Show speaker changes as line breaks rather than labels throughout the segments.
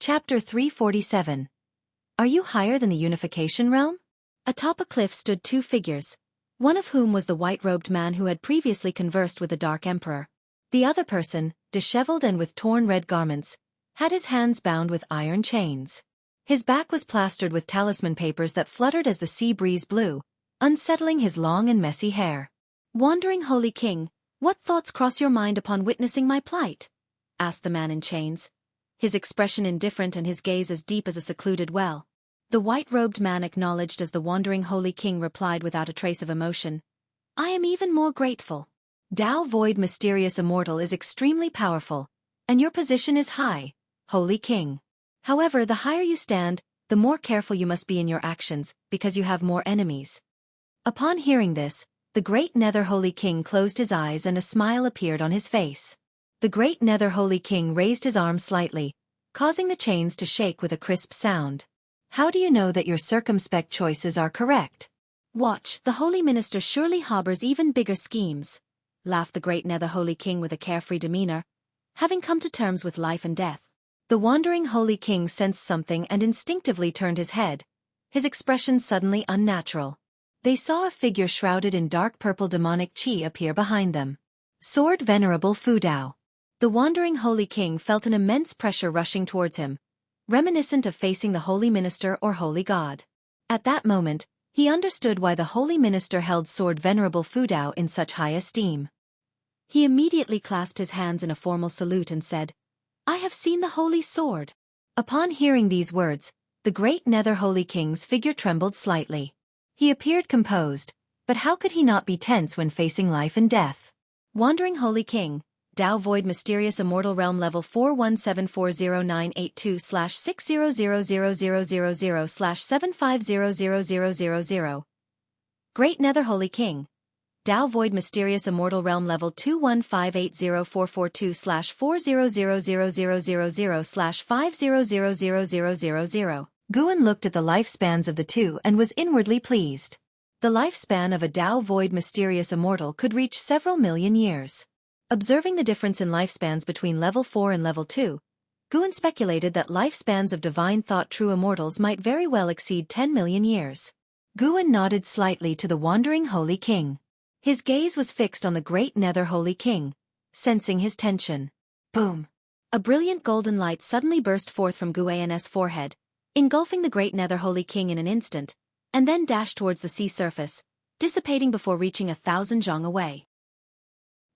Chapter 347. Are you higher than the unification realm? Atop a cliff stood two figures, one of whom was the white-robed man who had previously conversed with the Dark Emperor. The other person, disheveled and with torn red garments, had his hands bound with iron chains. His back was plastered with talisman papers that fluttered as the sea breeze blew, unsettling his long and messy hair. "Wandering Holy King, what thoughts cross your mind upon witnessing my plight?" asked the man in chains, his expression indifferent and his gaze as deep as a secluded well. The white-robed man acknowledged as the wandering Holy King replied without a trace of emotion. "I am even more grateful. Tao Void Mysterious Immortal is extremely powerful, and your position is high, Holy King. However, the higher you stand, the more careful you must be in your actions, because you have more enemies." Upon hearing this, the Great Nether Holy King closed his eyes and a smile appeared on his face. The Great Nether Holy King raised his arm slightly, causing the chains to shake with a crisp sound. "How do you know that your circumspect choices are correct?" "Watch, the Holy Minister surely harbors even bigger schemes," laughed the Great Nether Holy King with a carefree demeanor, having come to terms with life and death. The wandering Holy King sensed something and instinctively turned his head, his expression suddenly unnatural. They saw a figure shrouded in dark purple demonic chi appear behind them. Sword Venerable Fudao. The wandering Holy King felt an immense pressure rushing towards him, reminiscent of facing the Holy Minister or Holy God. At that moment, he understood why the Holy Minister held Sword Venerable Fudao in such high esteem. He immediately clasped his hands in a formal salute and said, "I have seen the Holy Sword." Upon hearing these words, the Great Nether Holy King's figure trembled slightly. He appeared composed, but how could he not be tense when facing life and death? Wandering Holy King, Tao Void Mysterious Immortal Realm Level 41740982/600000/7500000. Great Nether Holy King, Tao Void Mysterious Immortal Realm Level 215804422/400000/50000000. Guan looked at the lifespans of the two and was inwardly pleased. The lifespan of a Tao Void Mysterious Immortal could reach several million years. Observing the difference in lifespans between Level 4 and Level 2, Guan speculated that lifespans of Divine Thought True Immortals might very well exceed 10 million years. Guan nodded slightly to the wandering Holy King. His gaze was fixed on the Great Nether Holy King, sensing his tension. Boom! A brilliant golden light suddenly burst forth from Guan's forehead, engulfing the Great Nether Holy King in an instant, and then dashed towards the sea surface, dissipating before reaching 1,000 zhang away.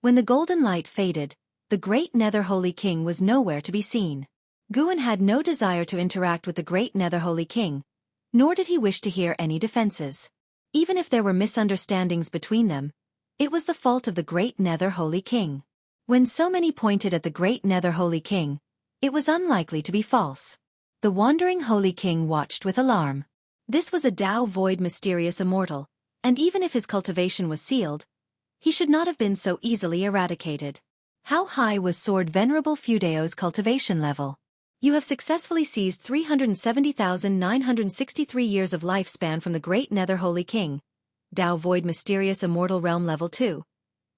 When the golden light faded, the Great Nether Holy King was nowhere to be seen. Guan had no desire to interact with the Great Nether Holy King, nor did he wish to hear any defenses. Even if there were misunderstandings between them, it was the fault of the Great Nether Holy King. When so many pointed at the Great Nether Holy King, it was unlikely to be false. The wandering Holy King watched with alarm. This was a Tao Void Mysterious Immortal, and even if his cultivation was sealed, he should not have been so easily eradicated. How high was Sword Venerable Fudao's cultivation level? You have successfully seized 370,963 years of lifespan from the Great Nether Holy King, Tao Void Mysterious Immortal Realm Level 2.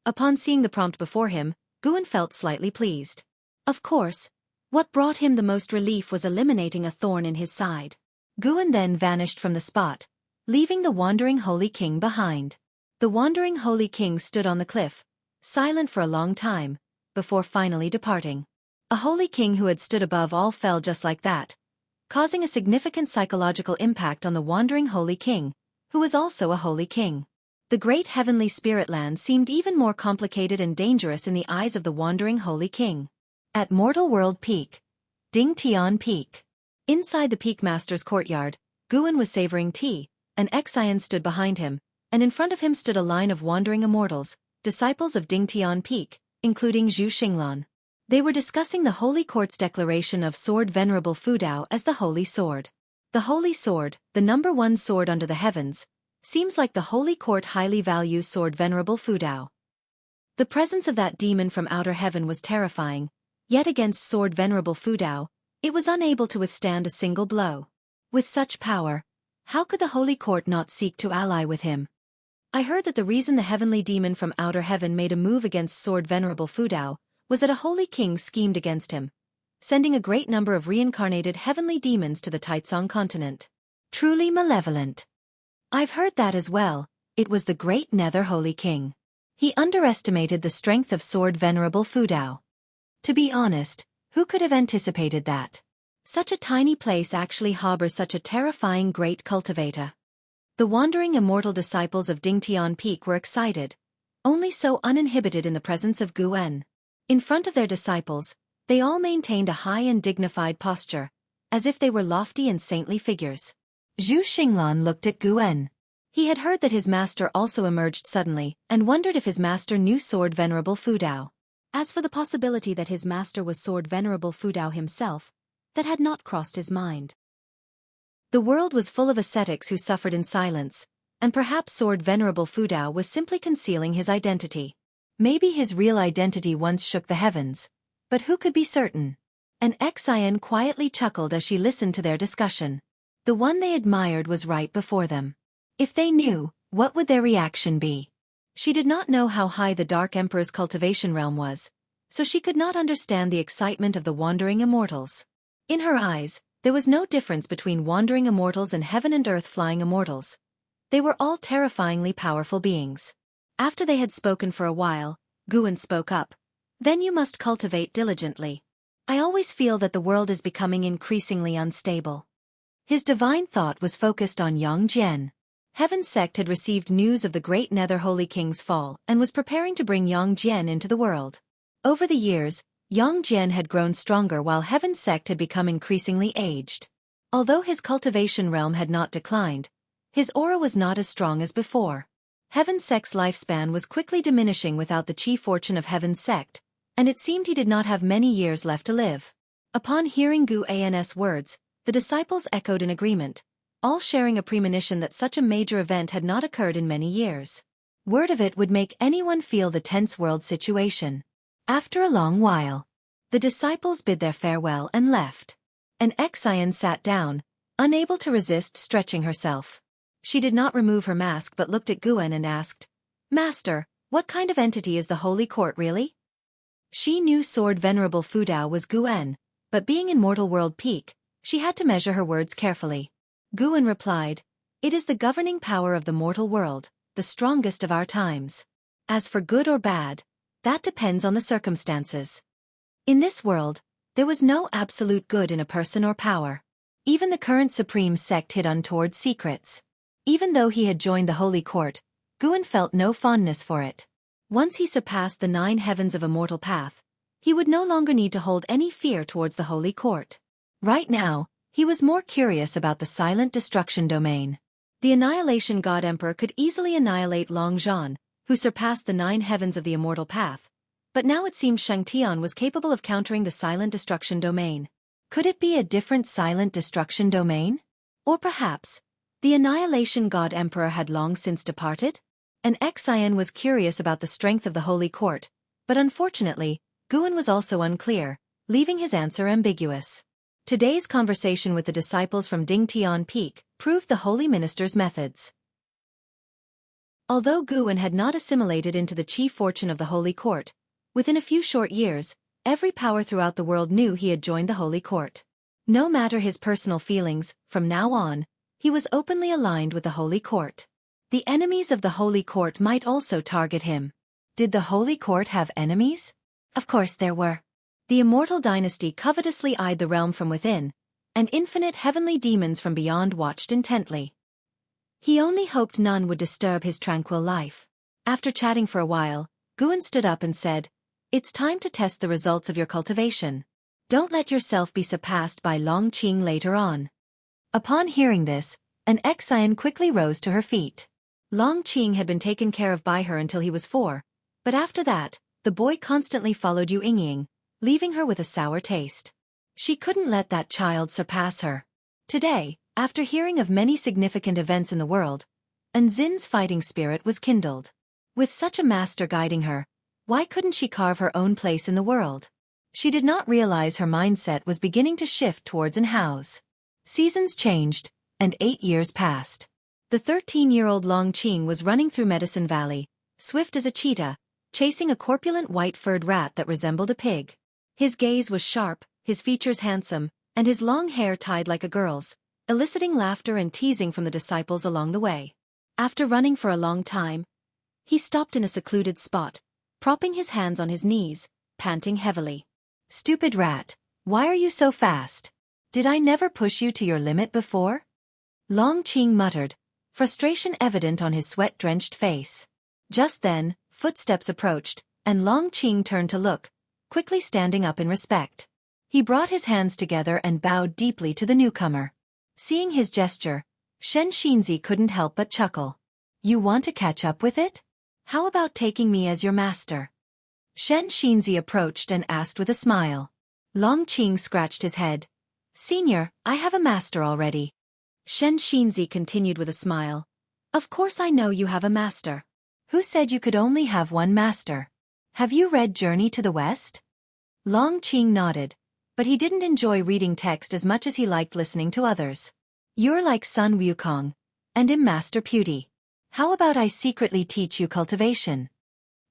Upon seeing the prompt before him, Guan felt slightly pleased. Of course, what brought him the most relief was eliminating a thorn in his side. Guan then vanished from the spot, leaving the wandering Holy King behind. The wandering Holy King stood on the cliff, silent for a long time, before finally departing. A Holy King who had stood above all fell just like that, causing a significant psychological impact on the wandering Holy King, who was also a Holy King. The great heavenly spirit land seemed even more complicated and dangerous in the eyes of the wandering Holy King. At Mortal World Peak, Ding Tian Peak. Inside the Peak Master's courtyard, Guan was savoring tea, an Xian stood behind him, and in front of him stood a line of wandering immortals, disciples of Ding Tian Peak, including Zhu Xinglan. They were discussing the Holy Court's declaration of Sword Venerable Fudao as the Holy Sword. The Holy Sword, the number one sword under the heavens, seems like the Holy Court highly values Sword Venerable Fudao. The presence of that demon from outer heaven was terrifying, yet against Sword Venerable Fudao, it was unable to withstand a single blow. With such power, how could the Holy Court not seek to ally with him? I heard that the reason the heavenly demon from outer heaven made a move against Sword Venerable Fudao was that a Holy King schemed against him, sending a great number of reincarnated heavenly demons to the Taitsong continent. Truly malevolent. I've heard that as well. It was the great Nether Holy King. He underestimated the strength of Sword Venerable Fudao. To be honest, who could have anticipated that? Such a tiny place actually harbors such a terrifying great cultivator. The wandering immortal disciples of Dingtian Peak were excited, only so uninhibited in the presence of Gu-en. In front of their disciples, they all maintained a high and dignified posture, as if they were lofty and saintly figures. Zhu Xinglan looked at Gu-en. He had heard that his master also emerged suddenly, and wondered if his master knew Sword Venerable Fudao. As for the possibility that his master was Sword Venerable Fudao himself, that had not crossed his mind. The world was full of ascetics who suffered in silence, and perhaps Sword Venerable Fudao was simply concealing his identity. Maybe his real identity once shook the heavens, but who could be certain? And Xian quietly chuckled as she listened to their discussion. The one they admired was right before them. If they knew, what would their reaction be? She did not know how high the Dark Emperor's cultivation realm was, so she could not understand the excitement of the wandering immortals. In her eyes, there was no difference between wandering immortals and heaven and earth flying immortals. They were all terrifyingly powerful beings. After they had spoken for a while, Gu-en spoke up. Then you must cultivate diligently. I always feel that the world is becoming increasingly unstable. His divine thought was focused on Yang Jian. Heaven's sect had received news of the great Nether Holy King's fall and was preparing to bring Yang Jian into the world. Over the years, Yang Jian had grown stronger while Heaven's sect had become increasingly aged. Although his cultivation realm had not declined, his aura was not as strong as before. Heaven's sect's lifespan was quickly diminishing without the chi fortune of Heaven's sect, and it seemed he did not have many years left to live. Upon hearing Gu-en's words, the disciples echoed in agreement, all sharing a premonition that such a major event had not occurred in many years. Word of it would make anyone feel the tense world situation. After a long while, the disciples bid their farewell and left. And Xian sat down, unable to resist stretching herself. She did not remove her mask but looked at Gu-en and asked, "Master, what kind of entity is the Holy Court really?" She knew Sword Venerable Fudao was Gu-en, but being in Mortal World Peak, she had to measure her words carefully. Gu-en replied, "It is the governing power of the mortal world, the strongest of our times. As for good or bad, that depends on the circumstances. In this world, there was no absolute good in a person or power. Even the current supreme sect hid untoward secrets. Even though he had joined the Holy Court, Gu-en felt no fondness for it. Once he surpassed the 9 heavens of immortal path, he would no longer need to hold any fear towards the Holy Court. Right now, he was more curious about the silent destruction domain. The Annihilation God Emperor could easily annihilate Long Zhan, who surpassed the 9 heavens of the immortal path, but now it seemed Shangtian was capable of countering the silent destruction domain. Could it be a different silent destruction domain? Or perhaps, the Annihilation God Emperor had long since departed? And Xian was curious about the strength of the Holy Court, but unfortunately, Gu-en was also unclear, leaving his answer ambiguous. Today's conversation with the disciples from Dingtian Peak proved the Holy Minister's methods. Although Gu-en had not assimilated into the chi fortune of the Holy Court, within a few short years, every power throughout the world knew he had joined the Holy Court. No matter his personal feelings, from now on, he was openly aligned with the Holy Court. The enemies of the Holy Court might also target him. Did the Holy Court have enemies? Of course there were. The immortal dynasty covetously eyed the realm from within, and infinite heavenly demons from beyond watched intently. He only hoped none would disturb his tranquil life. After chatting for a while, Gu-en stood up and said, "It's time to test the results of your cultivation. Don't let yourself be surpassed by Long Qing later on." Upon hearing this, an Xian quickly rose to her feet. Long Qing had been taken care of by her until he was 4, but after that, the boy constantly followed Yu Yingying, leaving her with a sour taste. She couldn't let that child surpass her. Today, after hearing of many significant events in the world, Anzin's fighting spirit was kindled. With such a master guiding her, why couldn't she carve her own place in the world? She did not realize her mindset was beginning to shift towards an house. Seasons changed, and 8 years passed. The 13-year-old Long Qing was running through Medicine Valley, swift as a cheetah, chasing a corpulent white-furred rat that resembled a pig. His gaze was sharp, his features handsome, and his long hair tied like a girl's, eliciting laughter and teasing from the disciples along the way. After running for a long time, he stopped in a secluded spot, propping his hands on his knees, panting heavily. "Stupid rat, why are you so fast? Did I never push you to your limit before?" Long Qing muttered, frustration evident on his sweat-drenched face. Just then, footsteps approached, and Long Qing turned to look, quickly standing up in respect. He brought his hands together and bowed deeply to the newcomer. Seeing his gesture, Shen Xinzi couldn't help but chuckle. "You want to catch up with it? How about taking me as your master?" Shen Xinzi approached and asked with a smile. Long Qing scratched his head. "Senior, I have a master already." Shen Xinzi continued with a smile. "Of course I know you have a master. Who said you could only have one master? Have you read Journey to the West?" Long Qing nodded, but he didn't enjoy reading text as much as he liked listening to others. "You're like Sun Wukong, and I'm Master Pewdie. How about I secretly teach you cultivation?"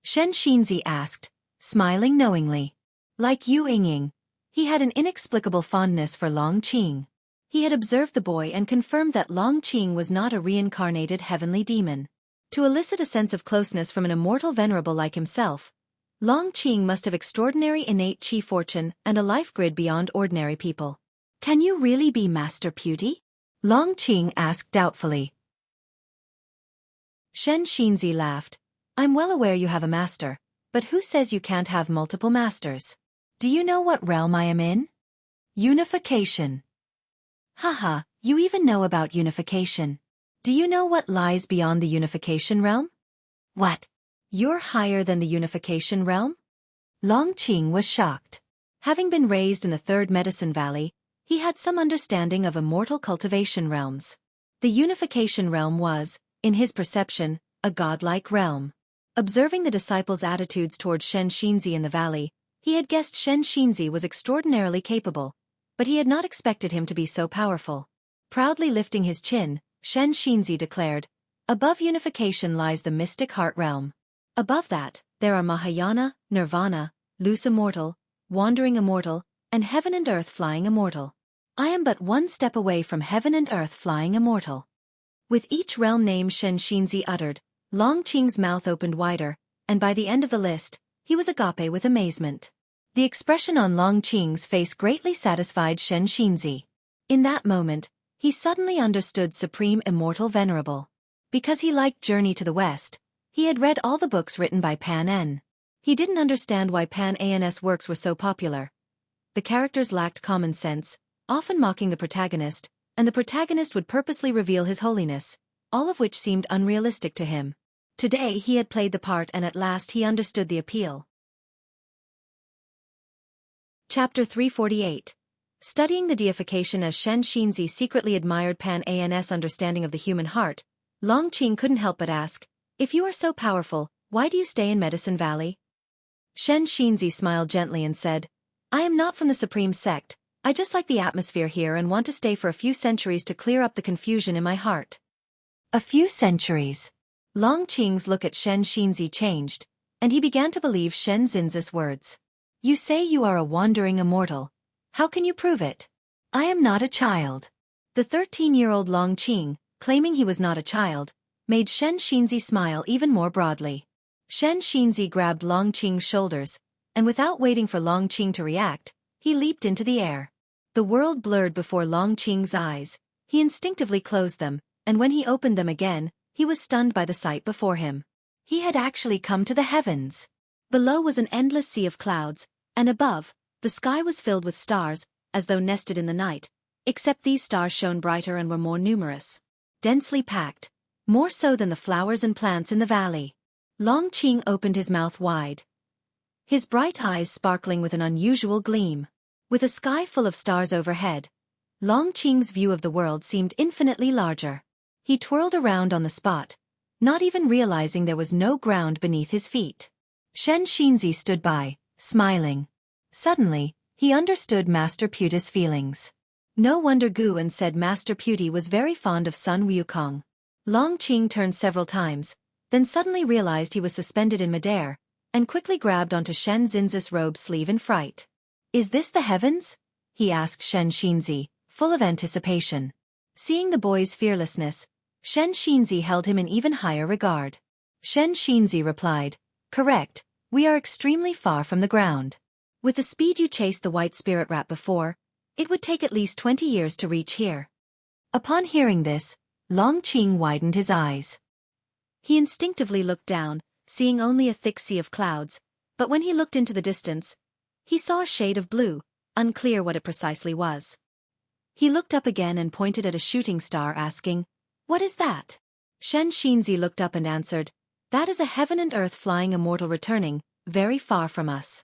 Shen Xinzi asked, smiling knowingly. Like Yu Yingying, he had an inexplicable fondness for Long Qing. He had observed the boy and confirmed that Long Qing was not a reincarnated heavenly demon. To elicit a sense of closeness from an immortal venerable like himself, Long Qing must have extraordinary innate chi fortune and a life grid beyond ordinary people. "Can you really be Master Pewdie?" Long Qing asked doubtfully. Shen Xinzi laughed. "I'm well aware you have a master, but who says you can't have multiple masters? Do you know what realm I am in? Unification." "Haha, you even know about unification. Do you know what lies beyond the unification realm?" "What? You're higher than the unification realm?" Long Qing was shocked. Having been raised in the Third Medicine Valley, he had some understanding of immortal cultivation realms. The unification realm was, in his perception, a godlike realm. Observing the disciples' attitudes toward Shen Xinzi in the valley, he had guessed Shen Xinzi was extraordinarily capable, but he had not expected him to be so powerful. Proudly lifting his chin, Shen Xinzi declared, "Above unification lies the mystic heart realm. Above that, there are Mahayana, Nirvana, loose immortal, wandering immortal, and heaven and earth flying immortal. I am but one step away from heaven and earth flying immortal." With each realm name Shen Xinzi uttered, Long Qing's mouth opened wider, and by the end of the list, he was agape with amazement. The expression on Long Qing's face greatly satisfied Shen Xinzi. In that moment, he suddenly understood Supreme Immortal Venerable. Because he liked Journey to the West, he had read all the books written by Pan En. He didn't understand why Pan An's works were so popular. The characters lacked common sense, often mocking the protagonist, and the protagonist would purposely reveal his holiness, all of which seemed unrealistic to him. Today he had played the part and at last he understood the appeal. Chapter 348. Studying the deification. As Shen Xinzi secretly admired Pan An's understanding of the human heart, Long Qing couldn't help but ask, "If you are so powerful, why do you stay in Medicine Valley?" Shen Xinzi smiled gently and said, "I am not from the Supreme Sect, I just like the atmosphere here and want to stay for a few centuries to clear up the confusion in my heart." A few centuries. Long Qing's look at Shen Xinzi changed, and he began to believe Shen Xinzi's words. "You say you are a wandering immortal. How can you prove it?" "I am not a child." The 13-year-old Long Qing, claiming he was not a child, made Shen Xinzi smile even more broadly. Shen Xinzi grabbed Long Qing's shoulders, and without waiting for Long Qing to react, he leaped into the air. The world blurred before Long Qing's eyes. He instinctively closed them, and when he opened them again, he was stunned by the sight before him. He had actually come to the heavens. Below was an endless sea of clouds, and above, the sky was filled with stars, as though nested in the night, except these stars shone brighter and were more numerous. Densely packed, more so than the flowers and plants in the valley. Long Qing opened his mouth wide, his bright eyes sparkling with an unusual gleam. With a sky full of stars overhead, Long Qing's view of the world seemed infinitely larger. He twirled around on the spot, not even realizing there was no ground beneath his feet. Shen Xinzi stood by, smiling. Suddenly, he understood Master Pewdie's feelings. No wonder Guan said Master Pewdie was very fond of Sun Wukong. Long Qing turned several times, then suddenly realized he was suspended in midair, and quickly grabbed onto Shen Xinzi's robe sleeve in fright. Is this the heavens? He asked Shen Shinzi, full of anticipation. Seeing the boy's fearlessness, Shen Shinzi held him in even higher regard. Shen Shinzi replied, correct, we are extremely far from the ground. With the speed you chased the white spirit rat before, it would take at least 20 years to reach here. Upon hearing this, Long Qing widened his eyes. He instinctively looked down, seeing only a thick sea of clouds, but when he looked into the distance, he saw a shade of blue, unclear what it precisely was. He looked up again and pointed at a shooting star, asking, "What is that?" Shen Shinzi looked up and answered, "That is a heaven and earth flying immortal returning, very far from us."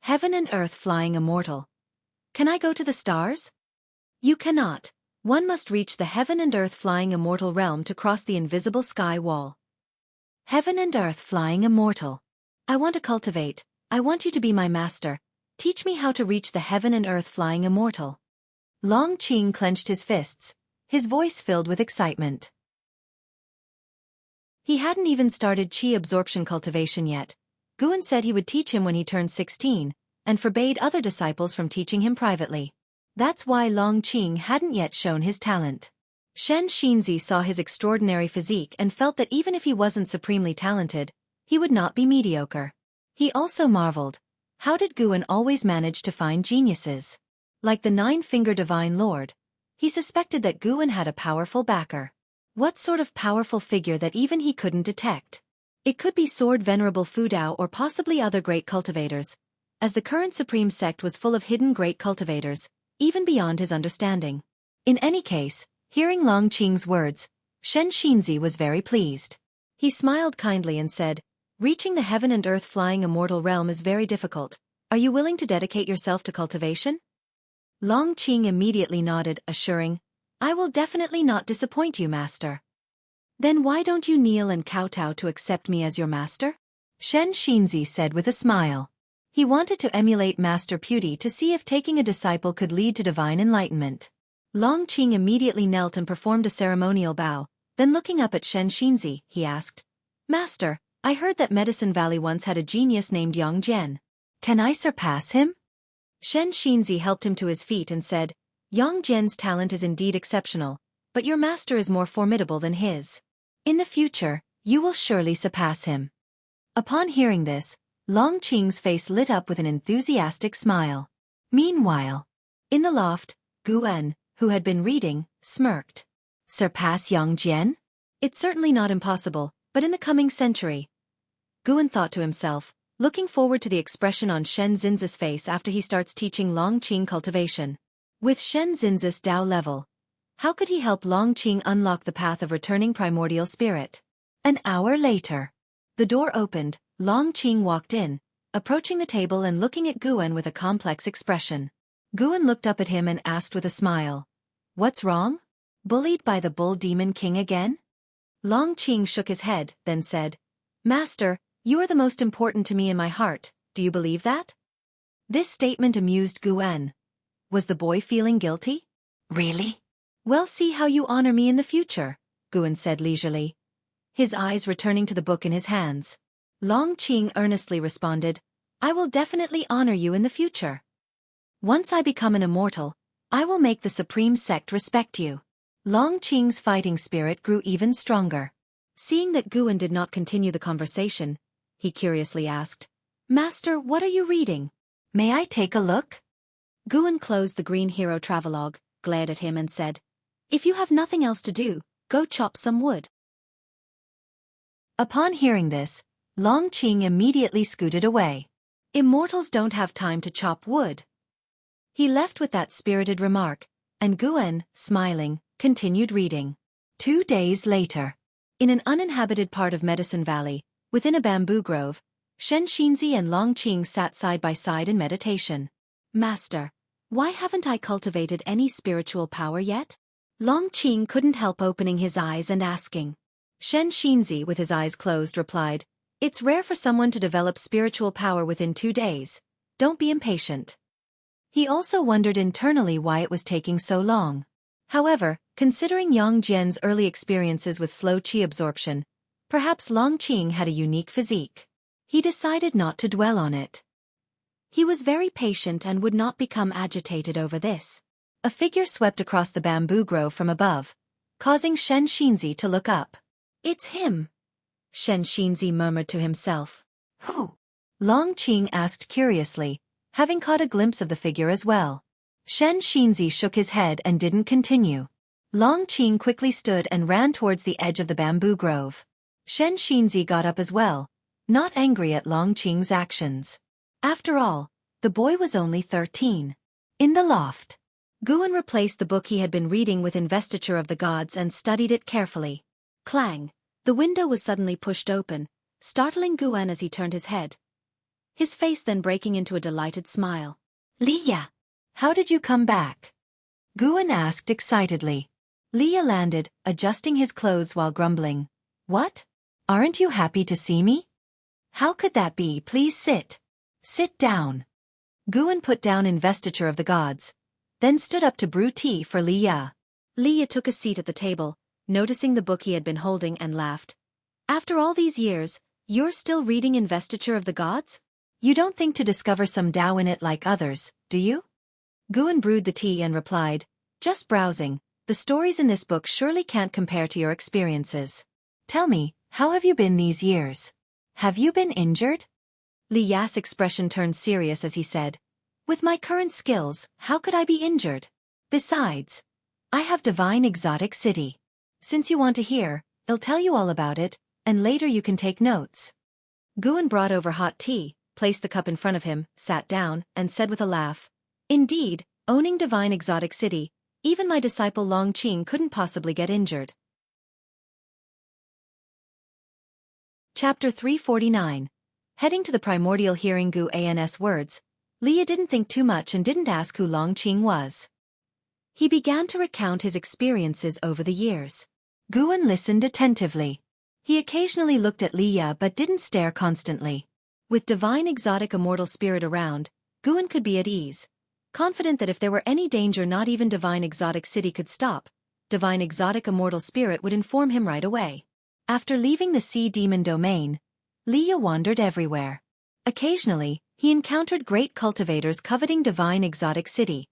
Heaven and earth flying immortal. Can I go to the stars? You cannot. One must reach the heaven and earth flying immortal realm to cross the invisible sky wall. Heaven and earth flying immortal. I want to cultivate. I want you to be my master. Teach me how to reach the heaven and earth flying immortal. Long Qing clenched his fists, his voice filled with excitement. He hadn't even started qi absorption cultivation yet. Guan said he would teach him when he turned 16, and forbade other disciples from teaching him privately. That's why Long Qing hadn't yet shown his talent. Shen Shinzi saw his extraordinary physique and felt that even if he wasn't supremely talented, he would not be mediocre. He also marveled, how did Guan always manage to find geniuses? Like the nine-finger divine lord, he suspected that Guan had a powerful backer. What sort of powerful figure that even he couldn't detect? It could be Sword Venerable Fu Dao or possibly other great cultivators, as the current supreme sect was full of hidden great cultivators, even beyond his understanding. In any case, hearing Long Qing's words, Shen Shinzi was very pleased. He smiled kindly and said, "Reaching the heaven and earth flying immortal realm is very difficult. Are you willing to dedicate yourself to cultivation?" Long Qing immediately nodded, assuring, "I will definitely not disappoint you, master." "Then why don't you kneel and kowtow to accept me as your master?" Shen Shinzi said with a smile. He wanted to emulate Master Puti to see if taking a disciple could lead to divine enlightenment. Long Qing immediately knelt and performed a ceremonial bow, then looking up at Shen Shinzi, he asked, "Master, I heard that Medicine Valley once had a genius named Yang Jian. Can I surpass him?" Shen Shinzi helped him to his feet and said, "Yang Jian's talent is indeed exceptional, but your master is more formidable than his. In the future, you will surely surpass him." Upon hearing this, Long Qing's face lit up with an enthusiastic smile. Meanwhile, in the loft, Guan, who had been reading, smirked. Surpass Yang Jian? It's certainly not impossible, but in the coming century. Guan thought to himself, looking forward to the expression on Shen Zinzi's face after he starts teaching Long Qing cultivation. With Shen Zinzi's Dao level, how could he help Long Qing unlock the path of returning primordial spirit? An hour later, the door opened, Long Qing walked in, approaching the table and looking at Guan with a complex expression. Guan looked up at him and asked with a smile, "What's wrong? Bullied by the bull demon king again?" Long Qing shook his head, then said, "Master, you are the most important to me in my heart, do you believe that?" This statement amused Guan. Was the boy feeling guilty? "Really? Well, see how you honor me in the future," Guan said leisurely, his eyes returning to the book in his hands. Long Qing earnestly responded, "I will definitely honor you in the future. Once I become an immortal, I will make the supreme sect respect you." Long Qing's fighting spirit grew even stronger. Seeing that Guan did not continue the conversation, he curiously asked, "Master, what are you reading? May I take a look?" Guan closed the Green Hero travelogue, glared at him and said, "If you have nothing else to do, go chop some wood." Upon hearing this, Long Qing immediately scooted away. Immortals don't have time to chop wood. He left with that spirited remark, and Guan, smiling, continued reading. 2 days later, in an uninhabited part of Medicine Valley, within a bamboo grove, Shen Shinzi and Long Qing sat side by side in meditation. "Master, why haven't I cultivated any spiritual power yet?" Long Qing couldn't help opening his eyes and asking. Shen Shinzi, with his eyes closed, replied, "It's rare for someone to develop spiritual power within 2 days. Don't be impatient." He also wondered internally why it was taking so long. However, considering Yang Jian's early experiences with slow qi absorption, perhaps Long Qing had a unique physique. He decided not to dwell on it. He was very patient and would not become agitated over this. A figure swept across the bamboo grove from above, causing Shen Xinzi to look up. "It's him," Shen Xinzi murmured to himself. "Who?" Long Qing asked curiously, having caught a glimpse of the figure as well. Shen Xinzi shook his head and didn't continue. Long Qing quickly stood and ran towards the edge of the bamboo grove. Shen Xinzi got up as well, not angry at Long Qing's actions. After all, the boy was only 13. In the loft, Guan replaced the book he had been reading with Investiture of the Gods and studied it carefully. Clang! The window was suddenly pushed open, startling Guan as he turned his head, his face then breaking into a delighted smile. "Leah, how did you come back?" Guan asked excitedly. Leah landed, adjusting his clothes while grumbling. "What? Aren't you happy to see me?" "How could that be? Please sit. Sit down." Guan put down Investiture of the Gods, then stood up to brew tea for Leah. Leah took a seat at the table, noticing the book he had been holding, and laughed. "After all these years, you're still reading Investiture of the Gods? You don't think to discover some Tao in it like others, do you?" Guan brewed the tea and replied, "Just browsing. The stories in this book surely can't compare to your experiences. Tell me, how have you been these years? Have you been injured?" Li Ya's expression turned serious as he said, "With my current skills, how could I be injured? Besides, I have Divine Exotic City. Since you want to hear, I'll tell you all about it, and later you can take notes." Guan brought over hot tea, placed the cup in front of him, sat down, and said with a laugh, "Indeed, owning Divine Exotic City, even my disciple Long Qing couldn't possibly get injured." Chapter 349. Heading to the primordial hearing Gu An's words, Leah didn't think too much and didn't ask who Long Qing was. He began to recount his experiences over the years. Guan listened attentively. He occasionally looked at Leah but didn't stare constantly. With Divine Exotic Immortal Spirit around, Guan could be at ease, confident that if there were any danger not even Divine Exotic City could stop, Divine Exotic Immortal Spirit would inform him right away. After leaving the Sea Demon domain, Leah wandered everywhere. Occasionally, he encountered great cultivators coveting Divine Exotic City,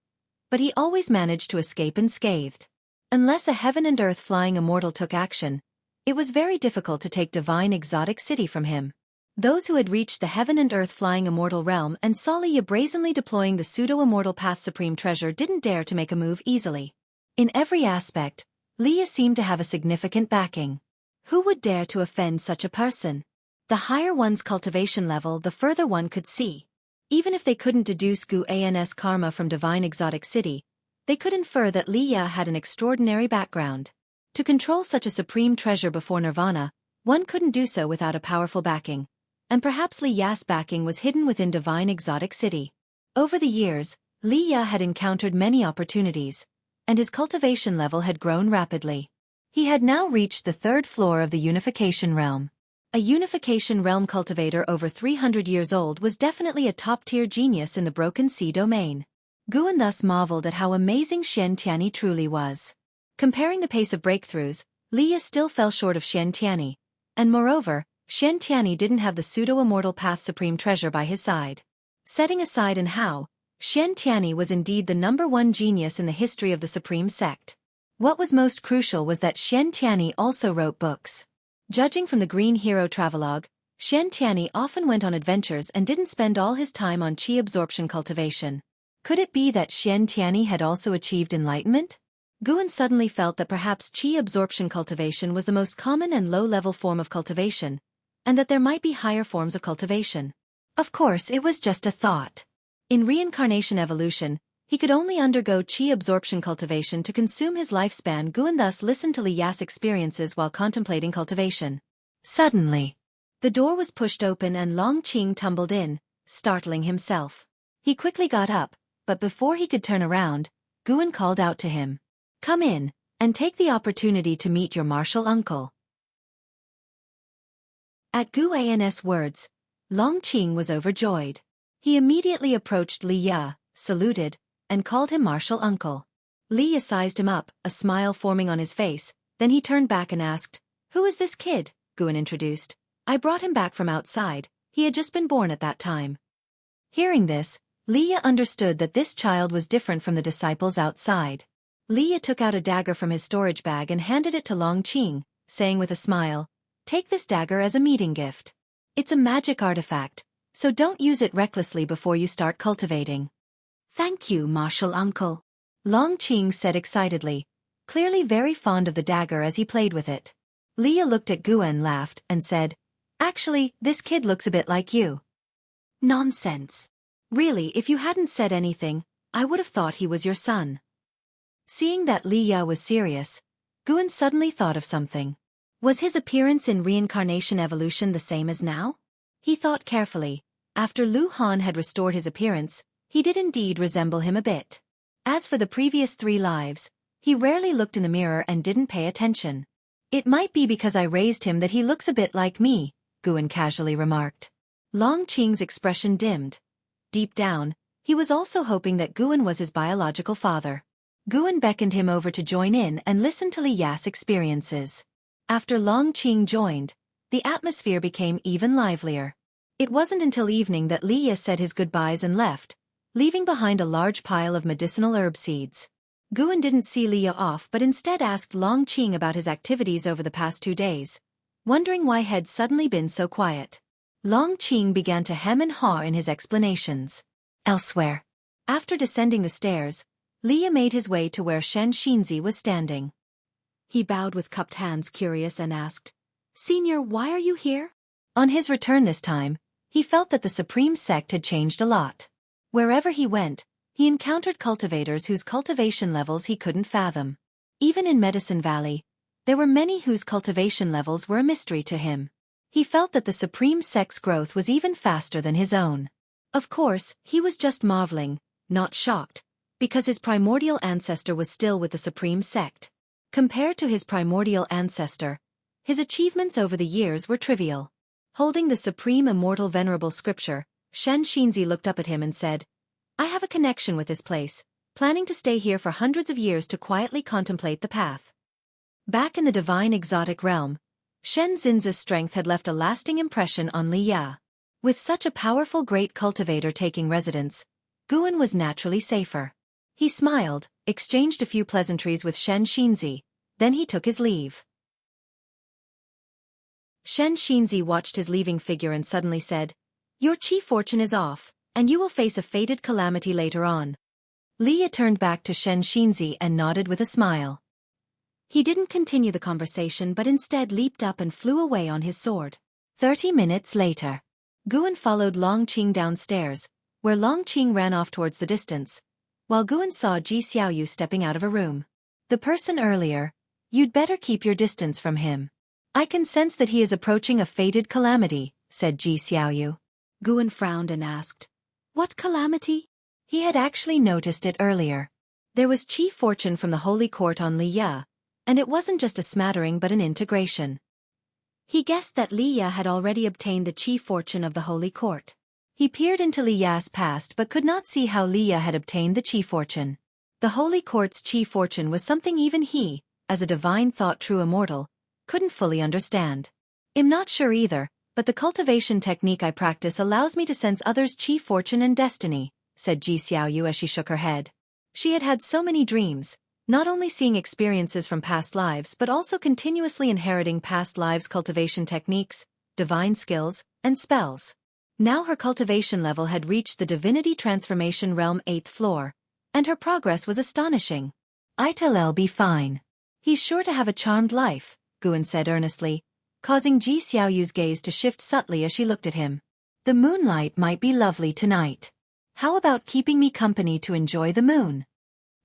but he always managed to escape unscathed. Unless a heaven and earth flying immortal took action, it was very difficult to take Divine Exotic City from him. Those who had reached the heaven and earth flying immortal realm and saw Leah brazenly deploying the pseudo-immortal Path Supreme treasure didn't dare to make a move easily. In every aspect, Leah seemed to have a significant backing. Who would dare to offend such a person? The higher one's cultivation level, the further one could see. Even if they couldn't deduce Gu An's karma from Divine Exotic City, they could infer that Leah had an extraordinary background. To control such a supreme treasure before nirvana, one couldn't do so without a powerful backing, and perhaps Leah's backing was hidden within Divine Exotic City. Over the years, Leah had encountered many opportunities, and his cultivation level had grown rapidly. He had now reached the 3rd floor of the Unification Realm. A Unification Realm cultivator over 300 years old was definitely a top-tier genius in the Broken Sea domain. Guan thus marveled at how amazing Xian Tianyi truly was. Comparing the pace of breakthroughs, Leah still fell short of Xian Tianyi, and moreover, Xian Tianyi didn't have the pseudo-immortal Path Supreme treasure by his side. Setting aside and how, Xian Tianyi was indeed the #1 genius in the history of the Supreme Sect. What was most crucial was that Xian Tianyi also wrote books. Judging from the Green Hero Travelogue, Xian Tianyi often went on adventures and didn't spend all his time on qi absorption cultivation. Could it be that Xian Tianyi had also achieved enlightenment? Guan suddenly felt that perhaps qi absorption cultivation was the most common and low-level form of cultivation, and that there might be higher forms of cultivation. Of course, it was just a thought. In reincarnation evolution, he could only undergo qi absorption cultivation to consume his lifespan. Guan thus listened to Li Ya's experiences while contemplating cultivation. Suddenly, the door was pushed open and Long Qing tumbled in, startling himself. He quickly got up, but before he could turn around, Guan called out to him, "Come in, and take the opportunity to meet your martial uncle." At Gu An's words, Long Qing was overjoyed. He immediately approached Li Ya, saluted, and called him martial uncle. Li Ya sized him up, a smile forming on his face, then he turned back and asked, "Who is this kid?" Guan introduced. "I brought him back from outside, he had just been born at that time." Hearing this, Leah understood that this child was different from the disciples outside. Leah took out a dagger from his storage bag and handed it to Longqing, saying with a smile, "Take this dagger as a meeting gift. It's a magic artifact, so don't use it recklessly before you start cultivating." "Thank you, martial uncle," Longqing said excitedly, clearly very fond of the dagger as he played with it. Leah looked at Guan, laughed, and said, "Actually, this kid looks a bit like you." "Nonsense. Really, if you hadn't said anything, I would have thought he was your son." Seeing that Leah was serious, Guan suddenly thought of something. Was his appearance in reincarnation evolution the same as now? He thought carefully. After Lu Han had restored his appearance, he did indeed resemble him a bit. As for the previous 3 lives, he rarely looked in the mirror and didn't pay attention. "It might be because I raised him that he looks a bit like me," Guan casually remarked. Longqing's expression dimmed. Deep down, he was also hoping that Guan was his biological father. Guan beckoned him over to join in and listen to Li Ya's experiences. After Longqing joined, the atmosphere became even livelier. It wasn't until evening that Li Ya said his goodbyes and left, leaving behind a large pile of medicinal herb seeds. Guan didn't see Li Ya off but instead asked Longqing about his activities over the past 2 days, wondering why he'd suddenly been so quiet. Longqing began to hem and haw in his explanations. Elsewhere. After descending the stairs, Li Ya made his way to where Shen Xinzi was standing. He bowed with cupped hands, curious, and asked, "Senior, why are you here?" On his return this time, he felt that the Supreme Sect had changed a lot. Wherever he went, he encountered cultivators whose cultivation levels he couldn't fathom. Even in Medicine Valley, there were many whose cultivation levels were a mystery to him. He felt that the Supreme Sect's growth was even faster than his own. Of course, he was just marveling, not shocked, because his primordial ancestor was still with the Supreme Sect. Compared to his primordial ancestor, his achievements over the years were trivial. Holding the supreme immortal venerable scripture, Shen Xinzi looked up at him and said, "I have a connection with this place, planning to stay here for hundreds of years to quietly contemplate the path." Back in the divine exotic realm, Shen Xinzi's strength had left a lasting impression on Li Ya. With such a powerful great cultivator taking residence, Guan was naturally safer. He smiled, exchanged a few pleasantries with Shen Xinzi, then he took his leave. Shen Xinzi watched his leaving figure and suddenly said, "Your chi fortune is off, and you will face a fated calamity later on." Li Ya turned back to Shen Xinzi and nodded with a smile. He didn't continue the conversation but instead leaped up and flew away on his sword. 30 minutes later, Guan followed Longqing downstairs, where Longqing ran off towards the distance, while Guan saw Ji Xiaoyu stepping out of a room. "The person earlier, you'd better keep your distance from him. I can sense that he is approaching a fated calamity," said Ji Xiaoyu. Guan frowned and asked, "What calamity?" He had actually noticed it earlier. There was chi fortune from the Holy Court on Li Ya, and it wasn't just a smattering but an integration. He guessed that Li Ya had already obtained the chi fortune of the Holy Court. He peered into Li Ya's past but could not see how Li Ya had obtained the chi fortune. The Holy Court's chi fortune was something even he, as a divine thought true immortal, couldn't fully understand. "I'm not sure either, but the cultivation technique I practice allows me to sense others' chi fortune and destiny," said Ji Xiaoyu as she shook her head. She had had so many dreams, not only seeing experiences from past lives but also continuously inheriting past lives' cultivation techniques, divine skills, and spells. Now her cultivation level had reached the Divinity Transformation Realm 8th floor, and her progress was astonishing. "I'll be fine. He's sure to have a charmed life," Guan said earnestly, causing Ji Xiaoyu's gaze to shift subtly as she looked at him. "The moonlight might be lovely tonight. How about keeping me company to enjoy the moon?"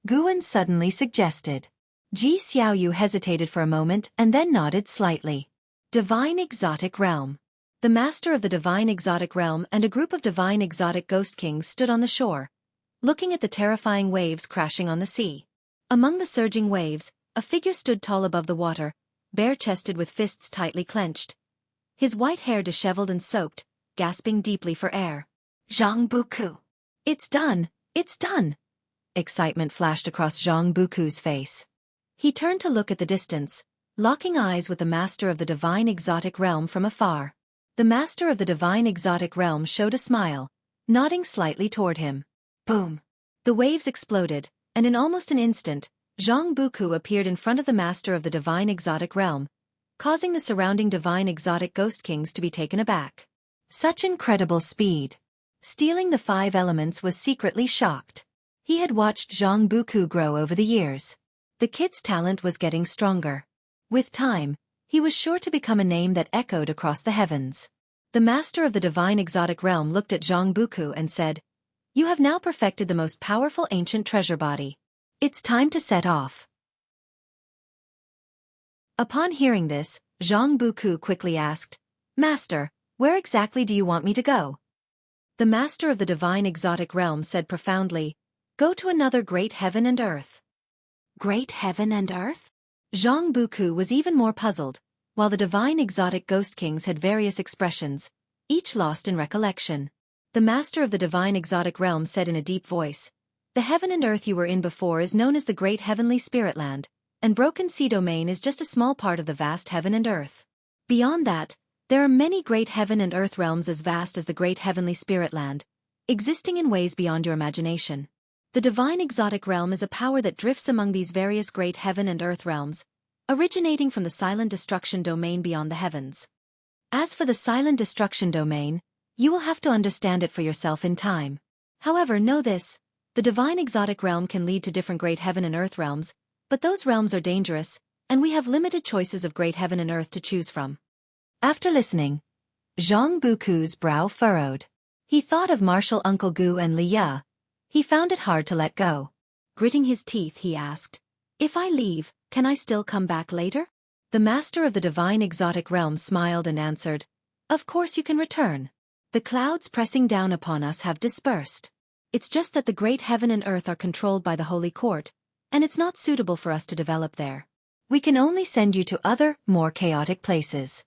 Guan suddenly suggested. Ji Xiaoyu hesitated for a moment and then nodded slightly. Divine Exotic Realm. The master of the Divine Exotic Realm and a group of Divine Exotic Ghost Kings stood on the shore, looking at the terrifying waves crashing on the sea. Among the surging waves, a figure stood tall above the water, bare-chested with fists tightly clenched. His white hair disheveled and soaked, gasping deeply for air. "Zhang Buku! It's done! It's done!" Excitement flashed across Zhang Buku's face. He turned to look at the distance, locking eyes with the master of the Divine Exotic Realm from afar. The master of the Divine Exotic Realm showed a smile, nodding slightly toward him. Boom! The waves exploded, and in almost an instant, Zhang Buku appeared in front of the master of the divine exotic realm, causing the surrounding divine exotic ghost kings to be taken aback. Such incredible speed! Stealing the 5 elements was secretly shocked. He had watched Zhang Buku grow over the years. The kid's talent was getting stronger. With time, he was sure to become a name that echoed across the heavens. The master of the divine exotic realm looked at Zhang Buku and said, "You have now perfected the most powerful ancient treasure body. It's time to set off." Upon hearing this, Zhang Buku quickly asked, "Master, where exactly do you want me to go?" The master of the divine exotic realm said profoundly, "Go to another great heaven and earth." Great heaven and earth? Zhang Buku was even more puzzled, while the divine exotic ghost kings had various expressions, each lost in recollection. The master of the divine exotic realm said in a deep voice, "The heaven and earth you were in before is known as the Great Heavenly Spirit Land, and Broken Sea Domain is just a small part of the vast heaven and earth. Beyond that, there are many great heaven and earth realms as vast as the Great Heavenly Spirit Land, existing in ways beyond your imagination. The divine exotic realm is a power that drifts among these various great heaven and earth realms, originating from the silent destruction domain beyond the heavens. As for the silent destruction domain, you will have to understand it for yourself in time. However, know this, the divine exotic realm can lead to different great heaven and earth realms, but those realms are dangerous, and we have limited choices of great heaven and earth to choose from." After listening, Zhang Buku's brow furrowed. He thought of martial Uncle Gu and Liya. He found it hard to let go. Gritting his teeth, he asked, "If I leave, can I still come back later?" The master of the divine exotic realm smiled and answered, "Of course you can return. The clouds pressing down upon us have dispersed. It's just that the great heaven and earth are controlled by the Holy Court, and it's not suitable for us to develop there. We can only send you to other, more chaotic places."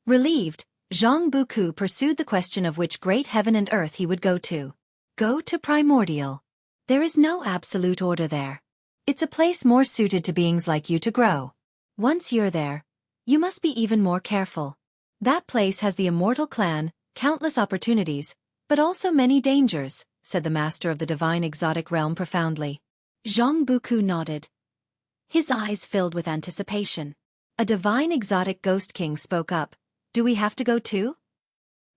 Relieved, Zhang Buku pursued the question of which great heaven and earth he would go to. Go to Primordial. There is no absolute order there. It's a place more suited to beings like you to grow. Once you're there, you must be even more careful. That place has the immortal clan, countless opportunities, but also many dangers, said the master of the divine exotic realm profoundly. Zhang Buku nodded. His eyes filled with anticipation. A divine exotic ghost king spoke up. "Do we have to go too?"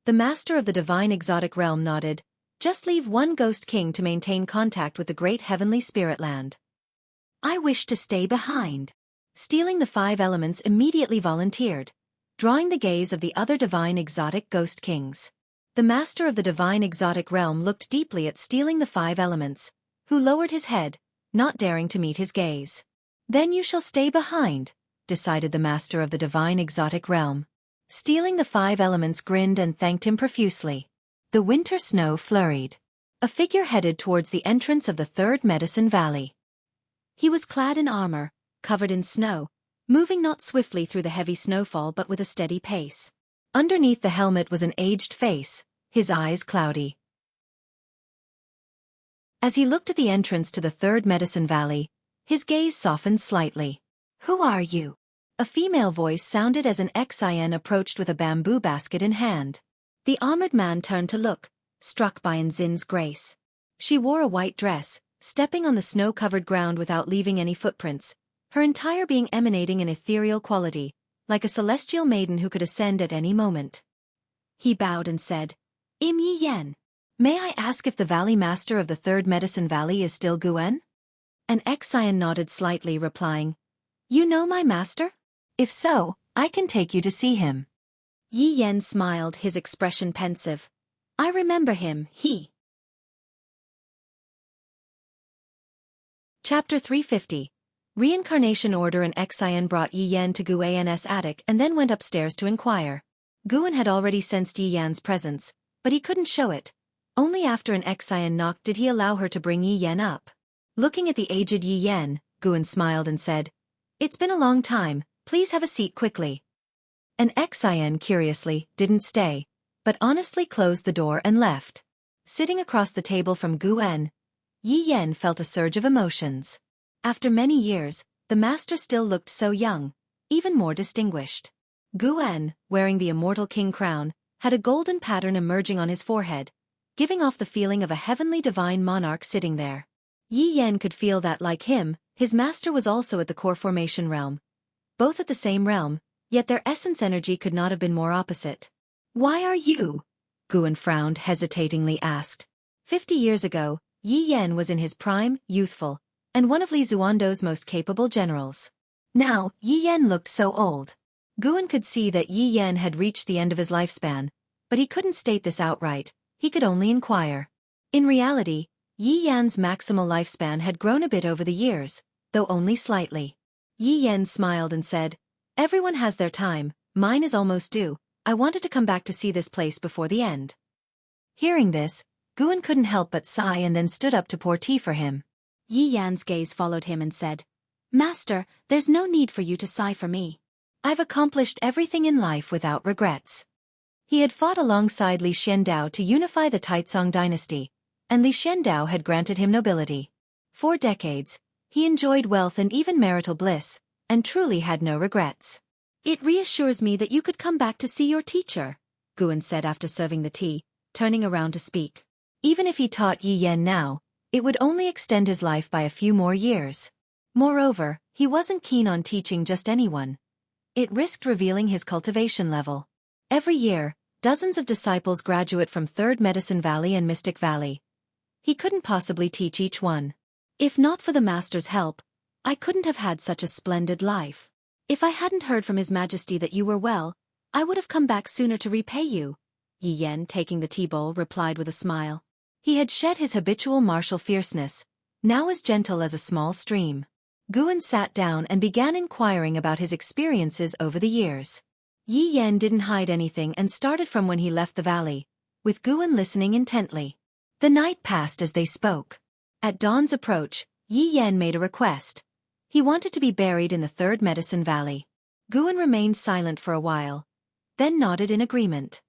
The master of the divine exotic realm nodded. "Just leave one ghost king to maintain contact with the great heavenly spirit land." "I wish to stay behind." Stealing the 5 elements immediately volunteered, drawing the gaze of the other divine exotic ghost kings. The master of the divine exotic realm looked deeply at Stealing the 5 elements, who lowered his head, not daring to meet his gaze. "Then you shall stay behind," decided the master of the divine exotic realm. Stealing the 5 elements grinned and thanked him profusely. The winter snow flurried. A figure headed towards the entrance of the 3rd Medicine Valley. He was clad in armor, covered in snow, moving not swiftly through the heavy snowfall but with a steady pace. Underneath the helmet was an aged face, his eyes cloudy. As he looked at the entrance to the 3rd Medicine Valley, his gaze softened slightly. "Who are you?" A female voice sounded as an Xian approached with a bamboo basket in hand. The armored man turned to look, struck by Nzin's grace. She wore a white dress, stepping on the snow-covered ground without leaving any footprints, her entire being emanating an ethereal quality, like a celestial maiden who could ascend at any moment. He bowed and said, "Im Yi Yen. May I ask if the Valley Master of the 3rd Medicine Valley is still Guen?" An Xian nodded slightly, replying, "You know my master? If so, I can take you to see him." Yi Yen smiled, his expression pensive. "I remember him, he." Chapter 350. Reincarnation Order. An Xian brought Yi Yen to Guan's attic and then went upstairs to inquire. Guan had already sensed Yi Yan's presence, but he couldn't show it. Only after an Xian knocked did he allow her to bring Yi Yen up. Looking at the aged Yi Yen, Guan smiled and said, "It's been a long time, please have a seat quickly." An Xian curiously didn't stay, but honestly closed the door and left. Sitting across the table from Guan, Yi Yen felt a surge of emotions. After many years, the master still looked so young, even more distinguished. Guan, wearing the immortal king crown, had a golden pattern emerging on his forehead, giving off the feeling of a heavenly divine monarch sitting there. Yi Yan could feel that, like him, his master was also at the core formation realm. Both at the same realm, yet their essence energy could not have been more opposite. "Why are you?" Guan frowned, hesitatingly asked. 50 years ago, Yi Yan was in his prime, youthful, and one of Li Zuando's most capable generals. Now, Yi Yan looked so old. Guan could see that Yi Yan had reached the end of his lifespan, but he couldn't state this outright, he could only inquire. In reality, Yi Yan's maximal lifespan had grown a bit over the years, though only slightly. Yi Yan smiled and said, "Everyone has their time, mine is almost due. I wanted to come back to see this place before the end." Hearing this, Guan couldn't help but sigh and then stood up to pour tea for him. Yi Yan's gaze followed him and said, "Master, there's no need for you to sigh for me. I've accomplished everything in life without regrets." He had fought alongside Li Xiandao to unify the Taizong dynasty, and Li Xiandao had granted him nobility. For decades, he enjoyed wealth and even marital bliss, and truly had no regrets. "It reassures me that you could come back to see your teacher," Guan said after serving the tea, turning around to speak. Even if he taught Yi Yan now, it would only extend his life by a few more years. Moreover, he wasn't keen on teaching just anyone. It risked revealing his cultivation level. Every year, dozens of disciples graduate from Third Medicine Valley and Mystic Valley. He couldn't possibly teach each one. "If not for the master's help, I couldn't have had such a splendid life. If I hadn't heard from His Majesty that you were well, I would have come back sooner to repay you," Yi Yan, taking the tea bowl, replied with a smile. He had shed his habitual martial fierceness, now as gentle as a small stream. Guan sat down and began inquiring about his experiences over the years. Yi Yan didn't hide anything and started from when he left the valley, with Guan listening intently. The night passed as they spoke. At dawn's approach, Yi Yan made a request. He wanted to be buried in the Third Medicine Valley. Guan remained silent for a while, then nodded in agreement.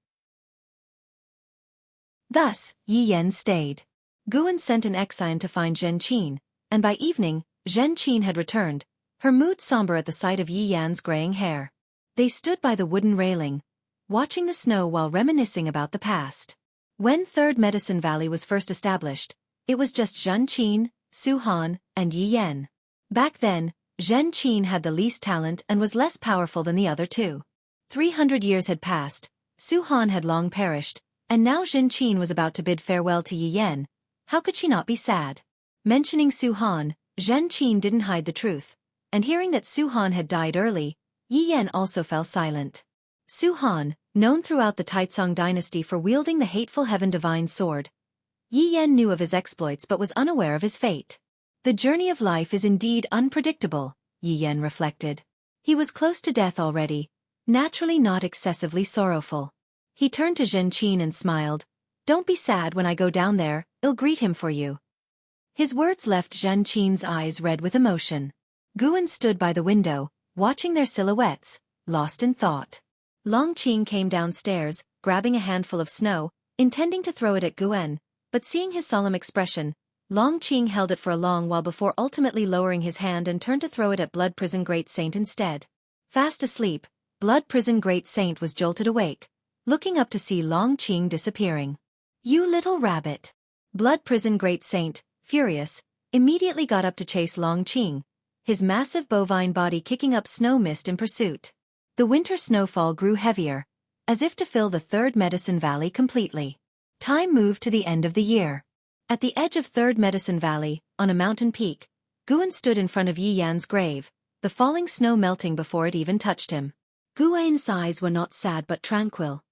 Thus, Yi Yan stayed. Guan sent an exile to find Zhen Qin, and by evening, Zhen Qin had returned, her mood somber at the sight of Yi Yan's graying hair. They stood by the wooden railing, watching the snow while reminiscing about the past. When Third Medicine Valley was first established, it was just Zhen Qin, Su Han, and Yi Yan. Back then, Zhen Qin had the least talent and was less powerful than the other two. 300 years had passed, Su Han had long perished, and now Zhen Qin was about to bid farewell to Yi Yan. How could she not be sad? Mentioning Su Han, Zhen Qin didn't hide the truth, and hearing that Su Han had died early, Yi Yan also fell silent. Su Han, known throughout the Taizong dynasty for wielding the hateful Heaven Divine Sword. Yi Yan knew of his exploits but was unaware of his fate. The journey of life is indeed unpredictable, Yi Yan reflected. He was close to death already, naturally not excessively sorrowful. He turned to Zhen Qin and smiled. "Don't be sad when I go down there, I'll greet him for you." His words left Zhen Qin's eyes red with emotion. Guan stood by the window, watching their silhouettes, lost in thought. Long Qing came downstairs, grabbing a handful of snow, intending to throw it at Guan, but seeing his solemn expression, Long Qing held it for a long while before ultimately lowering his hand and turned to throw it at Blood Prison Great Saint instead. Fast asleep, Blood Prison Great Saint was jolted awake, looking up to see Long Qing disappearing. "You little rabbit!" Blood Prison Great Saint, furious, immediately got up to chase Long Qing, his massive bovine body kicking up snow mist in pursuit. The winter snowfall grew heavier, as if to fill the Third Medicine Valley completely. Time moved to the end of the year. At the edge of Third Medicine Valley, on a mountain peak, Guan stood in front of Yi Yan's grave, the falling snow melting before it even touched him. Guan's eyes were not sad but tranquil.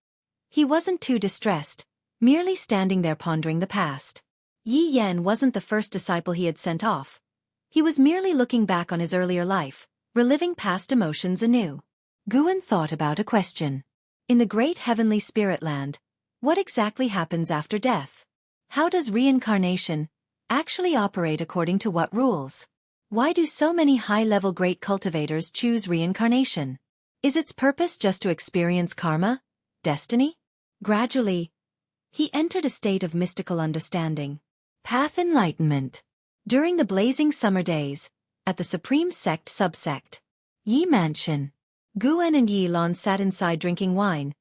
He wasn't too distressed, merely standing there pondering the past. Yi Yan wasn't the first disciple he had sent off. He was merely looking back on his earlier life, reliving past emotions anew. Guan thought about a question. In the great heavenly spirit land, what exactly happens after death? How does reincarnation actually operate according to what rules? Why do so many high-level great cultivators choose reincarnation? Is its purpose just to experience karma, destiny? Gradually, he entered a state of mystical understanding. Path enlightenment. During the blazing summer days, at the Supreme Sect subsect, Yi Mansion, Guan and Yi Lan sat inside drinking wine,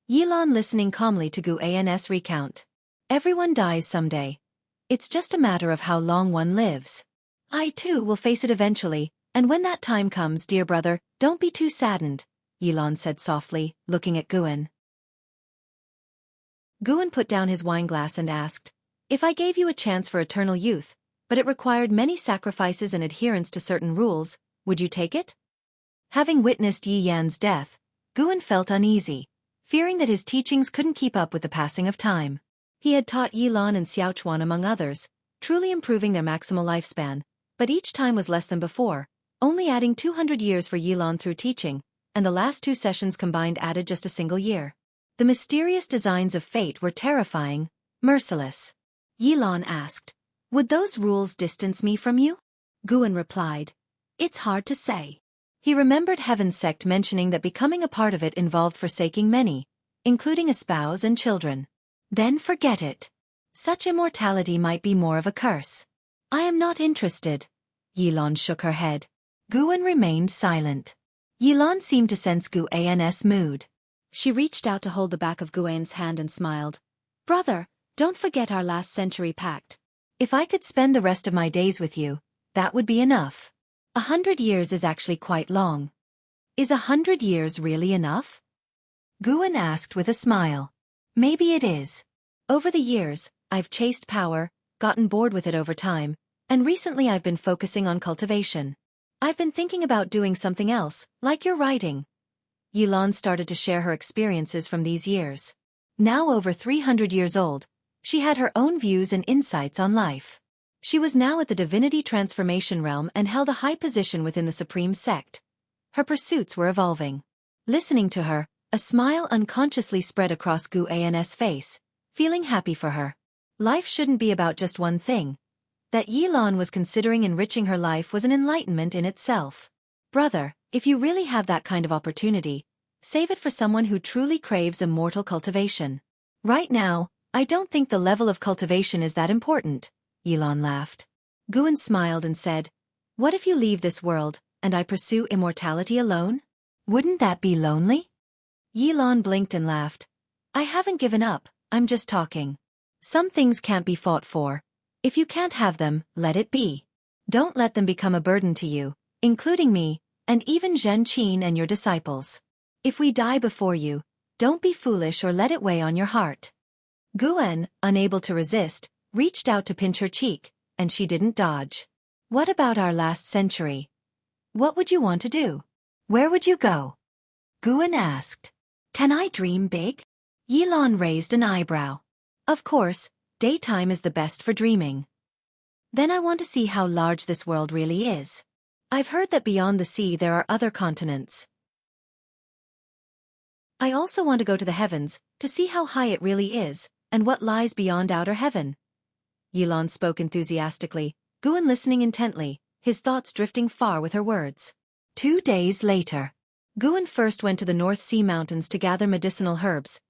Yi Lan listening calmly to Guan's recount. Everyone dies someday. It's just a matter of how long one lives. I too will face it eventually, and when that time comes, dear brother, don't be too saddened, Yilon said softly, looking at Guan. Guan put down his wineglass and asked, if I gave you a chance for eternal youth, but it required many sacrifices and adherence to certain rules, would you take it? Having witnessed Yi Yan's death, Guan felt uneasy, fearing that his teachings couldn't keep up with the passing of time. He had taught Yilon and Xiaochuan among others, truly improving their maximal lifespan, but each time was less than before, only adding 200 years for Yilon through teaching, and the last 2 sessions combined added just a single year. The mysterious designs of fate were terrifying, merciless. Yilon asked, would those rules distance me from you? Guan replied, it's hard to say. He remembered Heaven's sect mentioning that becoming a part of it involved forsaking many, including a spouse and children. Then forget it. Such immortality might be more of a curse. I am not interested. Yilon shook her head. Guan remained silent. Yilon seemed to sense Guan's mood. She reached out to hold the back of Guan's hand and smiled. Brother, don't forget our last century pact. If I could spend the rest of my days with you, that would be enough. 100 years is actually quite long. Is 100 years really enough? Guan asked with a smile. Maybe it is. Over the years, I've chased power, gotten bored with it over time, and recently I've been focusing on cultivation. I've been thinking about doing something else, like your writing. Yilon started to share her experiences from these years. Now over 300 years old, she had her own views and insights on life. She was now at the divinity transformation realm and held a high position within the supreme sect. Her pursuits were evolving. Listening to her, a smile unconsciously spread across Guan's face, feeling happy for her. Life shouldn't be about just one thing. That Yilon was considering enriching her life was an enlightenment in itself. Brother, if you really have that kind of opportunity, save it for someone who truly craves immortal cultivation. Right now, I don't think the level of cultivation is that important, Yilon laughed. Guan smiled and said, what if you leave this world, and I pursue immortality alone? Wouldn't that be lonely? Yilon blinked and laughed. I haven't given up, I'm just talking. Some things can't be fought for. If you can't have them, let it be. Don't let them become a burden to you, including me, and even Zhen Qin and your disciples. If we die before you, don't be foolish or let it weigh on your heart. Guan, unable to resist, reached out to pinch her cheek, and she didn't dodge. What about our last century? What would you want to do? Where would you go? Guan asked. Can I dream big? Yilon raised an eyebrow. Of course, daytime is the best for dreaming. Then I want to see how large this world really is. I've heard that beyond the sea there are other continents. I also want to go to the heavens, to see how high it really is, and what lies beyond outer heaven. Yilon spoke enthusiastically, Guan listening intently, his thoughts drifting far with her words. 2 days later, Guan first went to the North Sea Mountains to gather medicinal herbs,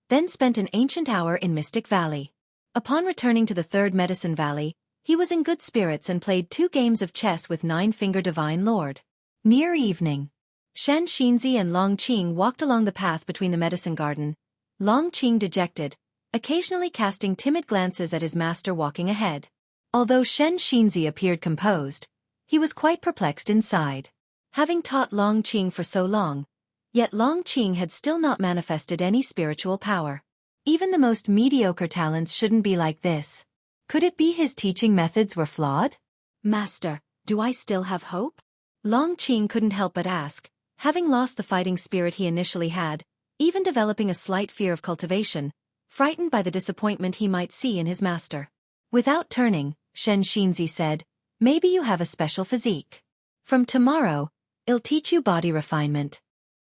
then spent an ancient hour in Mystic Valley. Upon returning to the Third Medicine Valley, he was in good spirits and played 2 games of chess with Nine-Finger Divine Lord. Near evening, Shen Xinzi and Long Qing walked along the path between the medicine garden, Long Qing dejected, occasionally casting timid glances at his master walking ahead. Although Shen Xinzi appeared composed, he was quite perplexed inside. Having taught Long Qing for so long, yet Long Qing had still not manifested any spiritual power. Even the most mediocre talents shouldn't be like this. Could it be his teaching methods were flawed? Master, do I still have hope? Long Qing couldn't help but ask, having lost the fighting spirit he initially had, even developing a slight fear of cultivation, frightened by the disappointment he might see in his master. Without turning, Shen Xinzi said, maybe you have a special physique. From tomorrow, I'll teach you body refinement.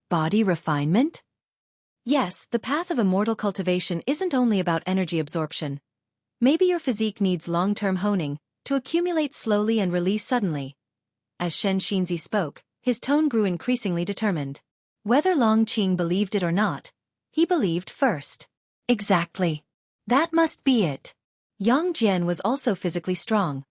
Body refinement? Yes, the path of immortal cultivation isn't only about energy absorption. Maybe your physique needs long-term honing, to accumulate slowly and release suddenly. As Shen Xinzi spoke, his tone grew increasingly determined. Whether Long Qing believed it or not, he believed first. Exactly. That must be it. Yang Jian was also physically strong.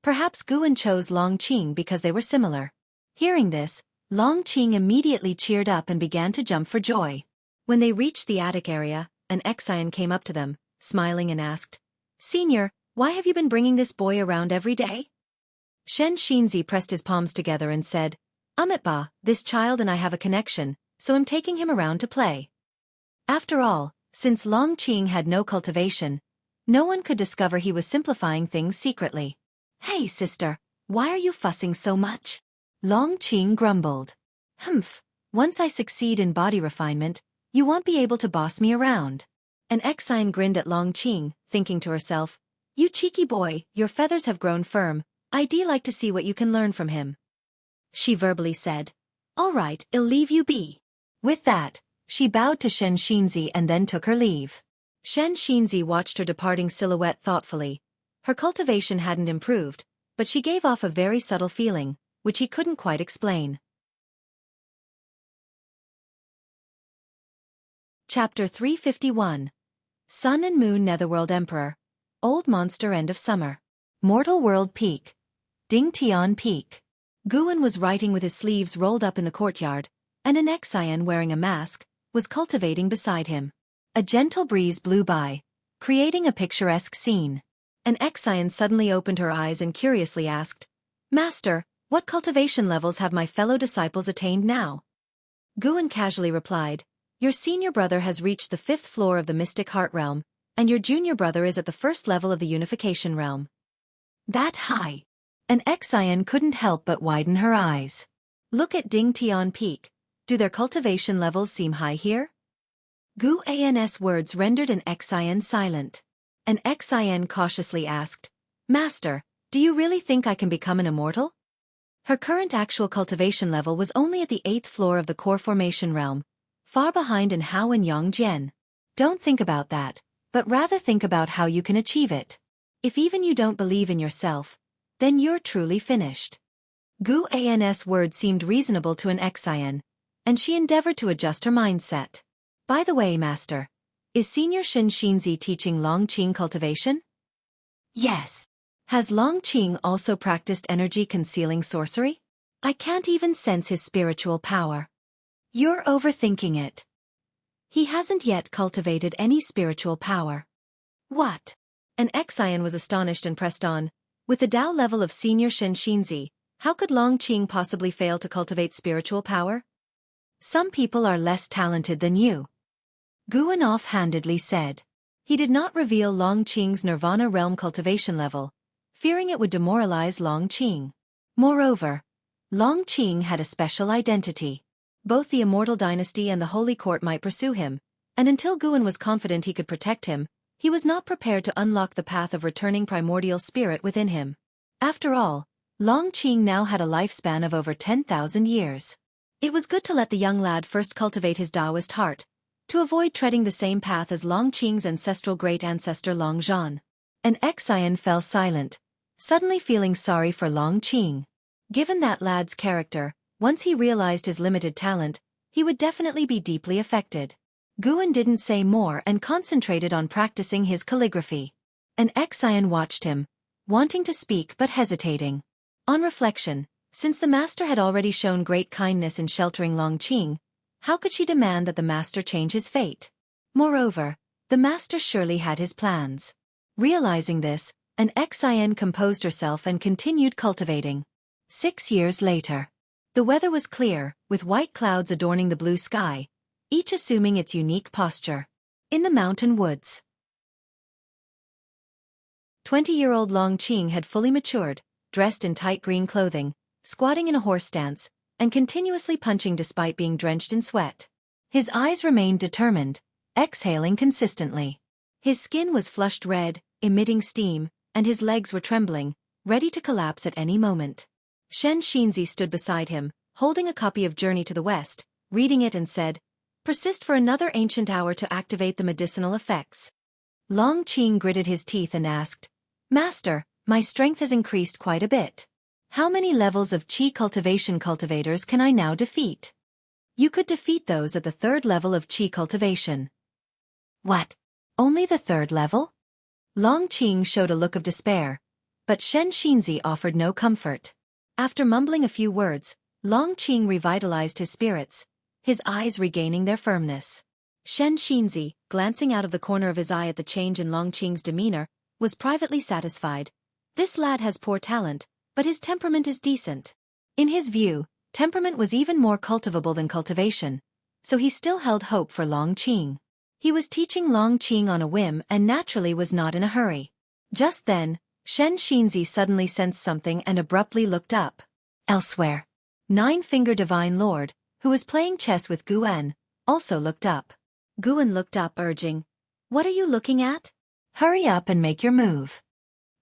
Perhaps Guan chose Long Qing because they were similar. Hearing this, Long Qing immediately cheered up and began to jump for joy. When they reached the attic area, an Exian came up to them, smiling and asked, "Senior, why have you been bringing this boy around every day?" Shen Shinzi pressed his palms together and said, "Ba, this child and I have a connection, so I'm taking him around to play." After all, since Long Qing had no cultivation, no one could discover he was simplifying things secretly. "Hey sister, why are you fussing so much?" Long Qing grumbled. "Humph, once I succeed in body refinement, you won't be able to boss me around." An Exine grinned at Long Qing, thinking to herself, "You cheeky boy, your feathers have grown firm, I'd like to see what you can learn from him." She verbally said, "All right, I'll leave you be." With that, she bowed to Shen Shinzi and then took her leave. Shen Shinzi watched her departing silhouette thoughtfully. Her cultivation hadn't improved, but she gave off a very subtle feeling, which he couldn't quite explain. Chapter 351. Sun and Moon Netherworld Emperor. Old Monster End of Summer. Mortal World Peak. Ding Tian Peak. Guan was writing with his sleeves rolled up in the courtyard, and an Exian wearing a mask was cultivating beside him. A gentle breeze blew by, creating a picturesque scene. An Exian suddenly opened her eyes and curiously asked, "Master, what cultivation levels have my fellow disciples attained now?" Guan casually replied, "Your senior brother has reached the 5th floor of the Mystic Heart Realm, and your junior brother is at the 1st level of the Unification Realm." "That high?" An Exian couldn't help but widen her eyes. "Look at Ding Tian Peak. Do their cultivation levels seem high here?" Gu An's words rendered an Exian silent. An Exian cautiously asked, "Master, do you really think I can become an immortal?" Her current actual cultivation level was only at the 8th floor of the Core Formation Realm, far behind in Hao and Yang Jian. Don't think about that, but rather think about how you can achieve it. If even you don't believe in yourself, then you're truly finished. Gu An's word seemed reasonable to an Exian, and she endeavored to adjust her mindset. "By the way, Master, is Senior Shen Shinzi teaching Long Qing cultivation?" "Yes." "Has Long Qing also practiced energy-concealing sorcery? I can't even sense his spiritual power." "You're overthinking it. He hasn't yet cultivated any spiritual power." "What?" An Exian was astonished and pressed on. With the Tao level of Senior Shen Shinzi, how could Long Qing possibly fail to cultivate spiritual power? "Some people are less talented than you," Guan off-handedly said. He did not reveal Long Qing's Nirvana realm cultivation level, fearing it would demoralize Long Qing. Moreover, Long Qing had a special identity. Both the Immortal Dynasty and the Holy Court might pursue him, and until Guan was confident he could protect him, he was not prepared to unlock the path of returning primordial spirit within him. After all, Long Qing now had a lifespan of over 10,000 years. It was good to let the young lad first cultivate his Taoist heart, to avoid treading the same path as Long Qing's ancestral great-ancestor Long Zhan. An Exian fell silent, suddenly feeling sorry for Long Qing. Given that lad's character, once he realized his limited talent, he would definitely be deeply affected. Guan didn't say more and concentrated on practicing his calligraphy. An Exian watched him, wanting to speak but hesitating. On reflection, since the master had already shown great kindness in sheltering Long Qing, how could she demand that the master change his fate? Moreover, the master surely had his plans. Realizing this, an Exian composed herself and continued cultivating. 6 years later. The weather was clear, with white clouds adorning the blue sky, each assuming its unique posture. In the mountain woods. 20-year-old Long Qing had fully matured, dressed in tight green clothing, squatting in a horse stance, and continuously punching despite being drenched in sweat. His eyes remained determined, exhaling consistently. His skin was flushed red, emitting steam, and his legs were trembling, ready to collapse at any moment. Shen Shinzi stood beside him, holding a copy of Journey to the West, reading it and said, "Persist for another ancient hour to activate the medicinal effects." Long Qing gritted his teeth and asked, "Master, my strength has increased quite a bit. How many levels of Qi cultivation cultivators can I now defeat?" "You could defeat those at the 3rd level of Qi cultivation." "What? Only the 3rd level?" Long Qing showed a look of despair, but Shen Shinzi offered no comfort. After mumbling a few words, Long Qing revitalized his spirits, his eyes regaining their firmness. Shen Xinzi, glancing out of the corner of his eye at the change in Long Qing's demeanor, was privately satisfied. This lad has poor talent, but his temperament is decent. In his view, temperament was even more cultivable than cultivation, so he still held hope for Long Qing. He was teaching Long Qing on a whim and naturally was not in a hurry. Just then, Shen Xinzi suddenly sensed something and abruptly looked up. Elsewhere, Nine-Finger Divine Lord, who was playing chess with Guan, also looked up. Guan looked up, urging, "What are you looking at? Hurry up and make your move."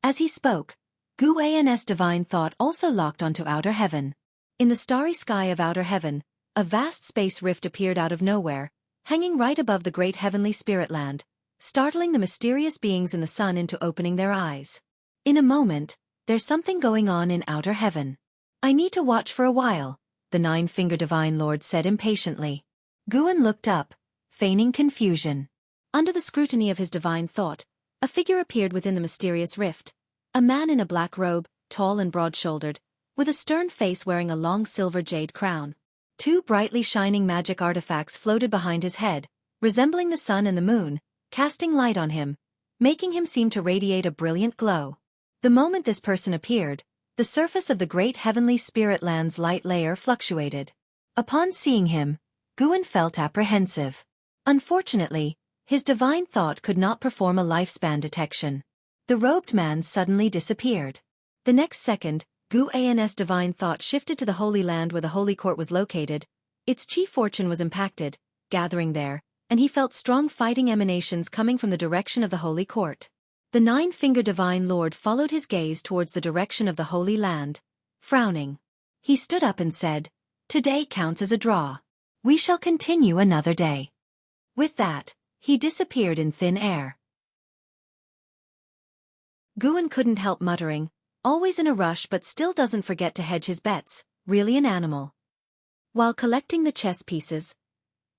As he spoke, Guan's divine thought also locked onto outer heaven. In the starry sky of outer heaven, a vast space rift appeared out of nowhere, hanging right above the great heavenly spirit land, startling the mysterious beings in the sun into opening their eyes. In a moment, there's something going on in outer heaven. I need to watch for a while, the Nine-Finger Divine Lord said impatiently. Guan looked up, feigning confusion. Under the scrutiny of his divine thought, a figure appeared within the mysterious rift. A man in a black robe, tall and broad-shouldered, with a stern face wearing a long silver jade crown. Two brightly shining magic artifacts floated behind his head, resembling the sun and the moon, casting light on him, making him seem to radiate a brilliant glow. The moment this person appeared, the surface of the great heavenly spirit land's light layer fluctuated. Upon seeing him, Guan felt apprehensive. Unfortunately, his divine thought could not perform a lifespan detection. The robed man suddenly disappeared. The next second, Guan's divine thought shifted to the Holy Land where the Holy Court was located. Its chief fortune was impacted, gathering there, and he felt strong fighting emanations coming from the direction of the Holy Court. The Nine-Finger Divine Lord followed his gaze towards the direction of the Holy Land, frowning. He stood up and said, "Today counts as a draw. We shall continue another day." With that, he disappeared in thin air. Guan couldn't help muttering, "Always in a rush but still doesn't forget to hedge his bets, really an animal." While collecting the chess pieces,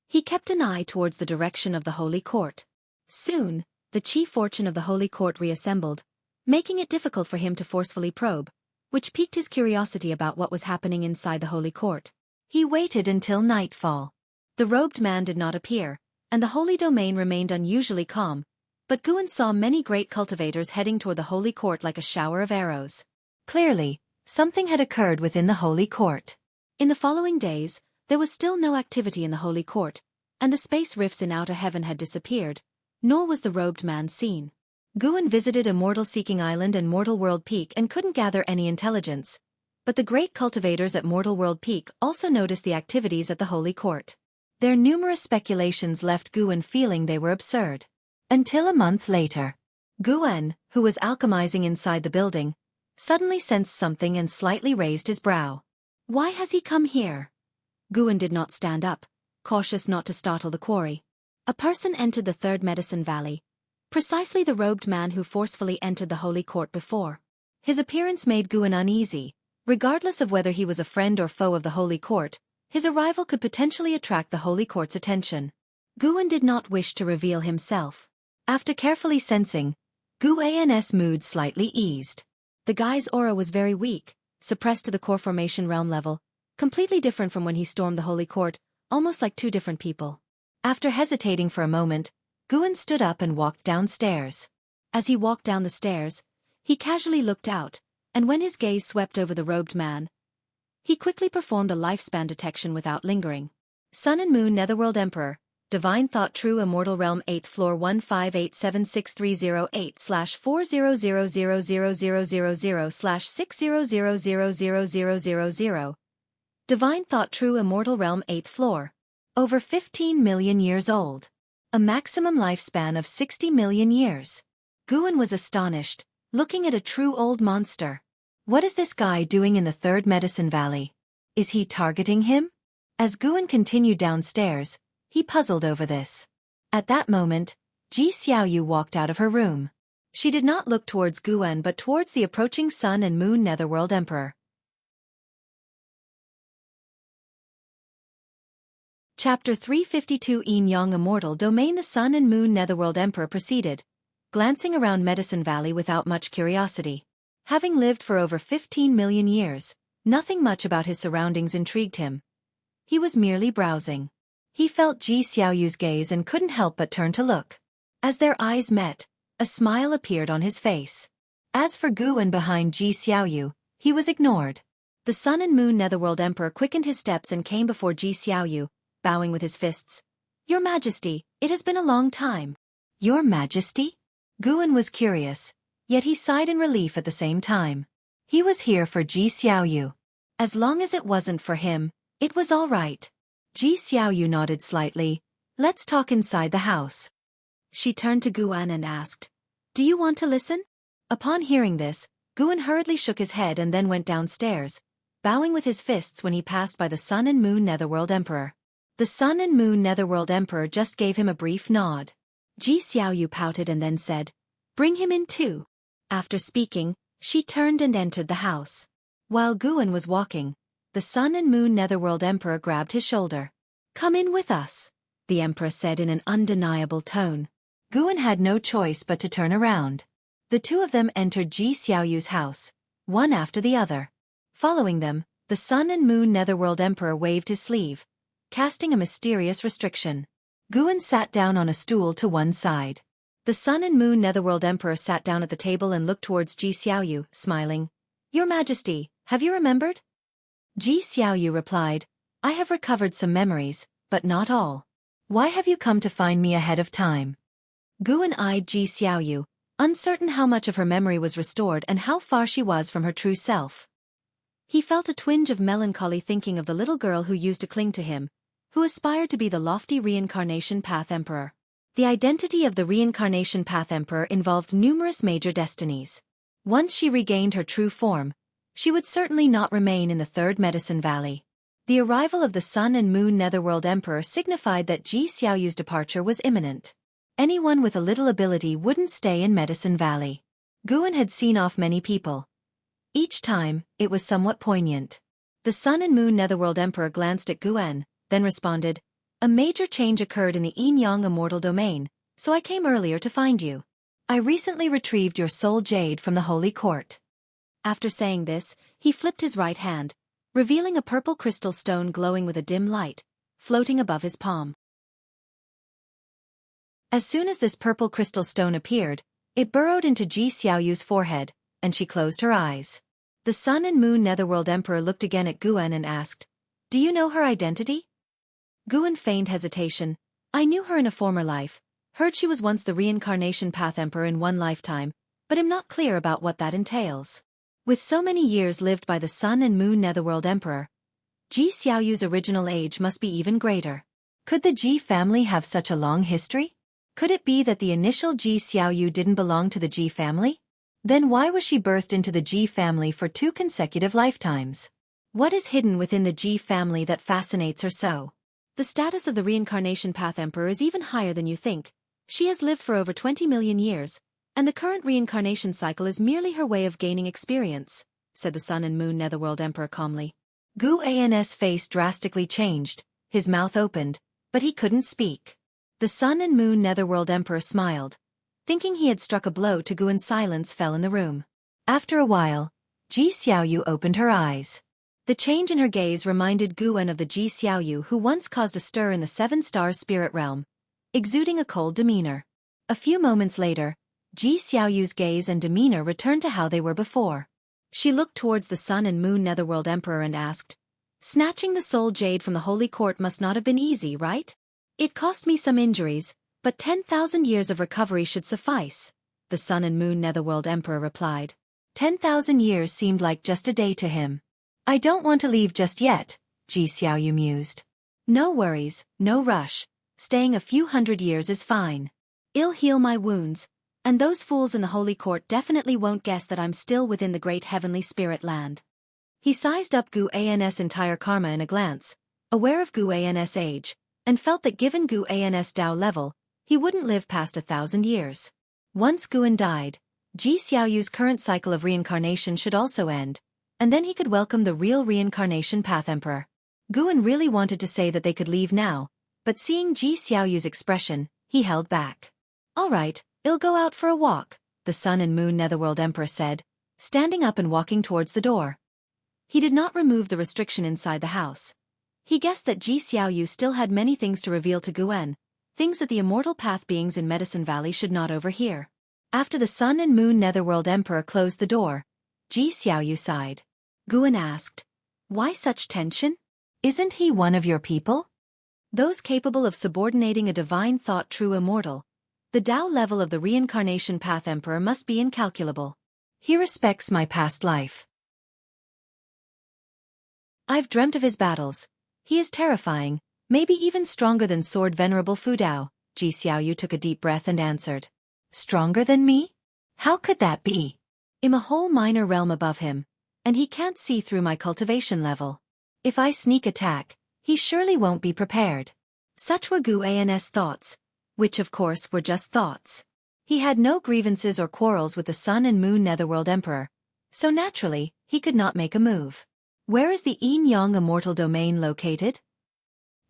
he kept an eye towards the direction of the Holy Court. Soon, the chief fortune of the Holy Court reassembled, making it difficult for him to forcefully probe, which piqued his curiosity about what was happening inside the Holy Court. He waited until nightfall. The robed man did not appear, and the holy domain remained unusually calm, but Guan saw many great cultivators heading toward the Holy Court like a shower of arrows. Clearly, something had occurred within the Holy Court. In the following days, there was still no activity in the Holy Court, and the space rifts in outer heaven had disappeared, nor was the robed man seen. Guan visited Immortal Seeking Island and Mortal World Peak and couldn't gather any intelligence, but the great cultivators at Mortal World Peak also noticed the activities at the Holy Court. Their numerous speculations left Guan feeling they were absurd. Until a month later, Guan, who was alchemizing inside the building, suddenly sensed something and slightly raised his brow. Why has he come here? Guan did not stand up, cautious not to startle the quarry. A person entered the Third Medicine Valley, precisely the robed man who forcefully entered the Holy Court before. His appearance made Guan uneasy. Regardless of whether he was a friend or foe of the Holy Court, his arrival could potentially attract the Holy Court's attention. Guan did not wish to reveal himself. After carefully sensing, Guan's mood slightly eased. The guy's aura was very weak, suppressed to the core formation realm level, completely different from when he stormed the Holy Court, almost like two different people. After hesitating for a moment, Guan stood up and walked downstairs. As he walked down the stairs, he casually looked out, and when his gaze swept over the robed man, he quickly performed a lifespan detection without lingering. Sun and Moon Netherworld Emperor, Divine Thought True Immortal Realm 8th Floor 158763008/4000000/6000000. Divine Thought True Immortal Realm 8th Floor. Over 15 million years old. A maximum lifespan of 60 million years. Guan was astonished, looking at a true old monster. What is this guy doing in the Third Medicine Valley? Is he targeting him? As Guan continued downstairs, he puzzled over this. At that moment, Ji Xiaoyu walked out of her room. She did not look towards Guan but towards the approaching Sun and Moon Netherworld Emperor. Chapter 352 Yin Yang Immortal Domain. The Sun and Moon Netherworld Emperor proceeded, glancing around Medicine Valley without much curiosity. Having lived for over 15 million years, nothing much about his surroundings intrigued him. He was merely browsing. He felt Ji Xiaoyu's gaze and couldn't help but turn to look. As their eyes met, a smile appeared on his face. As for Guan behind Ji Xiaoyu, he was ignored. The Sun and Moon Netherworld Emperor quickened his steps and came before Ji Xiaoyu, bowing with his fists. Your Majesty, it has been a long time. Your Majesty? Guan was curious, yet he sighed in relief at the same time. He was here for Ji Xiaoyu. As long as it wasn't for him, it was all right. Ji Xiaoyu nodded slightly. Let's talk inside the house. She turned to Guan and asked, Do you want to listen? Upon hearing this, Guan hurriedly shook his head and then went downstairs, bowing with his fists when he passed by the Sun and Moon Netherworld Emperor. The Sun and Moon Netherworld Emperor just gave him a brief nod. Ji Xiaoyu pouted and then said, Bring him in too. After speaking, she turned and entered the house. While Guan was walking, the Sun and Moon Netherworld Emperor grabbed his shoulder. Come in with us, the Emperor said in an undeniable tone. Guan had no choice but to turn around. The two of them entered Ji Xiaoyu's house, one after the other. Following them, the Sun and Moon Netherworld Emperor waved his sleeve, casting a mysterious restriction. Guan sat down on a stool to one side. The Sun and Moon Netherworld Emperor sat down at the table and looked towards Ji Xiaoyu, smiling. Your Majesty, have you remembered? Ji Xiaoyu replied, I have recovered some memories, but not all. Why have you come to find me ahead of time? Guan eyed Ji Xiaoyu, uncertain how much of her memory was restored and how far she was from her true self. He felt a twinge of melancholy thinking of the little girl who used to cling to him, who aspired to be the lofty Reincarnation Path Emperor. The identity of the Reincarnation Path Emperor involved numerous major destinies. Once she regained her true form, she would certainly not remain in the Third Medicine Valley. The arrival of the Sun and Moon Netherworld Emperor signified that Ji Xiaoyu's departure was imminent. Anyone with a little ability wouldn't stay in Medicine Valley. Guan had seen off many people. Each time, it was somewhat poignant. The Sun and Moon Netherworld Emperor glanced at Guan, then responded, A major change occurred in the Yin-Yang Immortal Domain, so I came earlier to find you. I recently retrieved your soul jade from the Holy Court. After saying this, he flipped his right hand, revealing a purple crystal stone glowing with a dim light, floating above his palm. As soon as this purple crystal stone appeared, it burrowed into Ji Xiaoyu's forehead, and she closed her eyes. The Sun and Moon Netherworld Emperor looked again at Guan and asked, Do you know her identity? Guan feigned hesitation. I knew her in a former life, heard she was once the Reincarnation Path Emperor in one lifetime, but am not clear about what that entails. With so many years lived by the Sun and Moon Netherworld Emperor, Ji Xiaoyu's original age must be even greater. Could the Ji family have such a long history? Could it be that the initial Ji Xiaoyu didn't belong to the Ji family? Then why was she birthed into the Ji family for 2 consecutive lifetimes? What is hidden within the Ji family that fascinates her so? The status of the Reincarnation Path Emperor is even higher than you think. She has lived for over 20 million years, and the current reincarnation cycle is merely her way of gaining experience, said the Sun and Moon Netherworld Emperor calmly. Guan's face drastically changed, his mouth opened, but he couldn't speak. The Sun and Moon Netherworld Emperor smiled. Thinking he had struck a blow to Guan, silence fell in the room. After a while, Ji Xiaoyu opened her eyes. The change in her gaze reminded Guan of the Ji Xiaoyu who once caused a stir in the 7 Stars spirit realm, exuding a cold demeanor. A few moments later, Ji Xiaoyu's gaze and demeanor returned to how they were before. She looked towards the Sun and Moon Netherworld Emperor and asked, Snatching the soul jade from the Holy Court must not have been easy, right? It cost me some injuries, but 10,000 years of recovery should suffice, the Sun and Moon Netherworld Emperor replied. 10,000 years seemed like just a day to him. I don't want to leave just yet, Ji Xiaoyu mused. No worries, no rush. Staying a few hundred years is fine. I'll heal my wounds, and those fools in the Holy Court definitely won't guess that I'm still within the great heavenly spirit land. He sized up Guan's entire karma in a glance, aware of Guan's age, and felt that given Guan's Tao level, he wouldn't live past 1,000 years. Once Guan died, Ji Xiaoyu's current cycle of reincarnation should also end, and then he could welcome the real Reincarnation Path Emperor. Guan really wanted to say that they could leave now, but seeing Ji Xiaoyu's expression, he held back. All right, I'll go out for a walk, the Sun and Moon Netherworld Emperor said, standing up and walking towards the door. He did not remove the restriction inside the house. He guessed that Ji Xiaoyu still had many things to reveal to Guan, things that the immortal path beings in Medicine Valley should not overhear. After the Sun and Moon Netherworld Emperor closed the door, Ji Xiaoyu sighed. Guan asked, "Why such tension? Isn't he one of your people?" Those capable of subordinating a divine thought true immortal. The Tao level of the reincarnation path emperor must be incalculable. He respects my past life. I've dreamt of his battles. He is terrifying, maybe even stronger than Sword Venerable Fu Dao. Ji Xiaoyu took a deep breath and answered. Stronger than me? How could that be? I'm a whole minor realm above him, and he can't see through my cultivation level. If I sneak attack, he surely won't be prepared. Such were Guan's thoughts, which of course were just thoughts. He had no grievances or quarrels with the Sun and Moon Netherworld Emperor, so naturally, he could not make a move. Where is the Yin-Yang Immortal Domain located?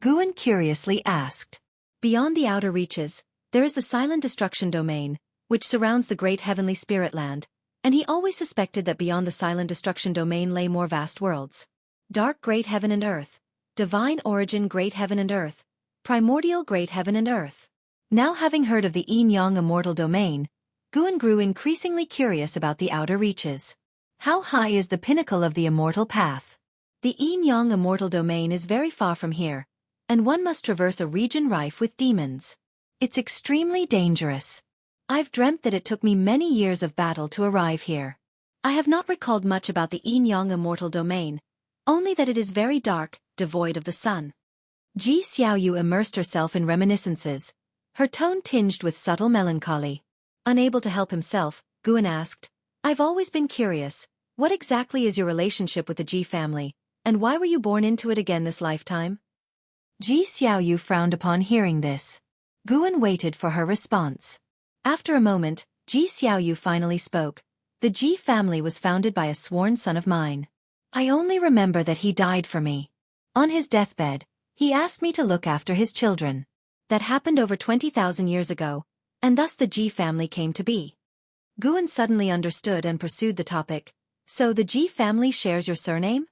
Guan curiously asked. Beyond the outer reaches, there is the Silent Destruction Domain, which surrounds the Great Heavenly Spirit Land, and he always suspected that beyond the Silent Destruction Domain lay more vast worlds. Dark Great Heaven and Earth, Divine Origin Great Heaven and Earth, Primordial Great Heaven and Earth. Now having heard of the Yin-Yang Immortal Domain, Guan grew increasingly curious about the outer reaches. How high is the pinnacle of the immortal path? The Yin-Yang Immortal Domain is very far from here, and one must traverse a region rife with demons. It's extremely dangerous. I've dreamt that it took me many years of battle to arrive here. I have not recalled much about the Yin-Yang Immortal Domain, only that it is very dark, devoid of the sun. Ji Xiaoyu immersed herself in reminiscences, her tone tinged with subtle melancholy. Unable to help himself, Guan asked, I've always been curious, what exactly is your relationship with the Ji family, and why were you born into it again this lifetime? Ji Xiaoyu frowned upon hearing this. Guan waited for her response. After a moment, Ji Xiaoyu finally spoke. The Ji family was founded by a sworn son of mine. I only remember that he died for me. On his deathbed, he asked me to look after his children. That happened over 20,000 years ago, and thus the Ji family came to be. Guan suddenly understood and pursued the topic. So the Ji family shares your surname?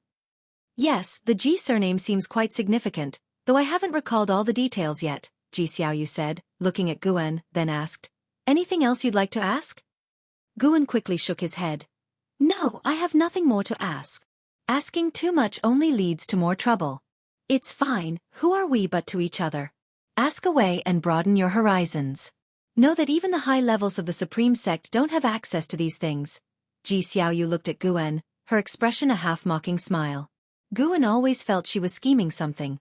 Yes, the Ji surname seems quite significant, though I haven't recalled all the details yet, Ji Xiaoyu said, looking at Guan, then asked, Anything else you'd like to ask? Guan quickly shook his head. No, I have nothing more to ask. Asking too much only leads to more trouble. It's fine, who are we but to each other? Ask away and broaden your horizons. Know that even the high levels of the Supreme Sect don't have access to these things. Ji Xiaoyu looked at Guan, her expression a half-mocking smile. Guan always felt she was scheming something.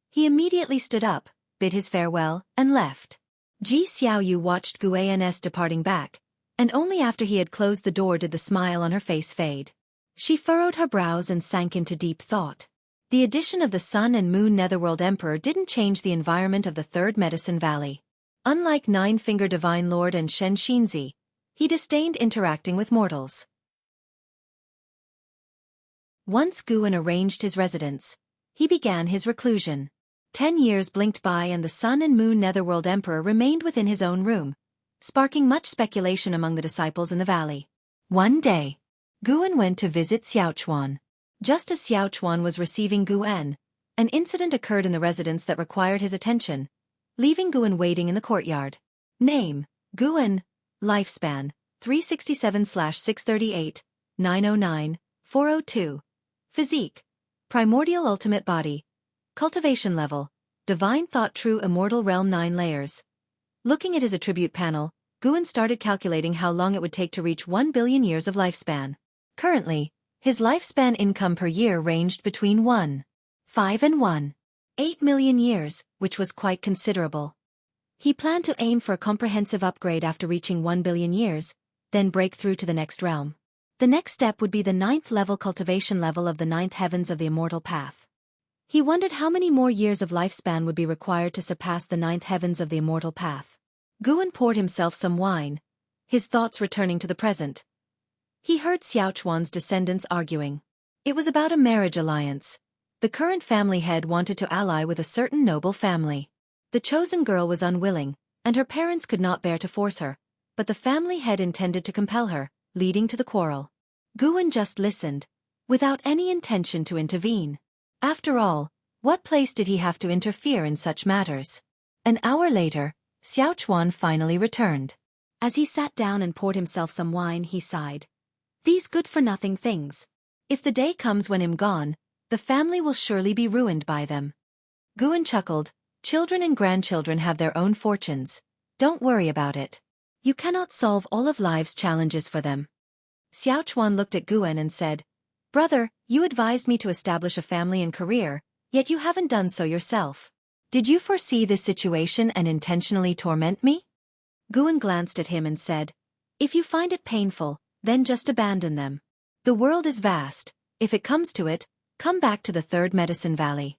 He immediately stood up, bid his farewell, and left. Ji Xiaoyu watched Guan's departing back, and only after he had closed the door did the smile on her face fade. She furrowed her brows and sank into deep thought. The addition of the Sun and Moon Netherworld Emperor didn't change the environment of the Third Medicine Valley. Unlike Nine-Finger Divine Lord and Shen Xinzi, he disdained interacting with mortals. Once Guan arranged his residence, he began his reclusion. 10 years blinked by and the Sun and Moon Netherworld Emperor remained within his own room, sparking much speculation among the disciples in the valley. One day, Guan went to visit Xiaochuan. Just as Xiaochuan was receiving Guan, an incident occurred in the residence that required his attention, leaving Guan waiting in the courtyard. Name, Guan. Lifespan, 367/638, 909, 402. Physique, Primordial Ultimate Body. Cultivation level, Divine Thought True Immortal Realm 9 layers. Looking at his attribute panel, Guan started calculating how long it would take to reach 1 billion years of lifespan. Currently, his lifespan income per year ranged between 1.5 and 1.8 million years, which was quite considerable. He planned to aim for a comprehensive upgrade after reaching 1 billion years, then break through to the next realm. The next step would be the 9th level cultivation level of the 9th heavens of the immortal path. He wondered how many more years of lifespan would be required to surpass the 9th heavens of the immortal path. Guan poured himself some wine, his thoughts returning to the present. He heard Xiaochuan's descendants arguing. It was about a marriage alliance. The current family head wanted to ally with a certain noble family. The chosen girl was unwilling, and her parents could not bear to force her, but the family head intended to compel her, leading to the quarrel. Guan just listened, without any intention to intervene. After all, What place did he have to interfere in such matters? An hour later, Xiao Chuan finally returned. As he sat down and poured himself some wine, he sighed. These good-for-nothing things. If the day comes when I'm gone, the family will surely be ruined by them. Guan chuckled. Children and grandchildren have their own fortunes. Don't worry about it. You cannot solve all of life's challenges for them. Xiao Chuan looked at Guan and said, Brother, you advised me to establish a family and career, yet you haven't done so yourself. Did you foresee this situation and intentionally torment me? Guan glanced at him and said, If you find it painful, then just abandon them. The world is vast. If it comes to it, come back to the Third Medicine Valley.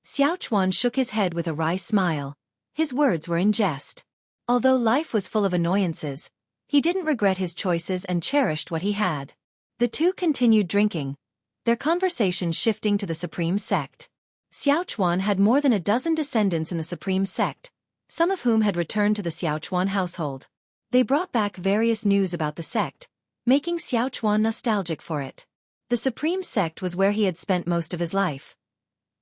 Xiao Chuan shook his head with a wry smile. His words were in jest. Although life was full of annoyances, he didn't regret his choices and cherished what he had. The two continued drinking, their conversation shifting to the Supreme Sect. Xiao Chuan had more than a dozen descendants in the Supreme Sect, some of whom had returned to the Xiao Chuan household. They brought back various news about the sect, making Xiao Chuan nostalgic for it. The Supreme Sect was where he had spent most of his life.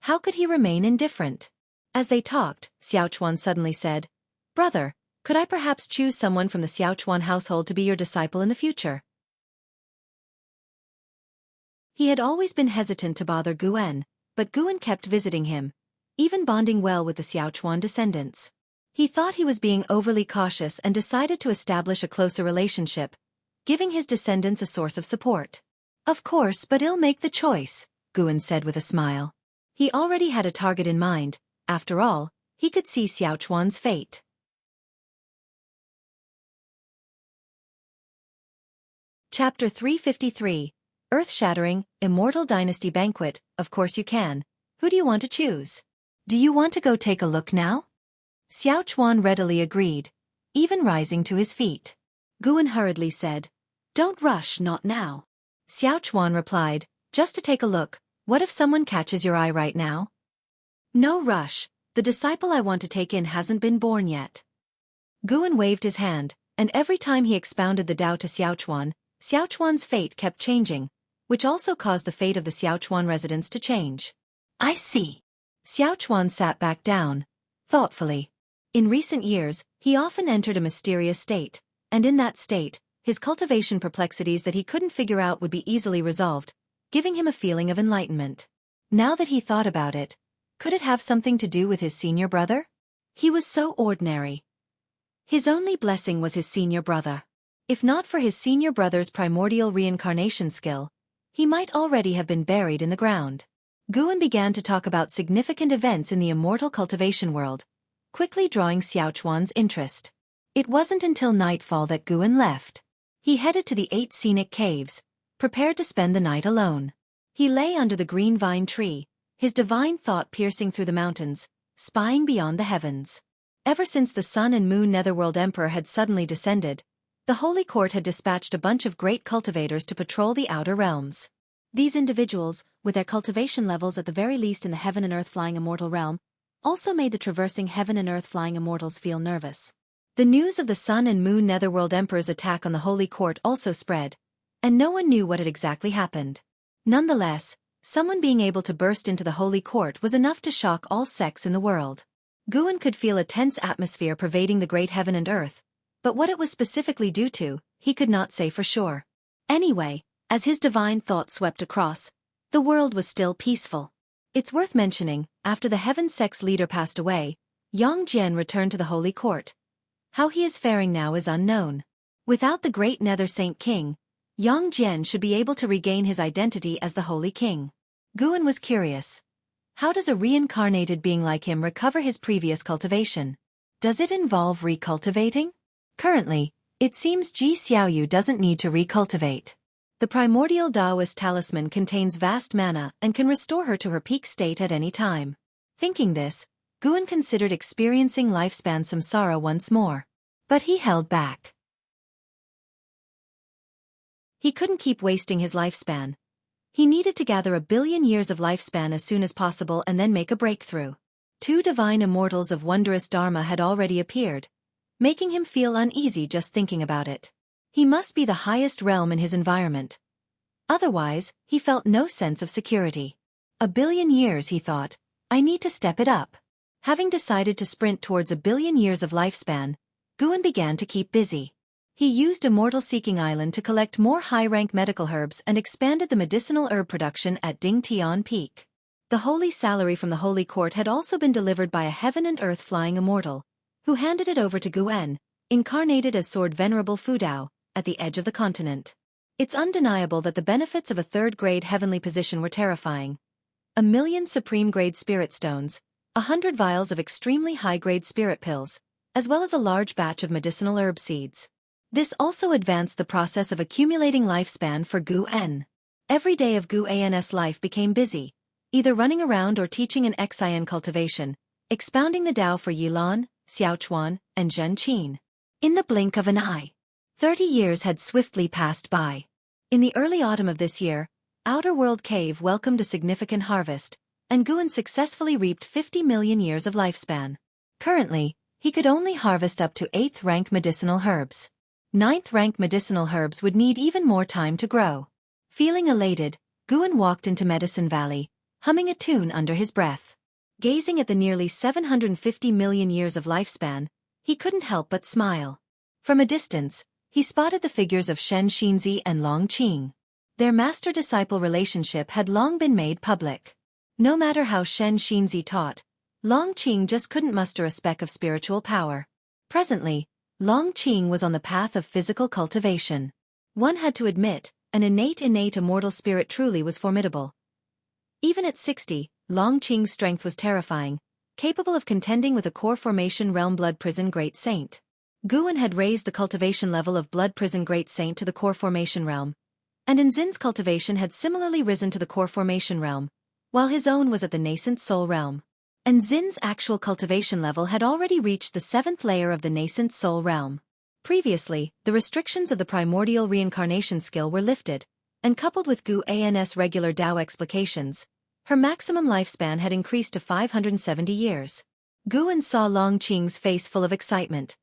How could he remain indifferent? As they talked, Xiao Chuan suddenly said, Brother, could I perhaps choose someone from the Xiao Chuan household to be your disciple in the future? He had always been hesitant to bother Guan, but Guan kept visiting him, even bonding well with the Xiao Chuan descendants. He thought he was being overly cautious and decided to establish a closer relationship, giving his descendants a source of support. Of course, but he'll make the choice, Guan said with a smile. He already had a target in mind. After all, he could see Xiao Chuan's fate. Chapter 353, Earth-Shattering, Immortal Dynasty Banquet. Of course you can. Who do you want to choose? Do you want to go take a look now? Xiao Chuan readily agreed, even rising to his feet. Guan hurriedly said, Don't rush, not now. Xiao Chuan replied, Just to take a look. What if someone catches your eye right now? No rush. The disciple I want to take in hasn't been born yet. Guan waved his hand, and every time he expounded the Tao to Xiao Chuan's fate kept changing, which also caused the fate of the Xiao Chuan residents to change. I see. Xiao Chuan sat back down, thoughtfully. In recent years, he often entered a mysterious state, and in that state, his cultivation perplexities that he couldn't figure out would be easily resolved, giving him a feeling of enlightenment. Now that he thought about it, could it have something to do with his senior brother? He was so ordinary. His only blessing was his senior brother. If not for his senior brother's primordial reincarnation skill, he might already have been buried in the ground. Guan began to talk about significant events in the immortal cultivation world, quickly drawing Xiao Chuan's interest. It wasn't until nightfall that Guan left. He headed to the 8 scenic caves, prepared to spend the night alone. He lay under the green vine tree, his divine thought piercing through the mountains, spying beyond the heavens. Ever since the Sun and Moon Netherworld Emperor had suddenly descended, the Holy Court had dispatched a bunch of great cultivators to patrol the outer realms. These individuals, with their cultivation levels at the very least in the Heaven and Earth Flying Immortal realm, also made the traversing Heaven and Earth Flying Immortals feel nervous. The news of the Sun and Moon Netherworld Emperor's attack on the Holy Court also spread, and no one knew what had exactly happened. Nonetheless, someone being able to burst into the Holy Court was enough to shock all sects in the world. Guan could feel a tense atmosphere pervading the great heaven and earth, but what it was specifically due to, he could not say for sure. Anyway, as his divine thought swept across, the world was still peaceful. It's worth mentioning, after the Heaven Sect's leader passed away, Yang Jian returned to the Holy Court. How he is faring now is unknown. Without the great Nether Saint King, Yang Jian should be able to regain his identity as the Holy King. Guan was curious. How does a reincarnated being like him recover his previous cultivation? Does it involve recultivating? Currently, it seems Ji Xiaoyu doesn't need to recultivate. The primordial Taoist talisman contains vast mana and can restore her to her peak state at any time. Thinking this, Guan considered experiencing lifespan samsara once more. But he held back. He couldn't keep wasting his lifespan. He needed to gather 1 billion years of lifespan as soon as possible and then make a breakthrough. 2 divine immortals of wondrous dharma had already appeared, making him feel uneasy just thinking about it. He must be the highest realm in his environment. Otherwise, he felt no sense of security. 1 billion years, he thought. I need to step it up. Having decided to sprint towards 1 billion years of lifespan, Guan began to keep busy. He used Immortal Seeking Island to collect more high-rank medical herbs and expanded the medicinal herb production at Ding Tian Peak. The holy salary from the Holy Court had also been delivered by a heaven and earth flying immortal, who handed it over to Guan, incarnated as Sword Venerable Fudao, at the edge of the continent. It's undeniable that the benefits of a third-grade heavenly position were terrifying. 1,000,000 supreme-grade spirit stones, 100 vials of extremely high-grade spirit pills, as well as a large batch of medicinal herb seeds. This also advanced the process of accumulating lifespan for Guan. Every day of Guan's life became busy, either running around or teaching in Xian cultivation, expounding the Tao for Yilan, Xiaochuan, and Zhenqin. In the blink of an eye, 30 years had swiftly passed by. In the early autumn of this year, Outer World Cave welcomed a significant harvest, and Guan successfully reaped 50 million years of lifespan. Currently, he could only harvest up to 8th-rank medicinal herbs. 9th-rank medicinal herbs would need even more time to grow. Feeling elated, Guan walked into Medicine Valley, humming a tune under his breath. Gazing at the nearly 750 million years of lifespan, he couldn't help but smile. From a distance, he spotted the figures of Shen Xinzi and Long Qing. Their master-disciple relationship had long been made public. No matter how Shen Xinzi taught, Long Qing just couldn't muster a speck of spiritual power. Presently, Long Qing was on the path of physical cultivation. One had to admit, an innate immortal spirit truly was formidable. Even at 60, Long Qing's strength was terrifying, capable of contending with a core formation realm Blood Prison Great Saint. Guan had raised the cultivation level of Blood Prison Great Saint to the core formation realm, and Enzin's cultivation had similarly risen to the core formation realm, while his own was at the nascent soul realm. Enzin's actual cultivation level had already reached the 7th layer of the nascent soul realm. Previously, the restrictions of the primordial reincarnation skill were lifted, and coupled with Guan's regular Tao explications, her maximum lifespan had increased to 570 years. Guan saw Long Qing's face full of excitement.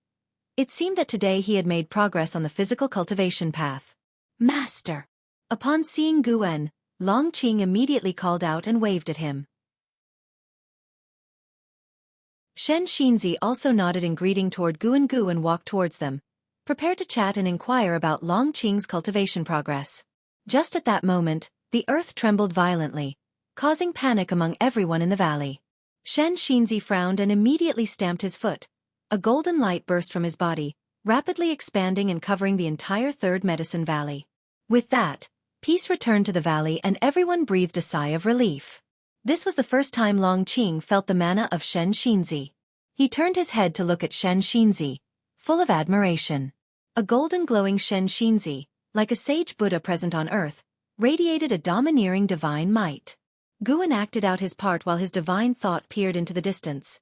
It seemed that today he had made progress on the physical cultivation path. Master! Upon seeing Guan, Long Qing immediately called out and waved at him. Shen Xinzi also nodded in greeting toward Guan. Guan walked towards them, prepared to chat and inquire about Long Qing's cultivation progress. Just at that moment, the earth trembled violently, causing panic among everyone in the valley. Shen Xinzi frowned and immediately stamped his foot. A golden light burst from his body, rapidly expanding and covering the entire Third Medicine Valley. With that, peace returned to the valley and everyone breathed a sigh of relief. This was the first time Long Qing felt the mana of Shen Xinzi. He turned his head to look at Shen Xinzi, full of admiration. A golden glowing Shen Xinzi, like a sage Buddha present on earth, radiated a domineering divine might. Guan acted out his part while his divine thought peered into the distance.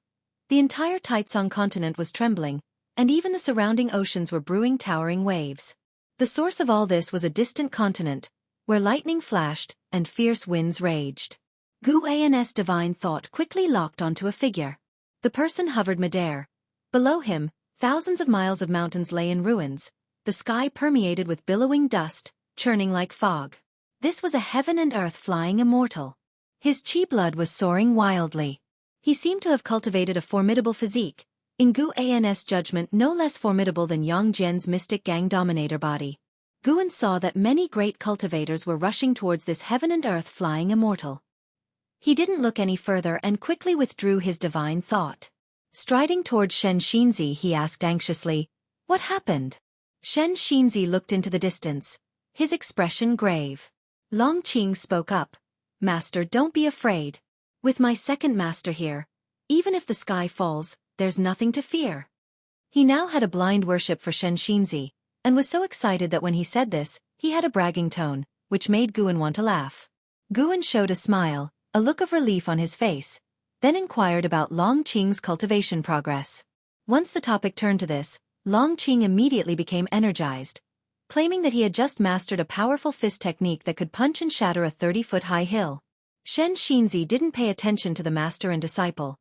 The entire Taitsong continent was trembling, and even the surrounding oceans were brewing towering waves. The source of all this was a distant continent, where lightning flashed and fierce winds raged. Guan's divine thought quickly locked onto a figure. The person hovered midair. Below him, thousands of miles of mountains lay in ruins, the sky permeated with billowing dust, churning like fog. This was a heaven and earth flying immortal. His chi blood was soaring wildly. He seemed to have cultivated a formidable physique, in Guan's judgment no less formidable than Yang Jian's mystic gang dominator body. Guan saw that many great cultivators were rushing towards this heaven and earth flying immortal. He didn't look any further and quickly withdrew his divine thought. Striding toward Shen Xinzi, he asked anxiously, "What happened?" Shen Xinzi looked into the distance, his expression grave. Long Qing spoke up, "Master, don't be afraid. With my second master here, even if the sky falls, there's nothing to fear." He now had a blind worship for Shen Xinzi, and was so excited that when he said this, he had a bragging tone, which made Guan want to laugh. Guan showed a smile, a look of relief on his face, then inquired about Long Qing's cultivation progress. Once the topic turned to this, Long Qing immediately became energized, claiming that he had just mastered a powerful fist technique that could punch and shatter a 30-foot-high hill. Shen Xinzi didn't pay attention to the master and disciple.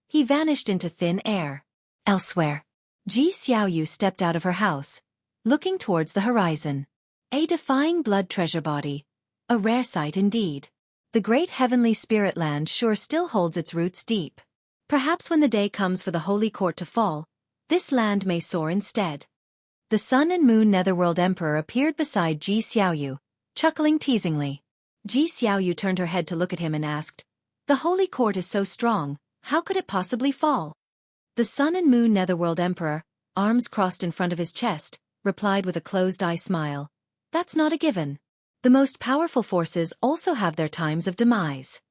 He vanished into thin air. Elsewhere, Ji Xiaoyu stepped out of her house, looking towards the horizon. A defying blood treasure body. A rare sight indeed. The great heavenly spirit land sure still holds its roots deep. Perhaps when the day comes for the holy court to fall, this land may soar instead. The Sun and Moon Netherworld Emperor appeared beside Ji Xiaoyu, chuckling teasingly. Ji Xiaoyu turned her head to look at him and asked, "The holy court is so strong, how could it possibly fall?" The Sun and Moon Netherworld Emperor, arms crossed in front of his chest, replied with a closed-eye smile, "That's not a given. The most powerful forces also have their times of demise.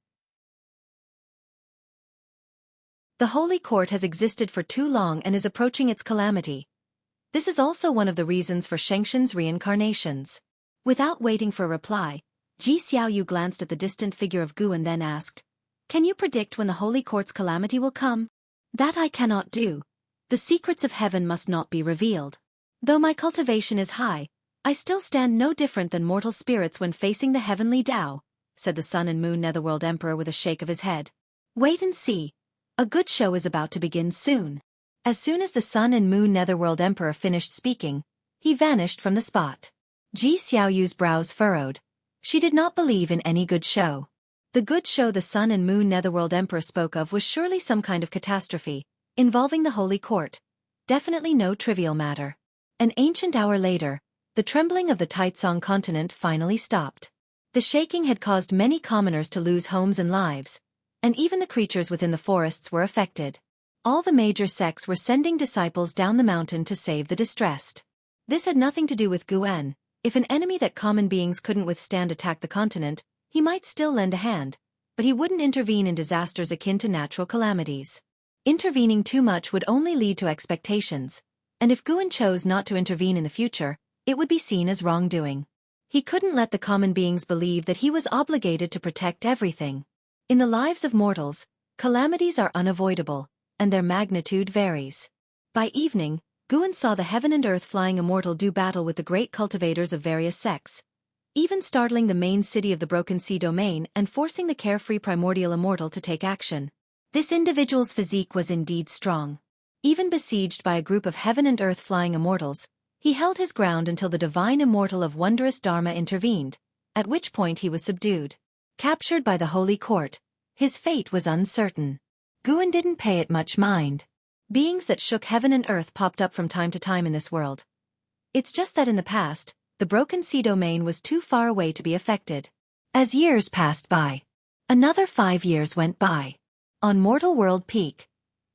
The Holy Court has existed for too long and is approaching its calamity. This is also one of the reasons for Shengshen's reincarnations." Without waiting for a reply, Ji Xiaoyu glanced at the distant figure of Gu and then asked, "Can you predict when the Holy Court's calamity will come?" "That I cannot do. The secrets of heaven must not be revealed. Though my cultivation is high, I still stand no different than mortal spirits when facing the heavenly Tao," said the Sun and Moon Netherworld Emperor with a shake of his head. "Wait and see. A good show is about to begin soon." As soon as the Sun and Moon Netherworld Emperor finished speaking, he vanished from the spot. Ji Xiaoyu's brows furrowed. She did not believe in any good show. The good show the Sun and Moon Netherworld Emperor spoke of was surely some kind of catastrophe, involving the Holy Court. Definitely no trivial matter. An ancient hour later, the trembling of the Taitsong continent finally stopped. The shaking had caused many commoners to lose homes and lives, and even the creatures within the forests were affected. All the major sects were sending disciples down the mountain to save the distressed. This had nothing to do with Guan. If an enemy that common beings couldn't withstand attacked the continent, he might still lend a hand, but he wouldn't intervene in disasters akin to natural calamities. Intervening too much would only lead to expectations, and if Guan chose not to intervene in the future, it would be seen as wrongdoing. He couldn't let the common beings believe that he was obligated to protect everything. In the lives of mortals, calamities are unavoidable, and their magnitude varies. By evening, Guan saw the heaven and earth flying immortal do battle with the great cultivators of various sects, even startling the main city of the Broken Sea domain and forcing the carefree primordial immortal to take action. This individual's physique was indeed strong. Even besieged by a group of heaven and earth flying immortals, he held his ground until the divine immortal of wondrous Dharma intervened, at which point he was subdued. Captured by the Holy Court, his fate was uncertain. Guan didn't pay it much mind. Beings that shook heaven and earth popped up from time to time in this world. It's just that in the past, the Broken Sea domain was too far away to be affected. As years passed by, another 5 years went by. On Mortal World Peak,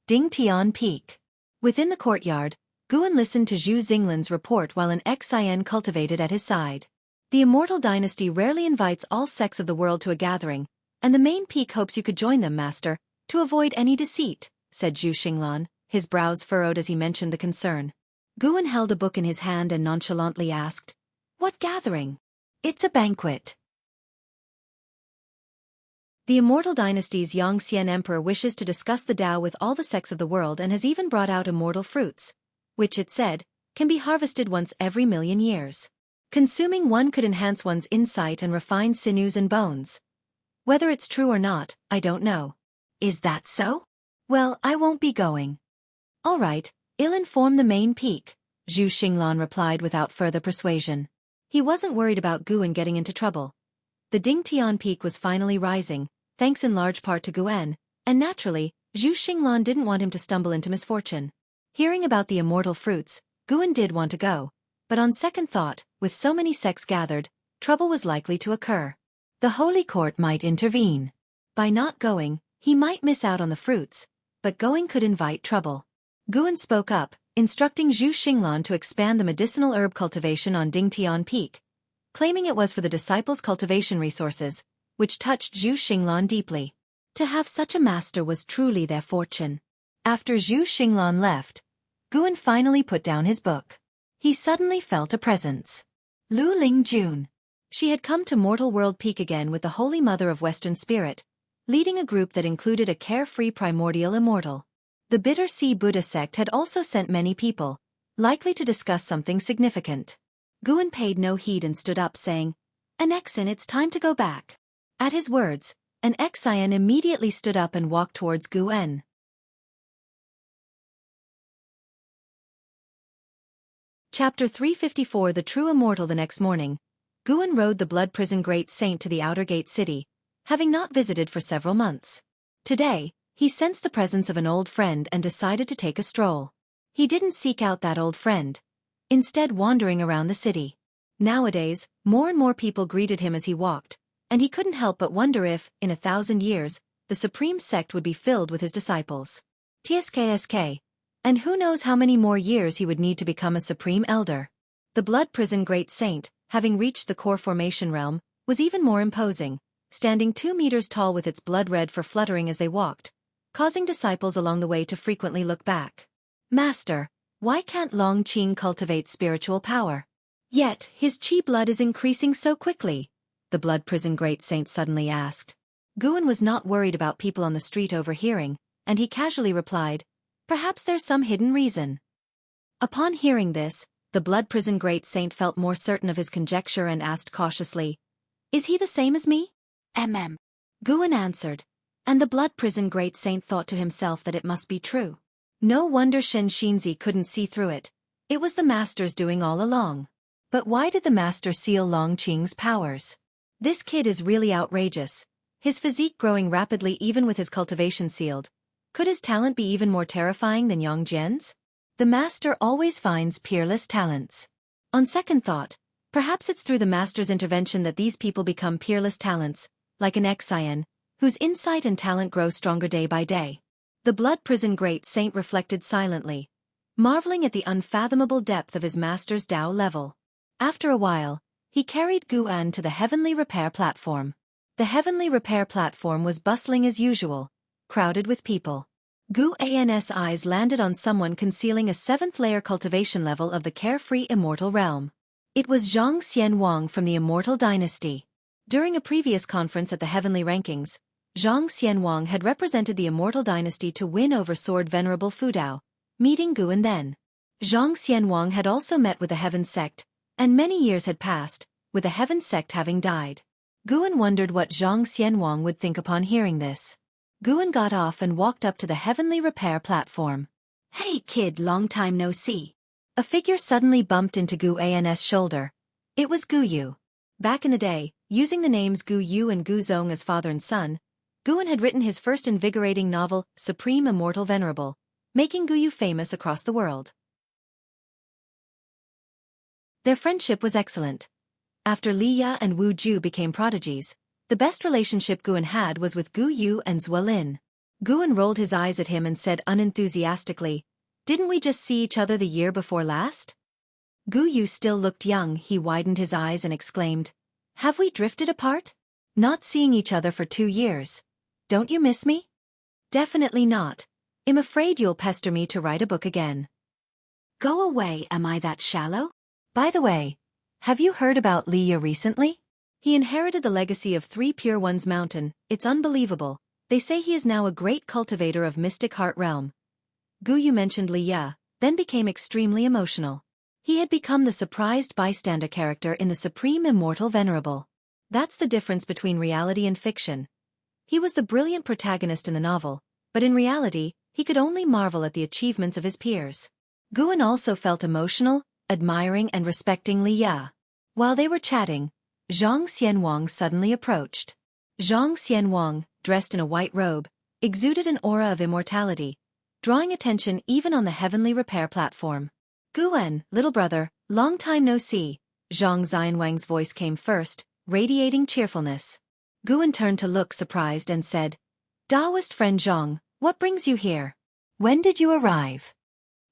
Ding Tian Peak. Within the courtyard, Guan listened to Zhu Xinglan's report while an Xin cultivated at his side. The Immortal Dynasty rarely invites all sects of the world to a gathering, and the main peak hopes you could join them, Master, to avoid any deceit, said Zhu Xinglan, his brows furrowed as he mentioned the concern. Guan held a book in his hand and nonchalantly asked, "What gathering?" "It's a banquet. The Immortal Dynasty's Yangxian Emperor wishes to discuss the Tao with all the sects of the world and has even brought out immortal fruits, which, it said, can be harvested once every 1,000,000 years. Consuming one could enhance one's insight and refine sinews and bones. Whether it's true or not, I don't know." "Is that so? Well, I won't be going." "All right, I'll inform the main peak," Zhu Xinglan replied without further persuasion. He wasn't worried about Guan getting into trouble. The Ding Tian Peak was finally rising, thanks in large part to Guan, and naturally, Zhu Xinglan didn't want him to stumble into misfortune. Hearing about the immortal fruits, Guan did want to go, but on second thought, with so many sects gathered, trouble was likely to occur. The Holy Court might intervene. By not going, he might miss out on the fruits, but going could invite trouble. Guan spoke up, instructing Zhu Xinglan to expand the medicinal herb cultivation on Ding Tian Peak, claiming it was for the disciples' cultivation resources, which touched Zhu Xinglan deeply. To have such a master was truly their fortune. After Zhu Xinglan left, Guan finally put down his book. He suddenly felt a presence. Lu Lingjun. She had come to Mortal World Peak again with the Holy Mother of Western Spirit, leading a group that included a carefree primordial immortal. The Bitter Sea Buddha sect had also sent many people, likely to discuss something significant. Guan paid no heed and stood up saying, "An Xin, it's time to go back." At his words, an Xin immediately stood up and walked towards Guan. Chapter 354 The True Immortal. The next morning, Guan rode the Blood Prison Great Saint to the outer gate city, having not visited for several months. Today, he sensed the presence of an old friend and decided to take a stroll. He didn't seek out that old friend, instead wandering around the city. Nowadays, more and more people greeted him as he walked, and he couldn't help but wonder if, in 1,000 years, the supreme sect would be filled with his disciples. TSKSK. And who knows how many more years he would need to become a supreme elder. The blood prison great saint, having reached the core formation realm, was even more imposing, standing 2 meters tall with its blood red for fluttering as they walked, causing disciples along the way to frequently look back. Master, why can't Long Qing cultivate spiritual power? Yet, his qi blood is increasing so quickly, the blood prison great saint suddenly asked. Guan was not worried about people on the street overhearing, and he casually replied, perhaps there's some hidden reason. Upon hearing this, the blood prison great saint felt more certain of his conjecture and asked cautiously, is he the same as me? Guan answered, and the blood prison great saint thought to himself that it must be true. No wonder Shen Xinzi couldn't see through it. It was the master's doing all along. But why did the master seal Long Qing's powers? This kid is really outrageous. His physique growing rapidly even with his cultivation sealed. Could his talent be even more terrifying than Yang Jian's? The master always finds peerless talents. On second thought, perhaps it's through the master's intervention that these people become peerless talents, like an Xian, whose insight and talent grow stronger day by day. The blood prison great saint reflected silently, marveling at the unfathomable depth of his master's Dao level. After a while, he carried Guan to the heavenly repair platform. The heavenly repair platform was bustling as usual, crowded with people. Guan's eyes landed on someone concealing a 7th-layer cultivation level of the carefree immortal realm. It was Zhang Xianwang from the Immortal Dynasty. During a previous conference at the Heavenly Rankings, Zhang Xianwang had represented the Immortal Dynasty to win over Sword Venerable Fudao, meeting Guan then. Zhang Xianwang had also met with the Heaven Sect, and many years had passed, with the Heaven Sect having died. Guan wondered what Zhang Xianwang would think upon hearing this. Guan got off and walked up to the Heavenly Repair platform. Hey kid, long time no see. A figure suddenly bumped into Guan's shoulder. It was Gu Yu. Back in the day, using the names Gu Yu and Gu Zong as father and son, Guan had written his first invigorating novel, Supreme Immortal Venerable, making Gu Yu famous across the world. Their friendship was excellent. After Li Ya and Wu Ju became prodigies, the best relationship Guan had was with Gu Yu and Zuolin. Guan rolled his eyes at him and said unenthusiastically, didn't we just see each other the year before last? Gu Yu still looked young. He widened his eyes and exclaimed, have we drifted apart? Not seeing each other for 2 years. Don't you miss me? Definitely not. I'm afraid you'll pester me to write a book again. Go away, am I that shallow? By the way, have you heard about Li Ya recently? He inherited the legacy of 3 Pure Ones Mountain. It's unbelievable. They say he is now a great cultivator of mystic heart realm. Gu Yu mentioned Li Ya, then became extremely emotional. He had become the surprised bystander character in the Supreme Immortal Venerable. That's the difference between reality and fiction. He was the brilliant protagonist in the novel, but in reality, he could only marvel at the achievements of his peers. Guan also felt emotional, admiring and respecting Li Ya. While they were chatting, Zhang Xianwang suddenly approached. Zhang Xianwang, dressed in a white robe, exuded an aura of immortality, drawing attention even on the heavenly repair platform. Guan, little brother, long time no see, Zhang Xianwang's voice came first, radiating cheerfulness. Guan turned to look surprised and said, Taoist friend Zhang, what brings you here? When did you arrive?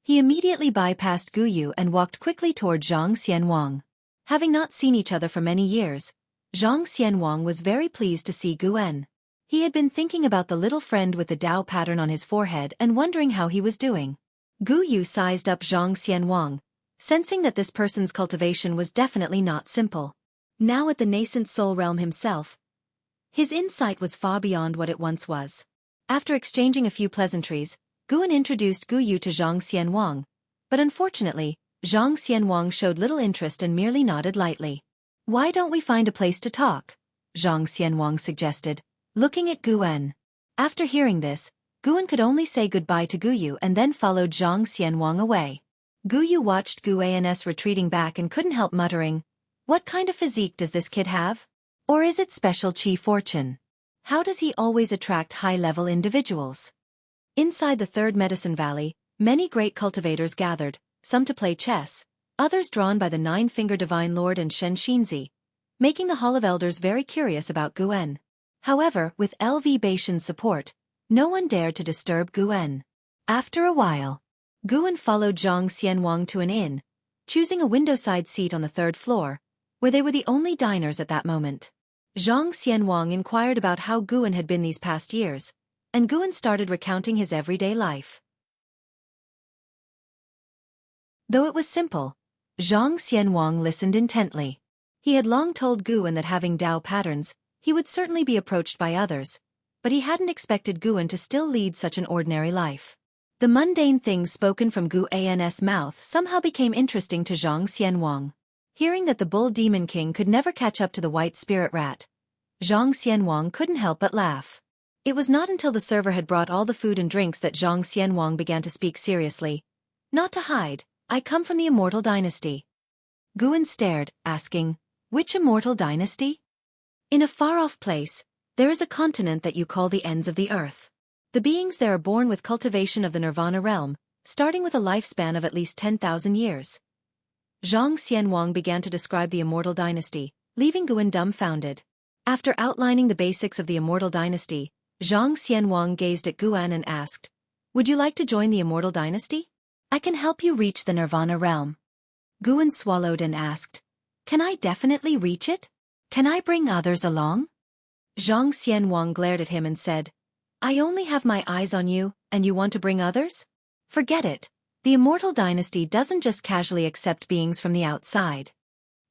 He immediately bypassed Gu Yu and walked quickly toward Zhang Xianwang. Having not seen each other for many years, Zhang Xianwang was very pleased to see Guan. He had been thinking about the little friend with the Dao pattern on his forehead and wondering how he was doing. Gu Yu sized up Zhang Xianwang, sensing that this person's cultivation was definitely not simple. Now at the nascent soul realm himself, his insight was far beyond what it once was. After exchanging a few pleasantries, Guan introduced Gu Yu to Zhang Xianwang, but unfortunately, Zhang Xianwang showed little interest and merely nodded lightly. Why don't we find a place to talk? Zhang Xianwang suggested, looking at Guan. After hearing this, Guan could only say goodbye to Gu Yu and then followed Zhang Xianwang away. Gu Yu watched Guan's retreating back and couldn't help muttering, what kind of physique does this kid have? Or is it special chi fortune? How does he always attract high-level individuals? Inside the Third Medicine Valley, many great cultivators gathered, some to play chess, others drawn by the nine-finger Divine Lord and Shen Shinzi, making the Hall of Elders very curious about Guen. However, with LV Baishan's support, no one dared to disturb Guen. After a while, Guen followed Zhang Xianwang to an inn, choosing a window-side seat on the third floor, where they were the only diners at that moment. Zhang Xianwang inquired about how Guen had been these past years, and Guen started recounting his everyday life. Though it was simple, Zhang Xianwang listened intently. He had long told Guen that having Dao patterns, he would certainly be approached by others, but he hadn't expected Guen to still lead such an ordinary life. The mundane things spoken from Guan's mouth somehow became interesting to Zhang Xianwang. Hearing that the Bull Demon King could never catch up to the White Spirit Rat, Zhang Xianwang couldn't help but laugh. It was not until the server had brought all the food and drinks that Zhang Xianwang began to speak seriously. Not to hide, I come from the Immortal Dynasty. Guen stared, asking, which Immortal Dynasty? In a far-off place, there is a continent that you call the ends of the earth. The beings there are born with cultivation of the Nirvana realm, starting with a lifespan of at least 10,000 years. Zhang Xianwang began to describe the Immortal Dynasty, leaving Guen dumbfounded. After outlining the basics of the Immortal Dynasty, Zhang Xianwang gazed at Guen and asked, would you like to join the Immortal Dynasty? I can help you reach the Nirvana realm. Guen swallowed and asked, can I definitely reach it? Can I bring others along? Zhang Xianwang glared at him and said, I only have my eyes on you, and you want to bring others? Forget it. The Immortal Dynasty doesn't just casually accept beings from the outside.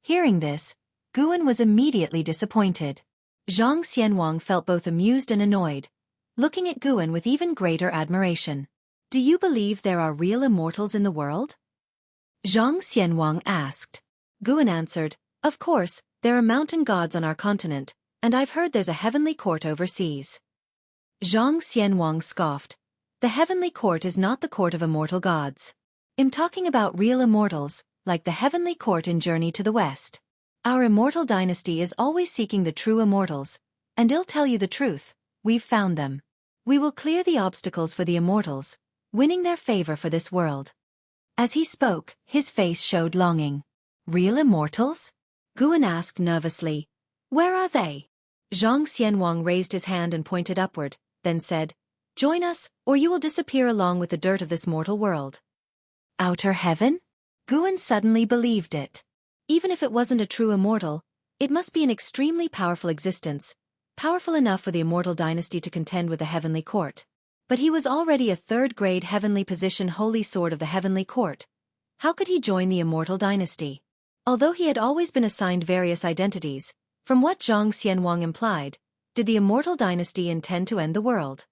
Hearing this, Guen was immediately disappointed. Zhang Xianwang felt both amused and annoyed, looking at Guen with even greater admiration. Do you believe there are real immortals in the world? Zhang Xianwang asked. Guen answered, of course, there are mountain gods on our continent, and I've heard there's a heavenly court overseas. Zhang Xianwang scoffed. The heavenly court is not the court of immortal gods. I'm talking about real immortals, like the heavenly court in Journey to the West. Our Immortal Dynasty is always seeking the true immortals, and I'll tell you the truth, we've found them. We will clear the obstacles for the immortals, winning their favor for this world. As he spoke, his face showed longing. Real immortals? Guen asked nervously. Where are they? Zhang Xianwang raised his hand and pointed upward, then said, join us, or you will disappear along with the dirt of this mortal world. Outer heaven? Guen suddenly believed it. Even if it wasn't a true immortal, it must be an extremely powerful existence, powerful enough for the Immortal Dynasty to contend with the heavenly court. But he was already a third-grade heavenly position Holy Sword of the Heavenly Court. How could he join the Immortal Dynasty? Although he had always been assigned various identities, from what Zhang Xianwang implied, did the Immortal Dynasty intend to end the world?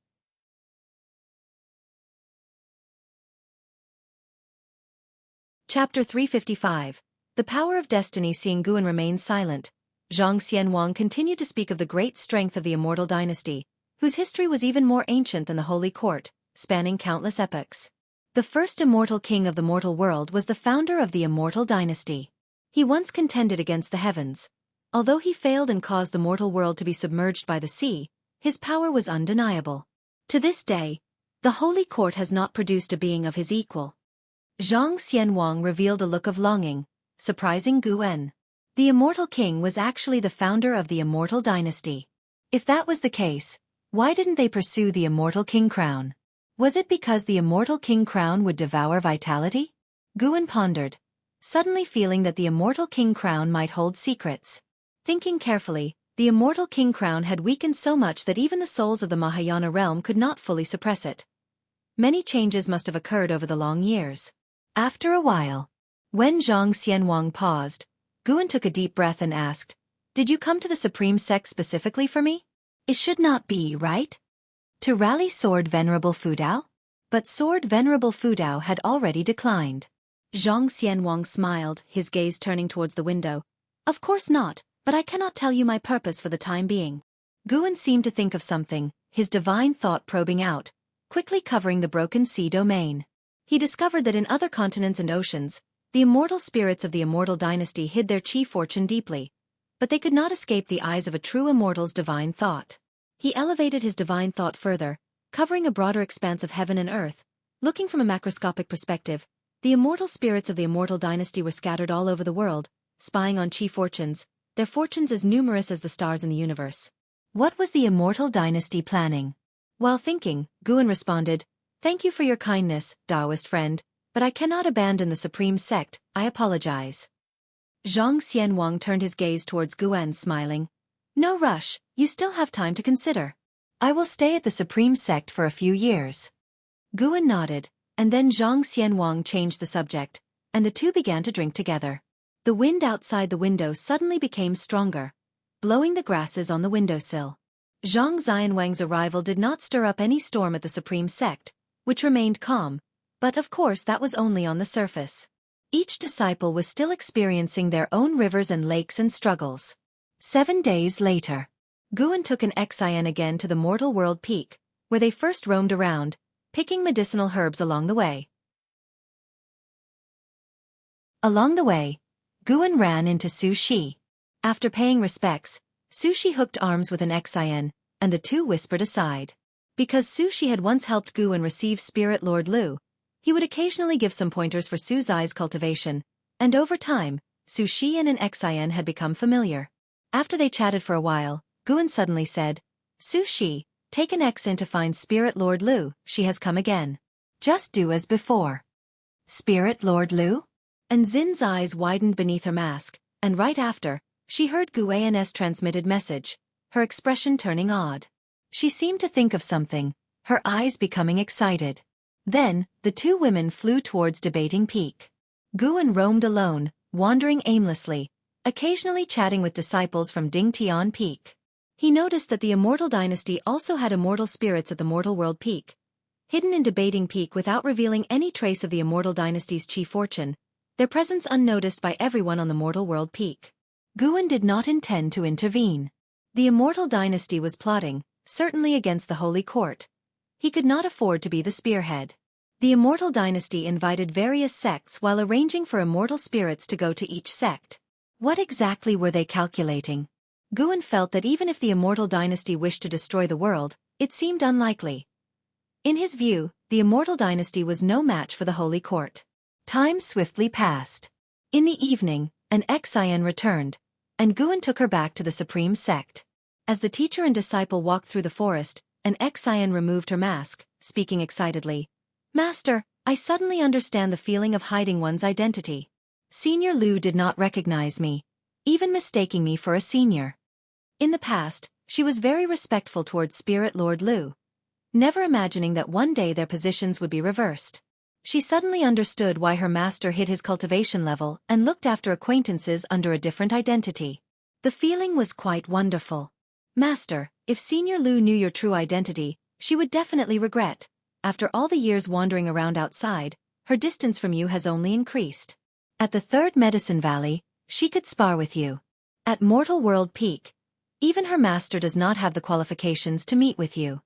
Chapter 355. The Power of Destiny. Seeing Guen remain silent, Zhang Xianwang continued to speak of the great strength of the Immortal Dynasty, whose history was even more ancient than the Holy Court, spanning countless epochs. The first immortal king of the mortal world was the founder of the Immortal Dynasty. He once contended against the heavens. Although he failed and caused the mortal world to be submerged by the sea, his power was undeniable. To this day, the Holy Court has not produced a being of his equal. Zhang Xianwang revealed a look of longing, surprising Guen. The Immortal King was actually the founder of the Immortal Dynasty. If that was the case, why didn't they pursue the Immortal King crown? Was it because the Immortal King crown would devour vitality? Guen pondered, suddenly feeling that the Immortal King crown might hold secrets. Thinking carefully, the Immortal King crown had weakened so much that even the souls of the Mahayana realm could not fully suppress it. Many changes must have occurred over the long years. After a while, when Zhang Xianwang paused, Guen took a deep breath and asked, did you come to the Supreme Sect specifically for me? It should not be, right? To rally Sword Venerable Fudao? But Sword Venerable Fudao had already declined. Zhang Xianwang smiled, his gaze turning towards the window. Of course not, but I cannot tell you my purpose for the time being. Guen seemed to think of something, his divine thought probing out, quickly covering the broken sea domain. He discovered that in other continents and oceans, the immortal spirits of the Immortal Dynasty hid their chi fortune deeply, but they could not escape the eyes of a true immortal's divine thought. He elevated his divine thought further, covering a broader expanse of heaven and earth. Looking from a macroscopic perspective, the immortal spirits of the immortal dynasty were scattered all over the world, spying on chi fortunes, their fortunes as numerous as the stars in the universe. What was the immortal dynasty planning? While thinking, Guan responded, "Thank you for your kindness, Taoist friend, but I cannot abandon the supreme sect, I apologize." Zhang Xianwang turned his gaze towards Guan, smiling. "No rush, you still have time to consider. I will stay at the supreme sect for a few years." Guan nodded, and then Zhang Xianwang changed the subject, and the two began to drink together. The wind outside the window suddenly became stronger, blowing the grasses on the windowsill. Zhang Xianwang's arrival did not stir up any storm at the supreme sect, which remained calm, but of course that was only on the surface. Each disciple was still experiencing their own rivers and lakes and struggles. 7 days later, Guan took an Xian again to the mortal world peak, where they first roamed around, picking medicinal herbs along the way. Along the way, Guan ran into Su Shi. After paying respects, Su Shi hooked arms with an Xian, and the two whispered aside. Because Su Shi had once helped Guan receive Spirit Lord Lu, he would occasionally give some pointers for Su Zai's cultivation, and over time, Su Shi and an Xian had become familiar. After they chatted for a while, Guan suddenly said, "Su Shi, take an Xian to find Spirit Lord Lu, she has come again. Just do as before." "Spirit Lord Lu?" And Xin's eyes widened beneath her mask, and right after, she heard Guan's transmitted message, her expression turning odd. She seemed to think of something, her eyes becoming excited. Then, the two women flew towards Debating Peak. Guan roamed alone, wandering aimlessly, occasionally chatting with disciples from Ding Tian Peak. He noticed that the immortal dynasty also had immortal spirits at the mortal world peak. Hidden in Debating Peak without revealing any trace of the immortal dynasty's chi fortune, their presence unnoticed by everyone on the mortal world peak. Guan did not intend to intervene. The immortal dynasty was plotting, certainly against the holy court. He could not afford to be the spearhead. The immortal dynasty invited various sects while arranging for immortal spirits to go to each sect. What exactly were they calculating? Guan felt that even if the immortal dynasty wished to destroy the world, it seemed unlikely. In his view, the immortal dynasty was no match for the holy court. Time swiftly passed. In the evening, an Xian returned, and Guan took her back to the supreme sect. As the teacher and disciple walked through the forest, an Xian removed her mask, speaking excitedly. "Master, I suddenly understand the feeling of hiding one's identity. Senior Lu did not recognize me, even mistaking me for a senior. In the past, she was very respectful towards Spirit Lord Lu, never imagining that one day their positions would be reversed. She suddenly understood why her master hid his cultivation level and looked after acquaintances under a different identity. The feeling was quite wonderful. Master, if Senior Lu knew your true identity, she would definitely regret. After all the years wandering around outside, her distance from you has only increased. At the Third Medicine Valley, she could spar with you. At Mortal World Peak, even her master does not have the qualifications to meet with you."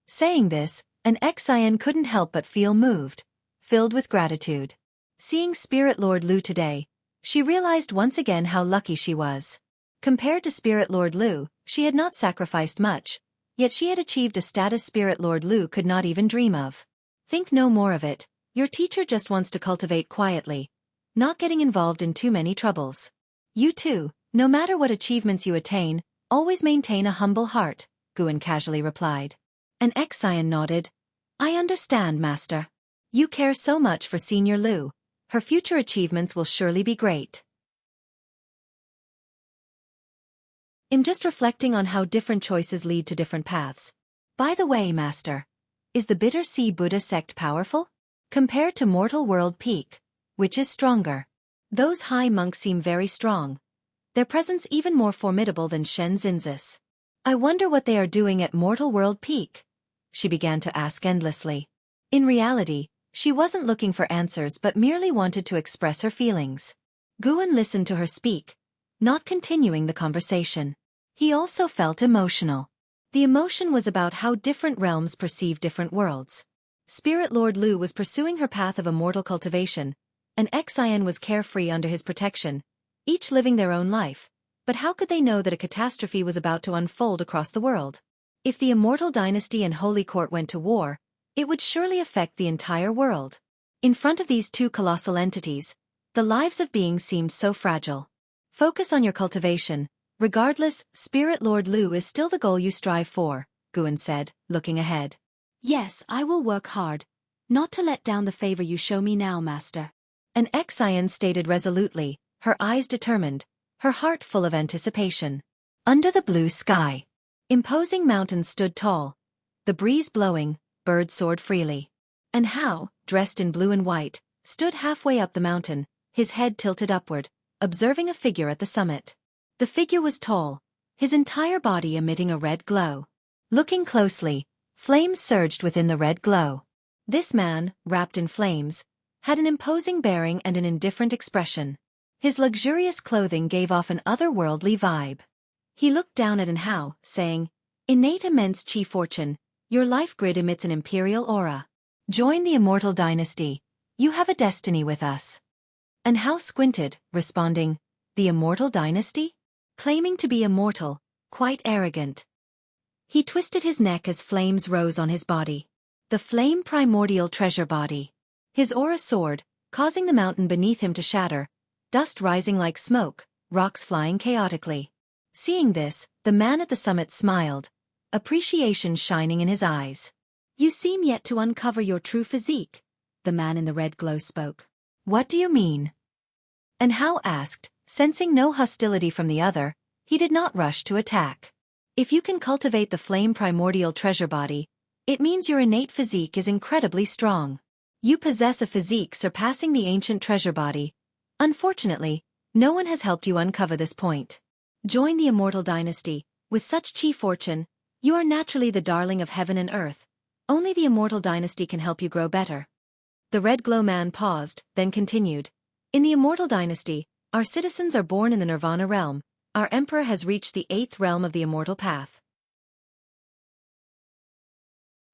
Saying this, an Xian couldn't help but feel moved, filled with gratitude. Seeing Spirit Lord Lu today, she realized once again how lucky she was. Compared to Spirit Lord Lu, she had not sacrificed much, yet she had achieved a status Spirit Lord Lu could not even dream of. Think no more of it, your teacher just wants to cultivate quietly, not getting involved in too many troubles. You too, no matter what achievements you attain, always maintain a humble heart, Guan casually replied. An Xian nodded. I understand, Master. You care so much for Senior Lu. Her future achievements will surely be great. I'm just reflecting on how different choices lead to different paths. By the way, Master, is the Bitter Sea Buddha sect powerful? Compared to Mortal World Peak, which is stronger? Those high monks seem very strong. Their presence even more formidable than Shen Zinzis. I wonder what they are doing at Mortal World Peak, she began to ask endlessly. In reality, she wasn't looking for answers but merely wanted to express her feelings. Guan listened to her speak, not continuing the conversation. He also felt emotional. The emotion was about how different realms perceive different worlds. Spirit Lord Lu was pursuing her path of immortal cultivation, and Xian was carefree under his protection, each living their own life. But how could they know that a catastrophe was about to unfold across the world? If the immortal dynasty and holy court went to war, it would surely affect the entire world. In front of these two colossal entities, the lives of beings seemed so fragile. Focus on your cultivation. Regardless, Spirit Lord Lu is still the goal you strive for, Guan said, looking ahead. Yes, I will work hard, not to let down the favor you show me now, Master. An Xian stated resolutely, her eyes determined, her heart full of anticipation. Under the blue sky, imposing mountains stood tall, the breeze blowing, birds soared freely. And Hao, dressed in blue and white, stood halfway up the mountain, his head tilted upward, observing a figure at the summit. The figure was tall, his entire body emitting a red glow. Looking closely, flames surged within the red glow. This man, wrapped in flames, had an imposing bearing and an indifferent expression. His luxurious clothing gave off an otherworldly vibe. He looked down at Hao, saying, "Innate immense chi fortune, your life grid emits an imperial aura. Join the immortal dynasty. You have a destiny with us." Hao squinted, responding, "The immortal dynasty?" Claiming to be immortal, quite arrogant. He twisted his neck as flames rose on his body. The flame primordial treasure body. His aura soared, causing the mountain beneath him to shatter, dust rising like smoke, rocks flying chaotically. Seeing this, the man at the summit smiled, appreciation shining in his eyes. "You seem yet to uncover your true physique," the man in the red glow spoke. "What do you mean?" Hao asked, sensing no hostility from the other. He did not rush to attack. "If you can cultivate the flame primordial treasure body, it means your innate physique is incredibly strong. You possess a physique surpassing the ancient treasure body. Unfortunately, no one has helped you uncover this point. Join the immortal dynasty. With such chi fortune, you are naturally the darling of heaven and earth. Only the immortal dynasty can help you grow better." The red glow man paused, then continued. "In the immortal dynasty, our citizens are born in the Nirvana realm. Our emperor has reached the 8th realm of the immortal path.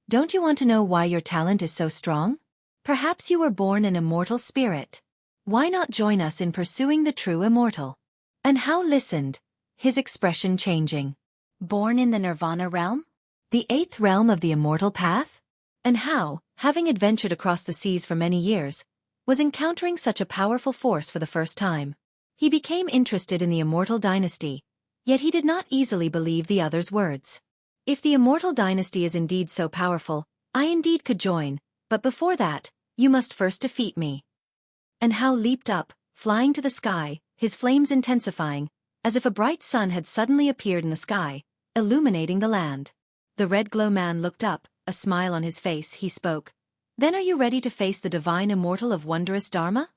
Don't you want to know why your talent is so strong? Perhaps you were born an immortal spirit. Why not join us in pursuing the true immortal?" Hao listened, his expression changing. Born in the Nirvana realm? The 8th realm of the immortal path? Hao, having adventured across the seas for many years, was encountering such a powerful force for the first time. He became interested in the immortal dynasty, yet he did not easily believe the other's words. "If the immortal dynasty is indeed so powerful, I indeed could join, but before that, you must first defeat me." Hao leaped up, flying to the sky, his flames intensifying, as if a bright sun had suddenly appeared in the sky, illuminating the land. The red glow man looked up, a smile on his face. He spoke. "Then are you ready to face the divine immortal of wondrous Dharma?"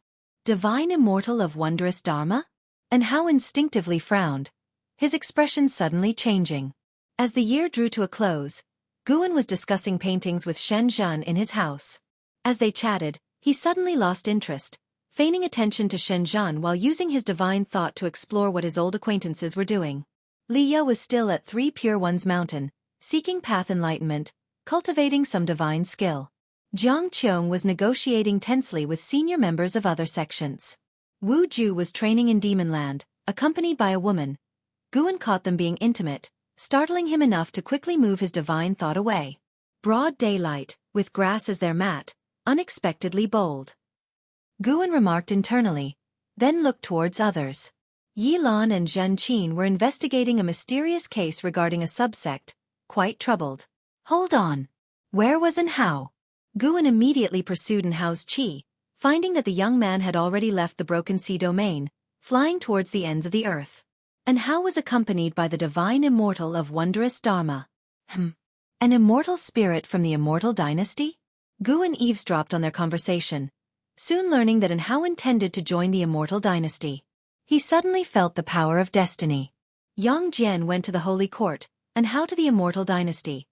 Divine immortal of wondrous Dharma? Hao instinctively frowned, his expression suddenly changing. As the year drew to a close, Guan was discussing paintings with Shen Zhan in his house. As they chatted, he suddenly lost interest, feigning attention to Shen Zhan while using his divine thought to explore what his old acquaintances were doing. Liya was still at 3 Pure Ones Mountain, seeking path enlightenment, cultivating some divine skill. Jiang Qiong was negotiating tensely with senior members of other sections. Wu Ju was training in Demonland, accompanied by a woman. Guan caught them being intimate, startling him enough to quickly move his divine thought away. Broad daylight, with grass as their mat, unexpectedly bold. Guan remarked internally, then looked towards others. Yi Lan and Zhen Qin were investigating a mysterious case regarding a subsect, quite troubled. Hold on. Where was Hao? Guan immediately pursued Hao's chi, finding that the young man had already left the Broken Sea domain, flying towards the ends of the earth. Hao was accompanied by the divine immortal of wondrous Dharma. An immortal spirit from the immortal dynasty? Guan eavesdropped on their conversation, soon learning that Hao intended to join the immortal dynasty. He suddenly felt the power of destiny. Yang Jian went to the holy court, Hao to the immortal dynasty.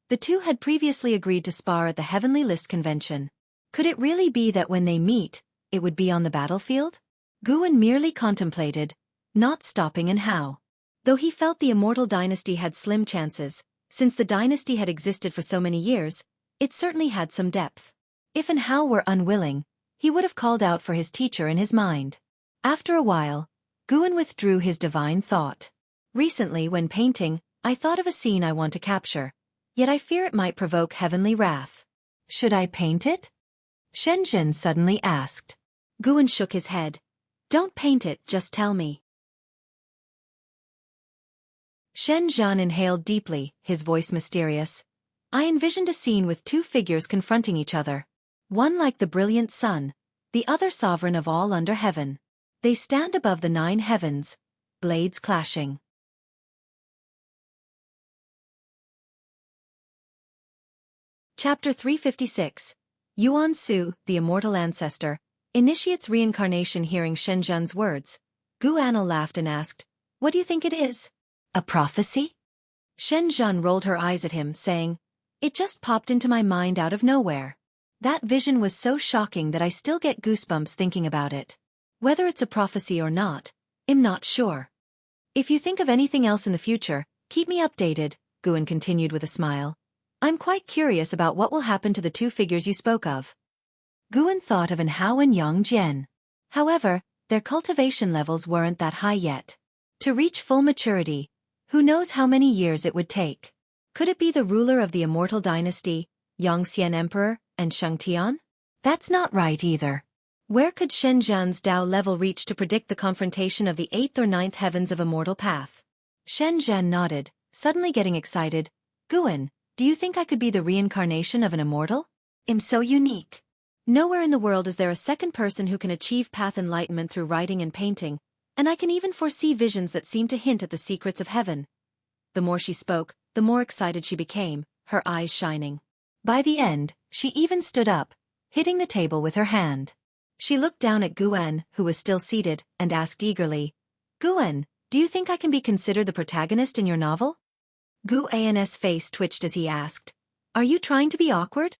The two had previously agreed to spar at the Heavenly List convention. Could it really be that when they meet, it would be on the battlefield? Guan merely contemplated, not stopping Hao. Though he felt the immortal dynasty had slim chances, since the dynasty had existed for so many years, it certainly had some depth. If Hao were unwilling, he would have called out for his teacher in his mind. After a while, Guan withdrew his divine thought. Recently when painting, I thought of a scene I want to capture, yet I fear it might provoke heavenly wrath. Should I paint it? Shenzhen suddenly asked. Guan shook his head. Don't paint it, just tell me. Shenzhen inhaled deeply, his voice mysterious. I envisioned a scene with two figures confronting each other. One like the brilliant sun, the other sovereign of all under heaven. They stand above the 9 heavens, blades clashing. Chapter 356. Yuan Su, the immortal ancestor, initiates reincarnation. Hearing Shenzhen's words, Gu Anil laughed and asked, What do you think it is? A prophecy? Shenzhen rolled her eyes at him, saying, It just popped into my mind out of nowhere. That vision was so shocking that I still get goosebumps thinking about it. Whether it's a prophecy or not, I'm not sure. If you think of anything else in the future, keep me updated, Guan continued with a smile. I'm quite curious about what will happen to the two figures you spoke of. Guan thought of An Hao and Yang Jian. However, their cultivation levels weren't that high yet. To reach full maturity, who knows how many years it would take. Could it be the ruler of the immortal dynasty, Yangxian Emperor, and Shengtian? That's not right either. Where could Shenzhen's Dao level reach to predict the confrontation of the 8th or 9th heavens of immortal path? Shenzhen nodded, suddenly getting excited. Guan, do you think I could be the reincarnation of an immortal? I'm so unique. Nowhere in the world is there a second person who can achieve path enlightenment through writing and painting, and I can even foresee visions that seem to hint at the secrets of heaven. The more she spoke, the more excited she became, her eyes shining. By the end, she even stood up, hitting the table with her hand. She looked down at Guan, who was still seated, and asked eagerly, Guan, do you think I can be considered the protagonist in your novel? Guan's face twitched as he asked, Are you trying to be awkward?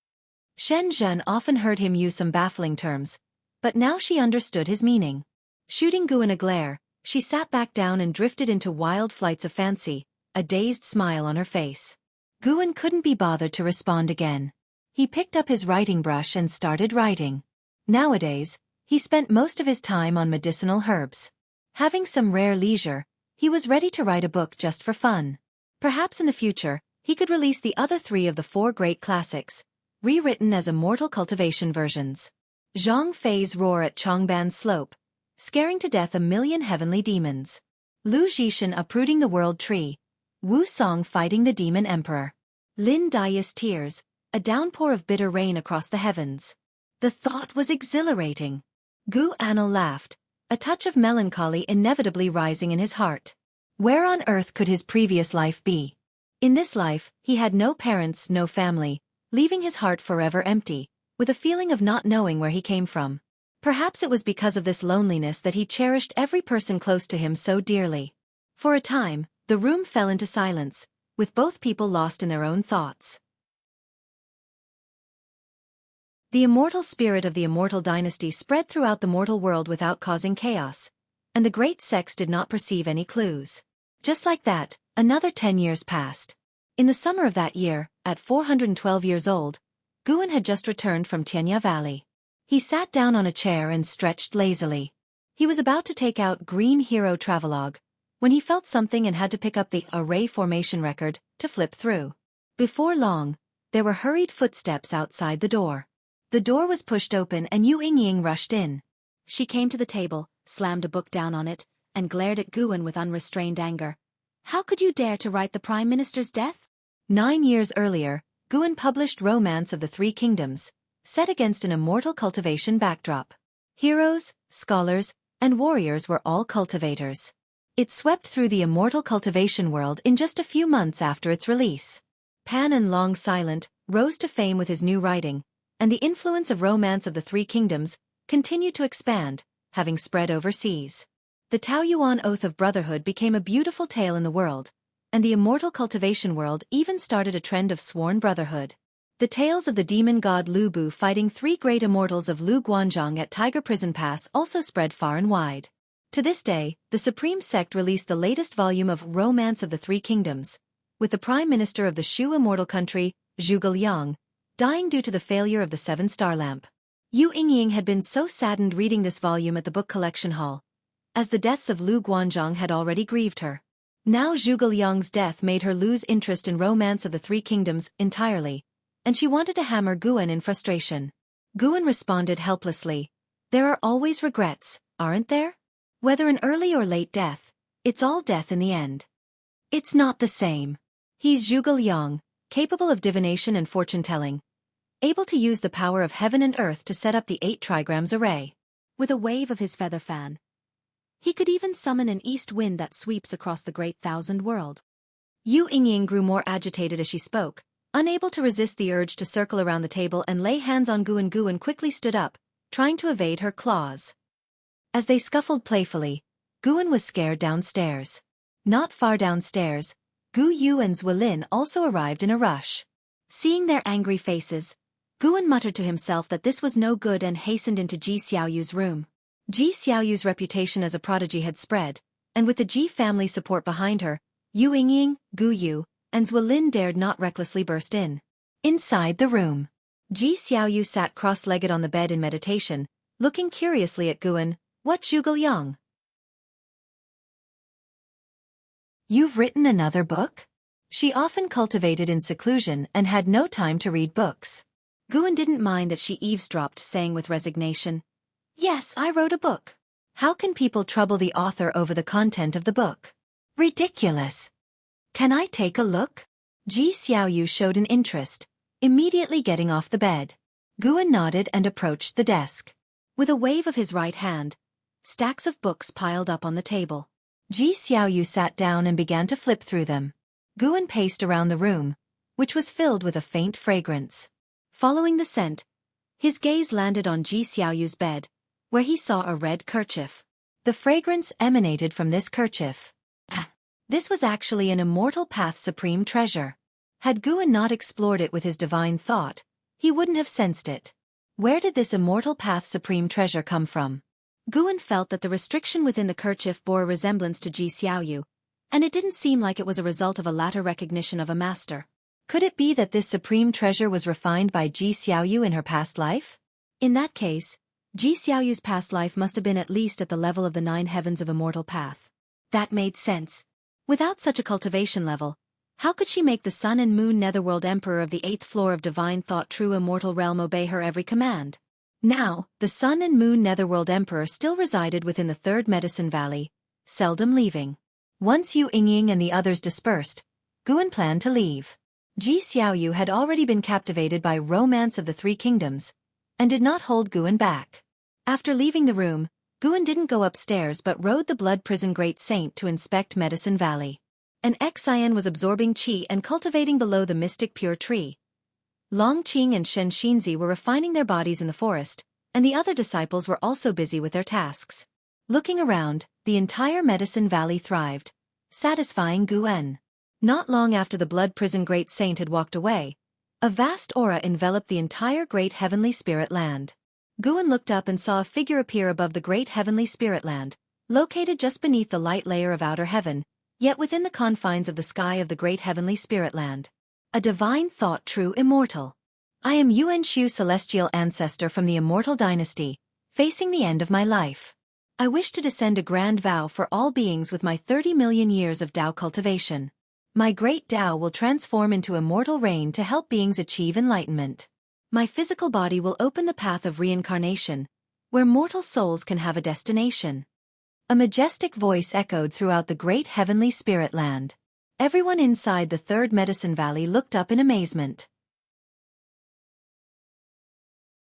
Shenzhen often heard him use some baffling terms, but now she understood his meaning. Shooting Guan a glare, she sat back down and drifted into wild flights of fancy, a dazed smile on her face. Guan couldn't be bothered to respond again. He picked up his writing brush and started writing. Nowadays, he spent most of his time on medicinal herbs. Having some rare leisure, he was ready to write a book just for fun. Perhaps in the future, he could release the other 3 of the 4 great classics, rewritten as immortal cultivation versions. Zhang Fei's roar at Changban's slope, scaring to death 1,000,000 heavenly demons. Lu Zhishan uprooting the world tree, Wu Song fighting the demon emperor. Lin Dai's tears, a downpour of bitter rain across the heavens. The thought was exhilarating. Gu Anil laughed, a touch of melancholy inevitably rising in his heart. Where on earth could his previous life be? In this life, he had no parents, no family, leaving his heart forever empty, with a feeling of not knowing where he came from. Perhaps it was because of this loneliness that he cherished every person close to him so dearly. For a time, the room fell into silence, with both people lost in their own thoughts. The immortal spirit of the immortal dynasty spread throughout the mortal world without causing chaos, and the great sects did not perceive any clues. Just like that, another 10 years passed. In the summer of that year, at 412 years old, Guan had just returned from Tianya Valley. He sat down on a chair and stretched lazily. He was about to take out Green Hero Travelogue, when he felt something and had to pick up the Array Formation record to flip through. Before long, there were hurried footsteps outside the door. The door was pushed open and Yu Yingying rushed in. She came to the table, slammed a book down on it, and glared at Guan with unrestrained anger. How could you dare to write the Prime Minister's death? 9 years earlier, Guan published Romance of the Three Kingdoms, set against an immortal cultivation backdrop. Heroes, scholars, and warriors were all cultivators. It swept through the immortal cultivation world in just a few months after its release. Pan and Long Silent rose to fame with his new writing, and the influence of Romance of the Three Kingdoms continued to expand, having spread overseas. The Taoyuan Oath of Brotherhood became a beautiful tale in the world, and the immortal cultivation world even started a trend of sworn brotherhood. The tales of the demon god Lu Bu fighting 3 great immortals of Lu Guanzhong at Tiger Prison Pass also spread far and wide. To this day, the Supreme Sect released the latest volume of Romance of the Three Kingdoms, with the Prime Minister of the Shu immortal country, Zhuge Liang, dying due to the failure of the 7-star lamp. Yu Yingying had been so saddened reading this volume at the book collection hall, as the deaths of Lu Guanzhong had already grieved her. Now Zhuge Liang's death made her lose interest in Romance of the Three Kingdoms entirely, and she wanted to hammer Guan in frustration. Guan responded helplessly, "There are always regrets, aren't there? Whether an early or late death, it's all death in the end." "It's not the same. He's Zhuge Liang, capable of divination and fortune-telling, able to use the power of heaven and earth to set up the 8 trigrams array. With a wave of his feather fan, he could even summon an east wind that sweeps across the great thousand world." Yu Yingying grew more agitated as she spoke, unable to resist the urge to circle around the table and lay hands on Guan. Guan quickly stood up, trying to evade her claws. As they scuffled playfully, Guan was scared downstairs. Not far downstairs, Gu Yu and Zwilin also arrived in a rush. Seeing their angry faces, Guan muttered to himself that this was no good and hastened into Ji Xiaoyu's room. Ji Xiaoyu's reputation as a prodigy had spread, and with the Ji family support behind her, Yu Yingying, Gu Yu, and Zwilin dared not recklessly burst in. Inside the room, Ji Xiaoyu sat cross-legged on the bed in meditation, looking curiously at Guan. "What, Zhuge Liang? You've written another book?" She often cultivated in seclusion and had no time to read books. Guan didn't mind that she eavesdropped, saying with resignation, "Yes, I wrote a book. How can people trouble the author over the content of the book? Ridiculous. Can I take a look?" Ji Xiaoyu showed an interest, immediately getting off the bed. Guan nodded and approached the desk. With a wave of his right hand, stacks of books piled up on the table. Ji Xiaoyu sat down and began to flip through them. Guan paced around the room, which was filled with a faint fragrance. Following the scent, his gaze landed on Ji Xiaoyu's bed, where he saw a red kerchief. The fragrance emanated from this kerchief. This was actually an Immortal Path Supreme treasure. Had Guan not explored it with his divine thought, he wouldn't have sensed it. Where did this Immortal Path Supreme treasure come from? Guan felt that the restriction within the kerchief bore a resemblance to Ji Xiaoyu, and it didn't seem like it was a result of a latter recognition of a master. Could it be that this supreme treasure was refined by Ji Xiaoyu in her past life? In that case, Ji Xiaoyu's past life must have been at least at the level of the 9 heavens of Immortal Path. That made sense. Without such a cultivation level, how could she make the Sun and Moon Netherworld Emperor of the 8th floor of Divine Thought True Immortal Realm obey her every command? Now, the Sun and Moon Netherworld Emperor still resided within the 3rd Medicine Valley, seldom leaving. Once Yu Yingying and the others dispersed, Guan planned to leave. Ji Xiaoyu had already been captivated by Romance of the Three Kingdoms, and did not hold Guan back. After leaving the room, Guan didn't go upstairs but rode the Blood Prison Great Saint to inspect Medicine Valley. An Xian was absorbing qi and cultivating below the mystic pure tree. Long Qing and Shen Xinzi were refining their bodies in the forest, and the other disciples were also busy with their tasks. Looking around, the entire Medicine Valley thrived, satisfying Guan. Not long after the Blood Prison Great Saint had walked away, a vast aura enveloped the entire Great Heavenly Spirit Land. Guan looked up and saw a figure appear above the Great Heavenly Spirit Land, located just beneath the light layer of outer heaven, yet within the confines of the sky of the Great Heavenly Spirit Land. A divine thought true immortal. "I am Yuan Shu, celestial ancestor from the immortal dynasty, facing the end of my life. I wish to descend a grand vow for all beings with my 30 million years of Tao cultivation. My great Tao will transform into immortal rain to help beings achieve enlightenment. My physical body will open the path of reincarnation, where mortal souls can have a destination." A majestic voice echoed throughout the Great Heavenly Spirit Land. Everyone inside the 3rd Medicine Valley looked up in amazement.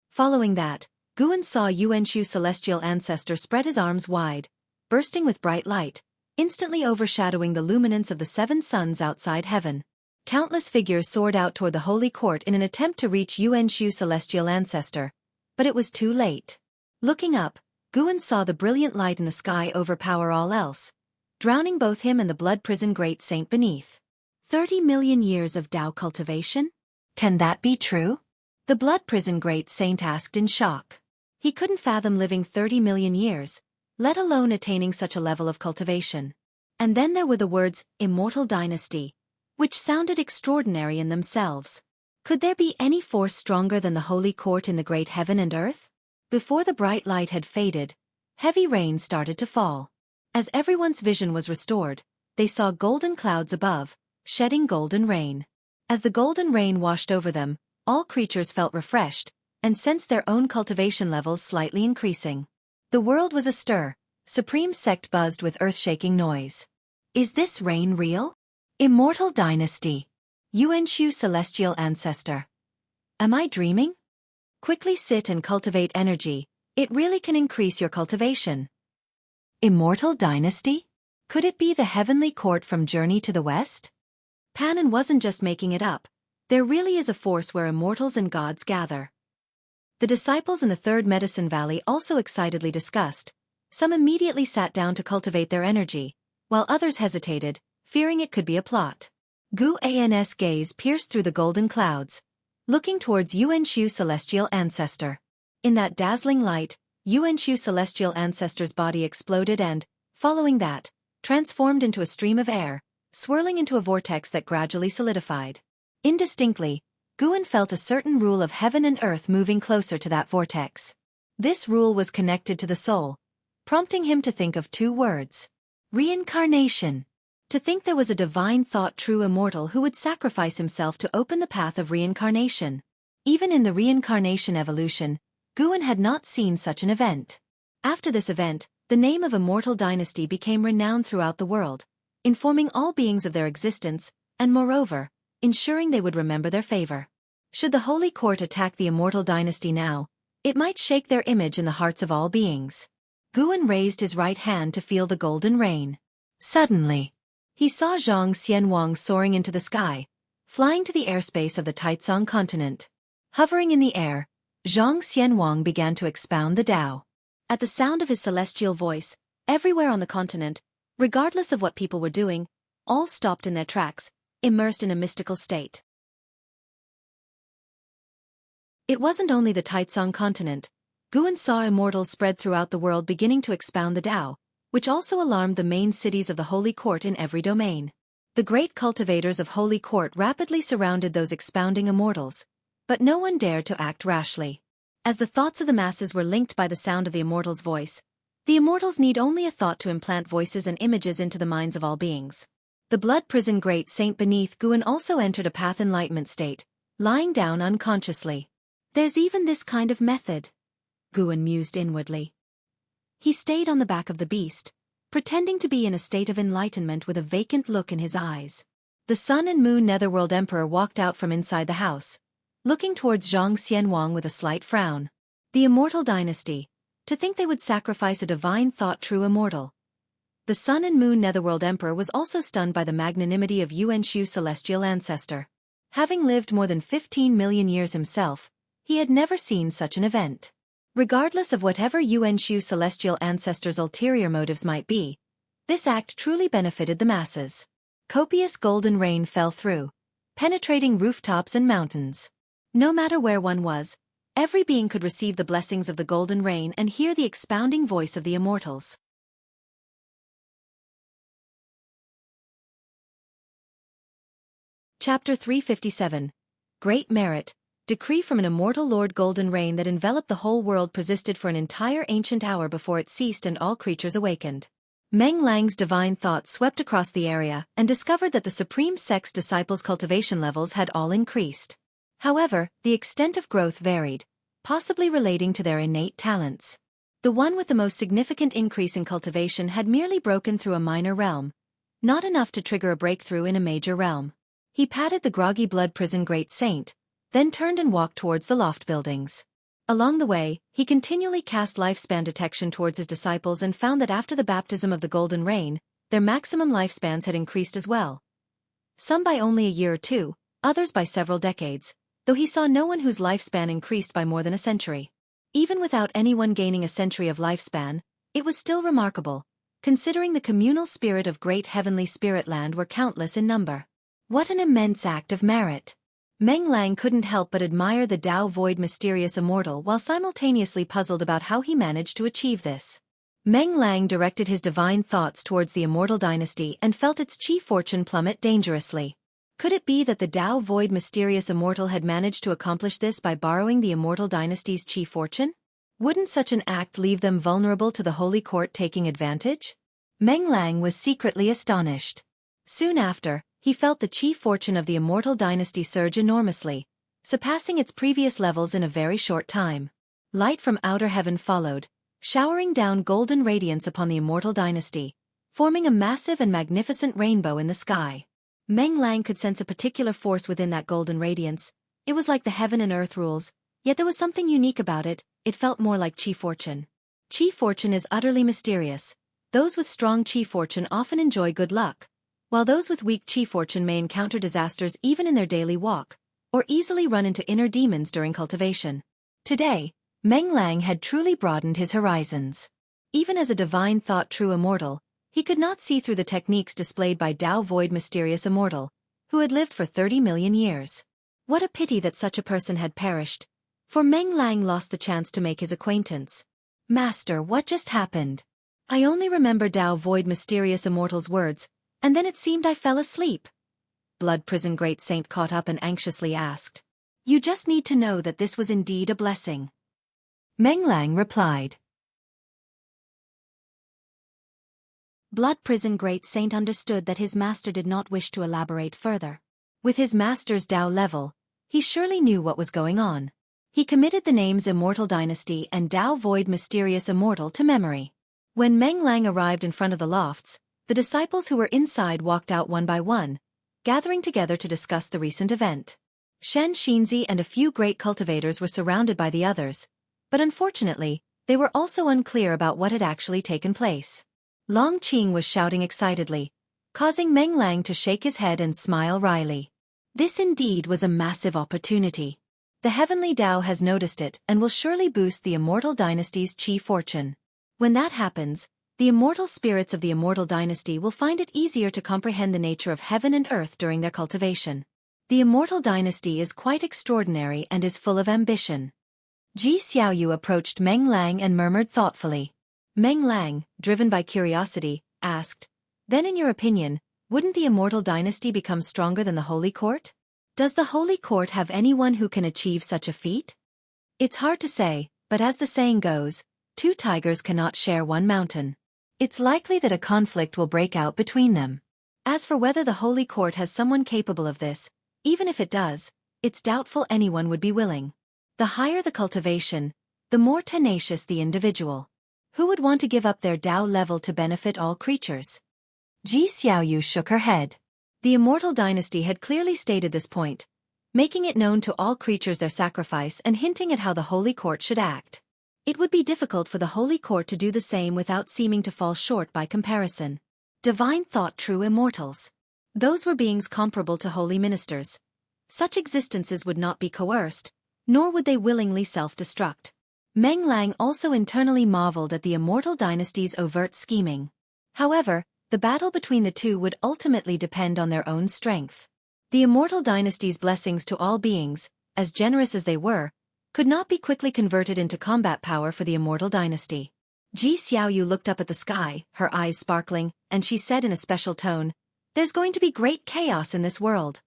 Following that, Guan saw Yuan Shu, celestial ancestor, spread his arms wide, bursting with bright light, instantly overshadowing the luminance of the 7 suns outside heaven. Countless figures soared out toward the holy court in an attempt to reach Yuan Shu, celestial ancestor, but it was too late. Looking up, Guan saw the brilliant light in the sky overpower all else, drowning both him and the Blood Prison Great Saint beneath. 30 million years of Tao cultivation? Can that be true? The Blood Prison Great Saint asked in shock. He couldn't fathom living 30 million years, let alone attaining such a level of cultivation. And then there were the words, immortal dynasty, which sounded extraordinary in themselves. Could there be any force stronger than the holy court in the great heaven and earth? Before the bright light had faded, heavy rain started to fall. As everyone's vision was restored, they saw golden clouds above, shedding golden rain. As the golden rain washed over them, all creatures felt refreshed, and sensed their own cultivation levels slightly increasing. The world was astir. Supreme Sect buzzed with earth-shaking noise. Is this rain real? Immortal Dynasty. Yuanshu Celestial Ancestor. Am I dreaming? Quickly sit and cultivate energy. It really can increase your cultivation. Immortal Dynasty? Could it be the heavenly court from Journey to the West? Panon wasn't just making it up. There really is a force where immortals and gods gather. The disciples in the Third Medicine Valley also excitedly discussed. Some immediately sat down to cultivate their energy, while others hesitated, fearing it could be a plot. Gu An's gaze pierced through the golden clouds, looking towards Yuanshu Celestial Ancestor. In that dazzling light, Yuanshu Celestial Ancestor's body exploded and, following that, transformed into a stream of air, swirling into a vortex that gradually solidified. Indistinctly, Guan felt a certain rule of heaven and earth moving closer to that vortex. This rule was connected to the soul, prompting him to think of two words. Reincarnation. To think there was a divine thought true immortal who would sacrifice himself to open the path of reincarnation. Even in the reincarnation evolution, Guan had not seen such an event. After this event, the name of Immortal Dynasty became renowned throughout the world, informing all beings of their existence, and moreover, ensuring they would remember their favor. Should the Holy Court attack the Immortal Dynasty now, it might shake their image in the hearts of all beings. Guan raised his right hand to feel the golden rain. Suddenly, he saw Zhang Xianwang soaring into the sky, flying to the airspace of the Taizong continent. Hovering in the air, Zhang Xianwang began to expound the Tao. At the sound of his celestial voice, everywhere on the continent, regardless of what people were doing, all stopped in their tracks, immersed in a mystical state. It wasn't only the Taizong continent. Guan saw immortals spread throughout the world beginning to expound the Tao, which also alarmed the main cities of the Holy Court in every domain. The great cultivators of Holy Court rapidly surrounded those expounding immortals, but no one dared to act rashly. As the thoughts of the masses were linked by the sound of the immortal's voice, the immortals need only a thought to implant voices and images into the minds of all beings. The blood prison great saint beneath Guan also entered a path enlightenment state, lying down unconsciously. There's even this kind of method, Guan mused inwardly. He stayed on the back of the beast, pretending to be in a state of enlightenment with a vacant look in his eyes. The Sun and Moon Netherworld Emperor walked out from inside the house, looking towards Zhang Xianwang with a slight frown. The Immortal Dynasty. To think they would sacrifice a divine thought true immortal. The Sun and Moon Netherworld Emperor was also stunned by the magnanimity of Yuanshu Celestial Ancestor. Having lived more than 15 million years himself, he had never seen such an event. Regardless of whatever Yuanshu Celestial Ancestor's ulterior motives might be, this act truly benefited the masses. Copious golden rain fell through, penetrating rooftops and mountains. No matter where one was, every being could receive the blessings of the golden rain and hear the expounding voice of the immortals. Chapter 357. Great Merit. Decree from an immortal Lord. Golden rain that enveloped the whole world persisted for an entire ancient hour before it ceased and all creatures awakened. Meng Lang's divine thought swept across the area and discovered that the Supreme Sect's disciples' cultivation levels had all increased. However, the extent of growth varied, possibly relating to their innate talents. The one with the most significant increase in cultivation had merely broken through a minor realm, not enough to trigger a breakthrough in a major realm. He patted the groggy blood prison great saint, then turned and walked towards the loft buildings. Along the way, he continually cast lifespan detection towards his disciples and found that after the baptism of the golden rain, their maximum lifespans had increased as well. Some by only a year or two, others by several decades, though he saw no one whose lifespan increased by more than a century. Even without anyone gaining a century of lifespan, it was still remarkable, considering the communal spirit of great heavenly spirit land were countless in number. What an immense act of merit! Meng Lang couldn't help but admire the Tao void mysterious immortal while simultaneously puzzled about how he managed to achieve this. Meng Lang directed his divine thoughts towards the Immortal Dynasty and felt its chi fortune plummet dangerously. Could it be that the Tao void mysterious immortal had managed to accomplish this by borrowing the Immortal Dynasty's chi fortune? Wouldn't such an act leave them vulnerable to the Holy Court taking advantage? Meng Lang was secretly astonished. Soon after, he felt the chi fortune of the immortal dynasty surge enormously, surpassing its previous levels in a very short time. Light from outer heaven followed, showering down golden radiance upon the immortal dynasty, forming a massive and magnificent rainbow in the sky. Meng Lang could sense a particular force within that golden radiance. It was like the heaven and earth rules, yet there was something unique about it. It felt more like chi fortune. Chi fortune is utterly mysterious. Those with strong chi fortune often enjoy good luck, while those with weak chi fortune may encounter disasters even in their daily walk, or easily run into inner demons during cultivation. Today, Meng Lang had truly broadened his horizons. Even as a divine thought true immortal, he could not see through the techniques displayed by Tao Void Mysterious Immortal, who had lived for 30 million years. What a pity that such a person had perished, for Meng Lang lost the chance to make his acquaintance. Master, what just happened? I only remember Tao Void Mysterious Immortal's words, and then it seemed I fell asleep. Blood Prison Great Saint caught up and anxiously asked. You just need to know that this was indeed a blessing. Meng Lang replied. Blood Prison Great Saint understood that his master did not wish to elaborate further. With his master's Tao level, he surely knew what was going on. He committed the names Immortal Dynasty and Tao Void Mysterious Immortal to memory. When Meng Lang arrived in front of the lofts, the disciples who were inside walked out one by one, gathering together to discuss the recent event. Shen Xinzi and a few great cultivators were surrounded by the others, but unfortunately, they were also unclear about what had actually taken place. Long Qing was shouting excitedly, causing Meng Lang to shake his head and smile wryly. This indeed was a massive opportunity. The heavenly Tao has noticed it and will surely boost the Immortal Dynasty's chi fortune. When that happens, the immortal spirits of the Immortal Dynasty will find it easier to comprehend the nature of heaven and earth during their cultivation. The Immortal Dynasty is quite extraordinary and is full of ambition. Ji Xiaoyu approached Meng Lang and murmured thoughtfully. Meng Lang, driven by curiosity, asked, Then in your opinion, wouldn't the Immortal Dynasty become stronger than the Holy Court? Does the Holy Court have anyone who can achieve such a feat? It's hard to say, but as the saying goes, two tigers cannot share one mountain. It's likely that a conflict will break out between them. As for whether the Holy Court has someone capable of this, even if it does, it's doubtful anyone would be willing. The higher the cultivation, the more tenacious the individual. Who would want to give up their Tao level to benefit all creatures? Ji Xiaoyu shook her head. The Immortal Dynasty had clearly stated this point, making it known to all creatures their sacrifice and hinting at how the Holy Court should act. It would be difficult for the Holy Court to do the same without seeming to fall short by comparison. Divine thought true immortals. Those were beings comparable to holy ministers. Such existences would not be coerced, nor would they willingly self-destruct. Meng Lang also internally marveled at the Immortal Dynasty's overt scheming. However, the battle between the two would ultimately depend on their own strength. The Immortal Dynasty's blessings to all beings, as generous as they were, could not be quickly converted into combat power for the Immortal Dynasty. Ji Xiaoyu looked up at the sky, her eyes sparkling, and she said in a special tone, There's going to be great chaos in this world.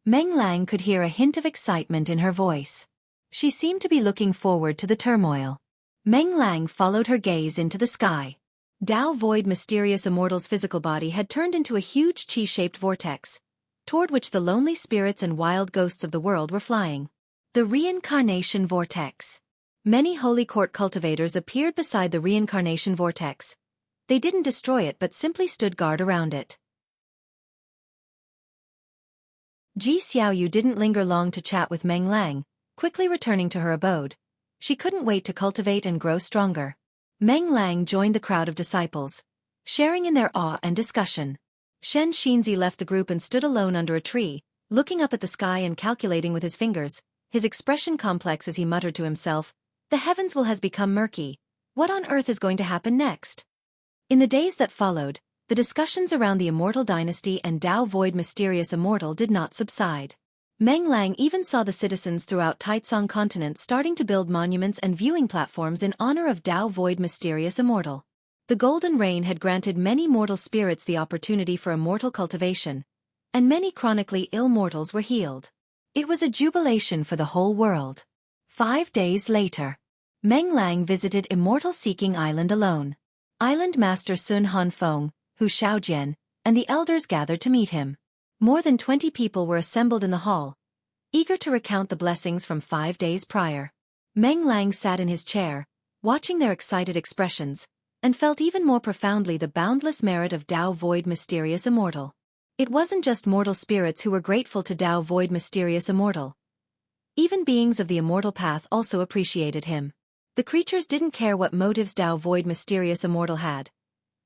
Meng Lang could hear a hint of excitement in her voice. She seemed to be looking forward to the turmoil. Meng Lang followed her gaze into the sky. Tao Void Mysterious Immortal's physical body had turned into a huge chi-shaped vortex, toward which the lonely spirits and wild ghosts of the world were flying. The Reincarnation Vortex. Many Holy Court cultivators appeared beside the Reincarnation Vortex. They didn't destroy it but simply stood guard around it. Ji Xiaoyu didn't linger long to chat with Meng Lang, quickly returning to her abode. She couldn't wait to cultivate and grow stronger. Meng Lang joined the crowd of disciples, sharing in their awe and discussion. Shen Xinzi left the group and stood alone under a tree, looking up at the sky and calculating with his fingers, his expression complex as he muttered to himself, The heavens has become murky. What on earth is going to happen next? In the days that followed, the discussions around the Immortal Dynasty and Tao Void Mysterious Immortal did not subside. Meng Lang even saw the citizens throughout Taitsong continent starting to build monuments and viewing platforms in honor of Tao Void Mysterious Immortal. The Golden Rain had granted many mortal spirits the opportunity for immortal cultivation, and many chronically ill mortals were healed. It was a jubilation for the whole world. 5 days later, Meng Lang visited Immortal Seeking Island alone. Island Master Sun Hanfeng, Hu Shaojian, and the elders gathered to meet him. More than 20 people were assembled in the hall, eager to recount the blessings from 5 days prior. Meng Lang sat in his chair, watching their excited expressions, and felt even more profoundly the boundless merit of Dao Void Mysterious Immortal. It wasn't just mortal spirits who were grateful to Dao Void Mysterious Immortal. Even beings of the immortal path also appreciated him. The creatures didn't care what motives Dao Void Mysterious Immortal had.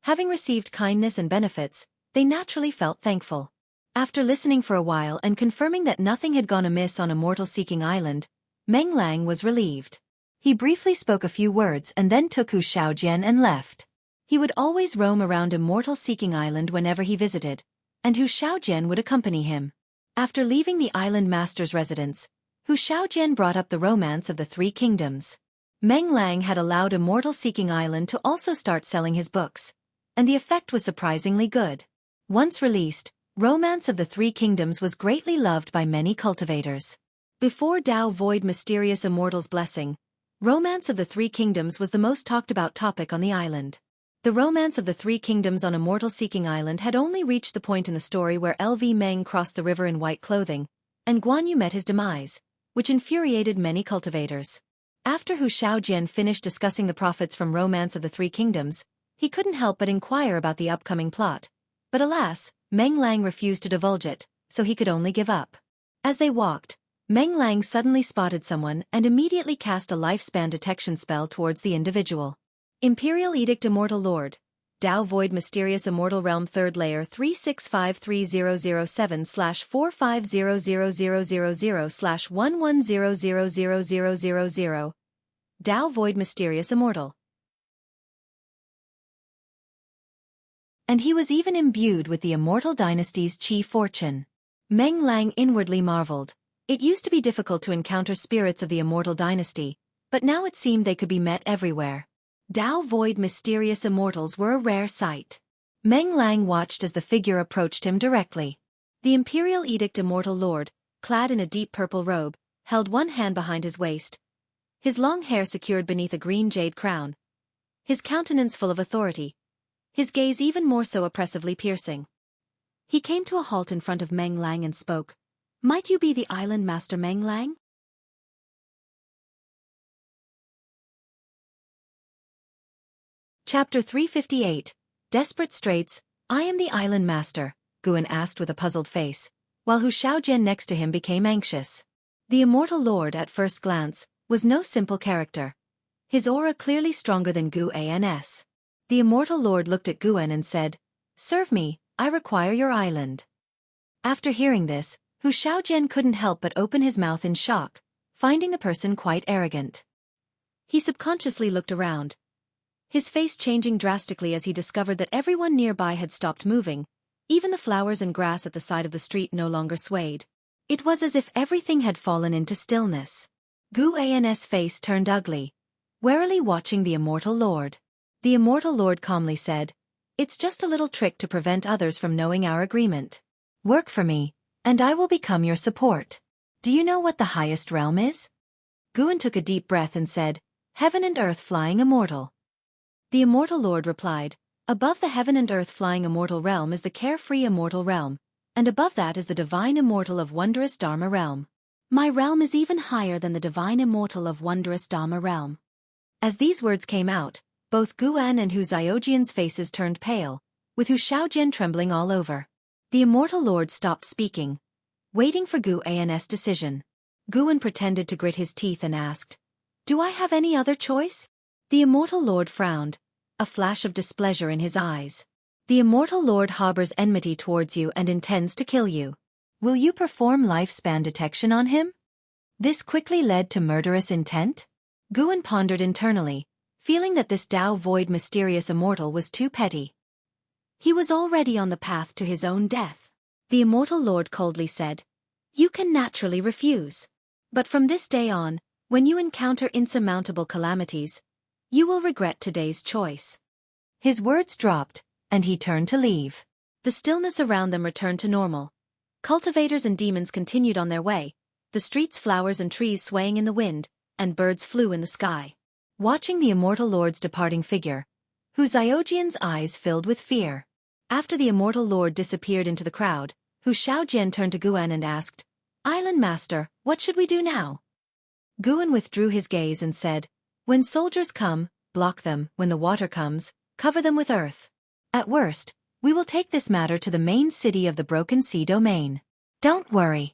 Having received kindness and benefits, they naturally felt thankful. After listening for a while and confirming that nothing had gone amiss on Immortal Seeking Island, Meng Lang was relieved. He briefly spoke a few words and then took Hu Shaojian and left. He would always roam around Immortal Seeking Island whenever he visited, and Hu Shaojian would accompany him. After leaving the island master's residence, Hu Shaojian brought up the romance of the Three Kingdoms. Meng Lang had allowed Immortal Seeking Island to also start selling his books, and the effect was surprisingly good. Once released, Romance of the Three Kingdoms was greatly loved by many cultivators. Before Dao Void Mysterious Immortal's blessing, Romance of the Three Kingdoms was the most talked about topic on the island. The Romance of the Three Kingdoms on Immortal Seeking Island had only reached the point in the story where LV Meng crossed the river in white clothing, and Guan Yu met his demise, which infuriated many cultivators. After Hu Shaojian finished discussing the profits from Romance of the Three Kingdoms, he couldn't help but inquire about the upcoming plot. But alas, Meng Lang refused to divulge it, so he could only give up. As they walked, Meng Lang suddenly spotted someone and immediately cast a lifespan detection spell towards the individual. Imperial Edict Immortal Lord, Dao Void Mysterious Immortal Realm 3rd Layer 3653007/4500000/11000000 Dao Void Mysterious Immortal. And he was even imbued with the Immortal Dynasty's Qi fortune. Meng Lang inwardly marveled. It used to be difficult to encounter spirits of the Immortal Dynasty, but now it seemed they could be met everywhere. Dao Void Mysterious Immortals were a rare sight. Meng Lang watched as the figure approached him directly. The Imperial Edict Immortal Lord, clad in a deep purple robe, held one hand behind his waist, his long hair secured beneath a green jade crown, his countenance full of authority, his gaze even more so oppressively piercing. He came to a halt in front of Meng Lang and spoke. "Might you be the Island Master Meng Lang?" Chapter 358, Desperate Straits. "I am the Island Master," Guan asked with a puzzled face, while Hu Shaojian next to him became anxious. The Immortal Lord, at first glance, was no simple character. His aura clearly stronger than Guan's. The Immortal Lord looked at Guan and said, "Serve me, I require your island." After hearing this, Hu Shaojian couldn't help but open his mouth in shock, finding the person quite arrogant. He subconsciously looked around, his face changing drastically as he discovered that everyone nearby had stopped moving, even the flowers and grass at the side of the street no longer swayed. It was as if everything had fallen into stillness. Guan's face turned ugly, warily watching the Immortal Lord. The Immortal Lord calmly said, "It's just a little trick to prevent others from knowing our agreement. Work for me, and I will become your support. Do you know what the highest realm is?" Guan took a deep breath and said, "Heaven and Earth Flying Immortal." The Immortal Lord replied, "Above the Heaven and Earth Flying Immortal Realm is the Carefree Immortal Realm, and above that is the Divine Immortal of Wondrous Dharma Realm. My realm is even higher than the Divine Immortal of Wondrous Dharma Realm." As these words came out, both Guan and Hu Xiaojian's faces turned pale, with Hu Shaojian trembling all over. The Immortal Lord stopped speaking, waiting for Guan's decision. Guan pretended to grit his teeth and asked, "Do I have any other choice?" The Immortal Lord frowned, a flash of displeasure in his eyes. "The Immortal Lord harbors enmity towards you and intends to kill you. Will you perform lifespan detection on him?" This quickly led to murderous intent? Guan pondered internally, feeling that this Dao Void Mysterious Immortal was too petty. He was already on the path to his own death. The Immortal Lord coldly said, "You can naturally refuse. But from this day on, when you encounter insurmountable calamities, you will regret today's choice." His words dropped, and he turned to leave. The stillness around them returned to normal. Cultivators and demons continued on their way, the streets, flowers and trees swaying in the wind, and birds flew in the sky. Watching the Immortal Lord's departing figure, Hu Xiaojian's eyes filled with fear. After the immortal lord disappeared into the crowd, Hu Xiaojian turned to Guan and asked, "Island Master, what should we do now?" Guan withdrew his gaze and said, "When soldiers come, block them. When the water comes, cover them with earth. At worst, we will take this matter to the main city of the Broken Sea domain. Don't worry."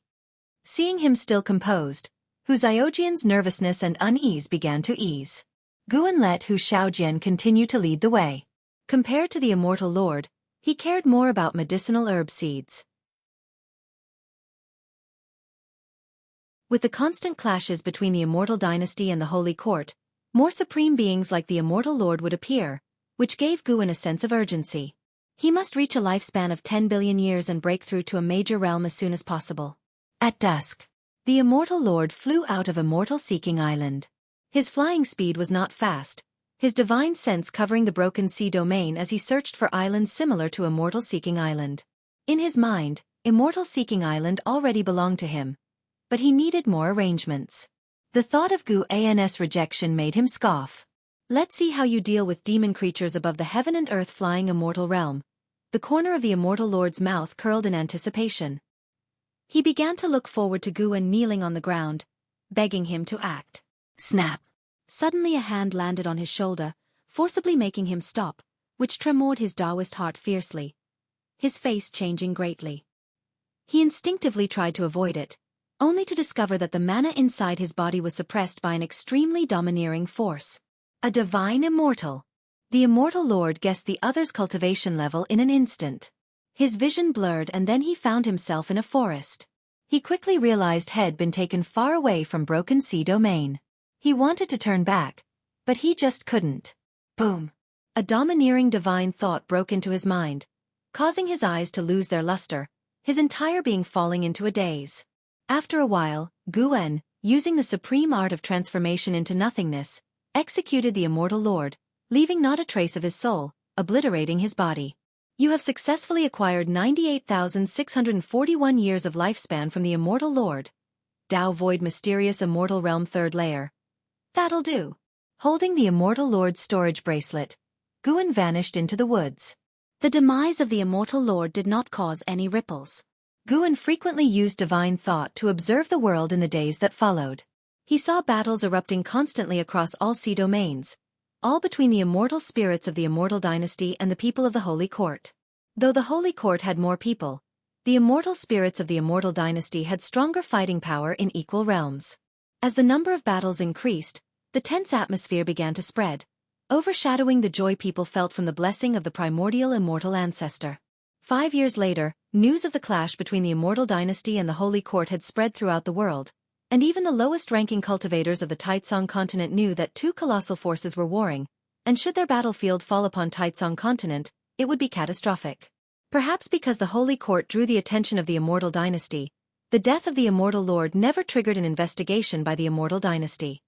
Seeing him still composed, Hu Xiaojian's nervousness and unease began to ease. Guan let Hu Xiaojian continue to lead the way. Compared to the immortal lord, he cared more about medicinal herb seeds. With the constant clashes between the immortal dynasty and the holy court, more supreme beings like the immortal lord would appear, which gave Guan a sense of urgency. He must reach a lifespan of 10 billion years and break through to a major realm as soon as possible. At dusk, the immortal lord flew out of Immortal Seeking Island. His flying speed was not fast, his divine sense covering the Broken Sea domain as he searched for islands similar to Immortal Seeking Island. In his mind, Immortal Seeking Island already belonged to him, but he needed more arrangements. The thought of Guan's rejection made him scoff. "Let's see how you deal with demon creatures above the heaven and earth flying immortal realm." The corner of the immortal lord's mouth curled in anticipation. He began to look forward to Guan kneeling on the ground, begging him to act. Snap! Suddenly a hand landed on his shoulder, forcibly making him stop, which tremored his Taoist heart fiercely, his face changing greatly. He instinctively tried to avoid it, only to discover that the mana inside his body was suppressed by an extremely domineering force. A divine immortal. The immortal lord guessed the other's cultivation level in an instant. His vision blurred and then he found himself in a forest. He quickly realized he'd been taken far away from Broken Sea domain. He wanted to turn back, but he just couldn't. Boom! A domineering divine thought broke into his mind, causing his eyes to lose their luster, his entire being falling into a daze. After a while, Guan, using the supreme art of transformation into nothingness, executed the immortal lord, leaving not a trace of his soul, obliterating his body. You have successfully acquired 98,641 years of lifespan from the immortal lord. Dao Void Mysterious Immortal Realm 3rd Layer. That'll do. Holding the immortal lord's storage bracelet, Guan vanished into the woods. The demise of the immortal lord did not cause any ripples. Guan frequently used divine thought to observe the world in the days that followed. He saw battles erupting constantly across all sea domains, all between the immortal spirits of the immortal dynasty and the people of the holy court. Though the holy court had more people, the immortal spirits of the immortal dynasty had stronger fighting power in equal realms. As the number of battles increased, the tense atmosphere began to spread, overshadowing the joy people felt from the blessing of the primordial immortal ancestor. 5 years later, news of the clash between the immortal dynasty and the holy court had spread throughout the world, and even the lowest-ranking cultivators of the Taitsong continent knew that two colossal forces were warring, and should their battlefield fall upon Taitsong continent, it would be catastrophic. Perhaps because the holy court drew the attention of the immortal dynasty, the death of the immortal lord never triggered an investigation by the immortal dynasty.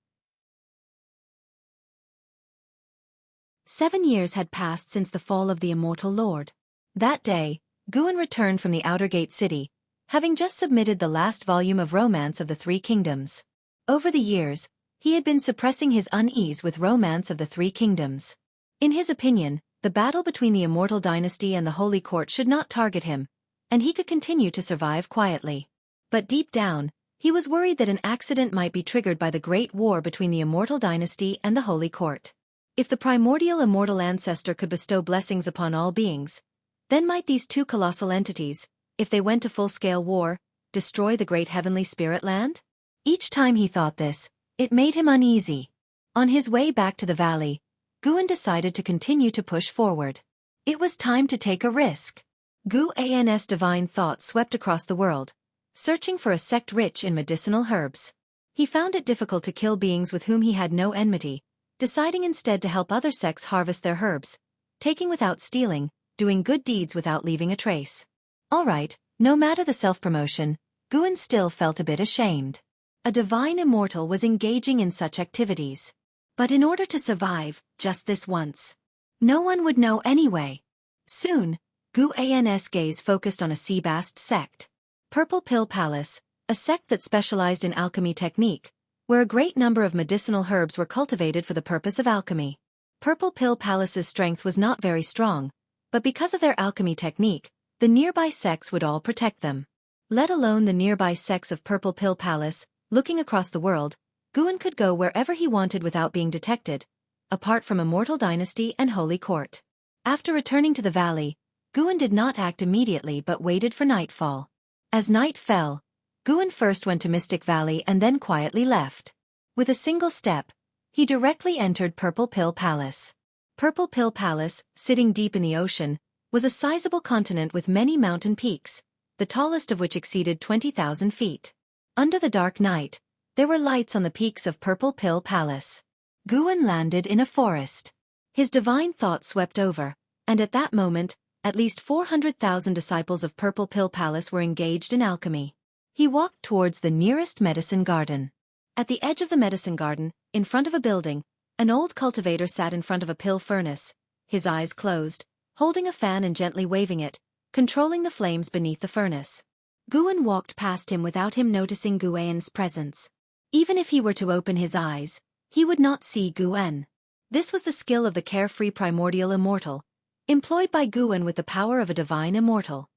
7 years had passed since the fall of the immortal lord. That day, Guan returned from the Outer Gate City, having just submitted the last volume of Romance of the Three Kingdoms. Over the years, he had been suppressing his unease with Romance of the Three Kingdoms. In his opinion, the battle between the immortal dynasty and the holy court should not target him, and he could continue to survive quietly. But deep down, he was worried that an accident might be triggered by the great war between the immortal dynasty and the holy court. If the primordial immortal ancestor could bestow blessings upon all beings, then might these two colossal entities, if they went to full-scale war, destroy the great heavenly spirit land? Each time he thought this, it made him uneasy. On his way back to the valley, Guan decided to continue to push forward. It was time to take a risk. Guan's divine thought swept across the world, searching for a sect rich in medicinal herbs. He found it difficult to kill beings with whom he had no enmity, deciding instead to help other sects harvest their herbs, taking without stealing, doing good deeds without leaving a trace. Alright, no matter the self-promotion, Guan still felt a bit ashamed. A divine immortal was engaging in such activities. But in order to survive, just this once, no one would know anyway. Soon, Guan's gaze focused on a sea-based sect. Purple Pill Palace, a sect that specialized in alchemy technique, where a great number of medicinal herbs were cultivated for the purpose of alchemy. Purple Pill Palace's strength was not very strong, but because of their alchemy technique, the nearby sects would all protect them. Let alone the nearby sects of Purple Pill Palace. Looking across the world, Guan could go wherever he wanted without being detected, apart from Immortal Dynasty and Holy Court. After returning to the valley, Guan did not act immediately but waited for nightfall. As night fell, Guan first went to Mystic Valley and then quietly left. With a single step, he directly entered Purple Pill Palace. Purple Pill Palace, sitting deep in the ocean, was a sizable continent with many mountain peaks, the tallest of which exceeded 20,000 feet. Under the dark night, there were lights on the peaks of Purple Pill Palace. Guan landed in a forest. His divine thought swept over, and at that moment, at least 400,000 disciples of Purple Pill Palace were engaged in alchemy. He walked towards the nearest medicine garden. At the edge of the medicine garden, in front of a building, an old cultivator sat in front of a pill furnace, his eyes closed, holding a fan and gently waving it, controlling the flames beneath the furnace. Guan walked past him without him noticing Guan's presence. Even if he were to open his eyes, he would not see Guan. This was the skill of the carefree primordial immortal, employed by Guan with the power of a divine immortal.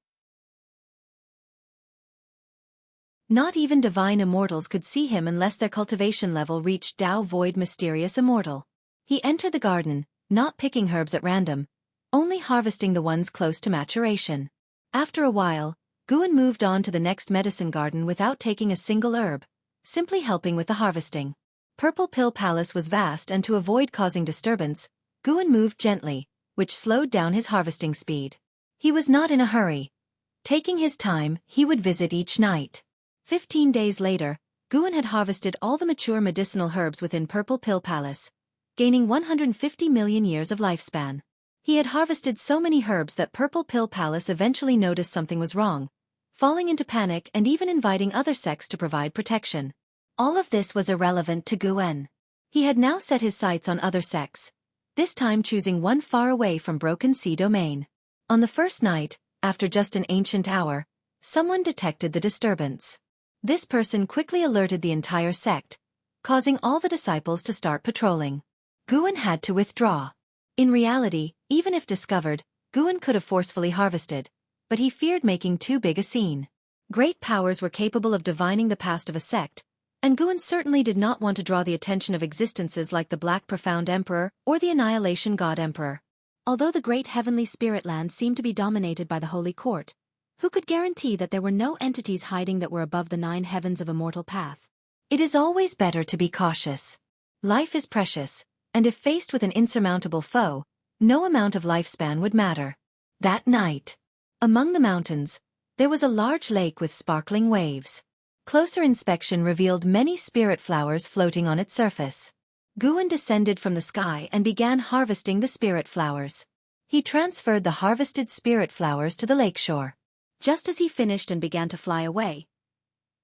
Not even divine immortals could see him unless their cultivation level reached Tao Void Mysterious Immortal. He entered the garden, not picking herbs at random, only harvesting the ones close to maturation. After a while, Guan moved on to the next medicine garden without taking a single herb, simply helping with the harvesting. Purple Pill Palace was vast, and to avoid causing disturbance, Guan moved gently, which slowed down his harvesting speed. He was not in a hurry. Taking his time, he would visit each night. 15 days later, Guan had harvested all the mature medicinal herbs within Purple Pill Palace, gaining 150 million years of lifespan. He had harvested so many herbs that Purple Pill Palace eventually noticed something was wrong, falling into panic and even inviting other sects to provide protection. All of this was irrelevant to Guan. He had now set his sights on other sects, this time choosing one far away from Broken Sea Domain. On the first night, after just an ancient hour, someone detected the disturbance. This person quickly alerted the entire sect, causing all the disciples to start patrolling. Guan had to withdraw. In reality, even if discovered, Guan could have forcefully harvested, but he feared making too big a scene. Great powers were capable of divining the past of a sect, and Guan certainly did not want to draw the attention of existences like the Black Profound Emperor or the Annihilation God Emperor. Although the great heavenly spirit land seemed to be dominated by the Holy Court, who could guarantee that there were no entities hiding that were above the 9 heavens of immortal path? It is always better to be cautious. Life is precious, and if faced with an insurmountable foe, no amount of lifespan would matter. That night, among the mountains, there was a large lake with sparkling waves. Closer inspection revealed many spirit flowers floating on its surface. Guan descended from the sky and began harvesting the spirit flowers. He transferred the harvested spirit flowers to the lakeshore. Just as he finished and began to fly away,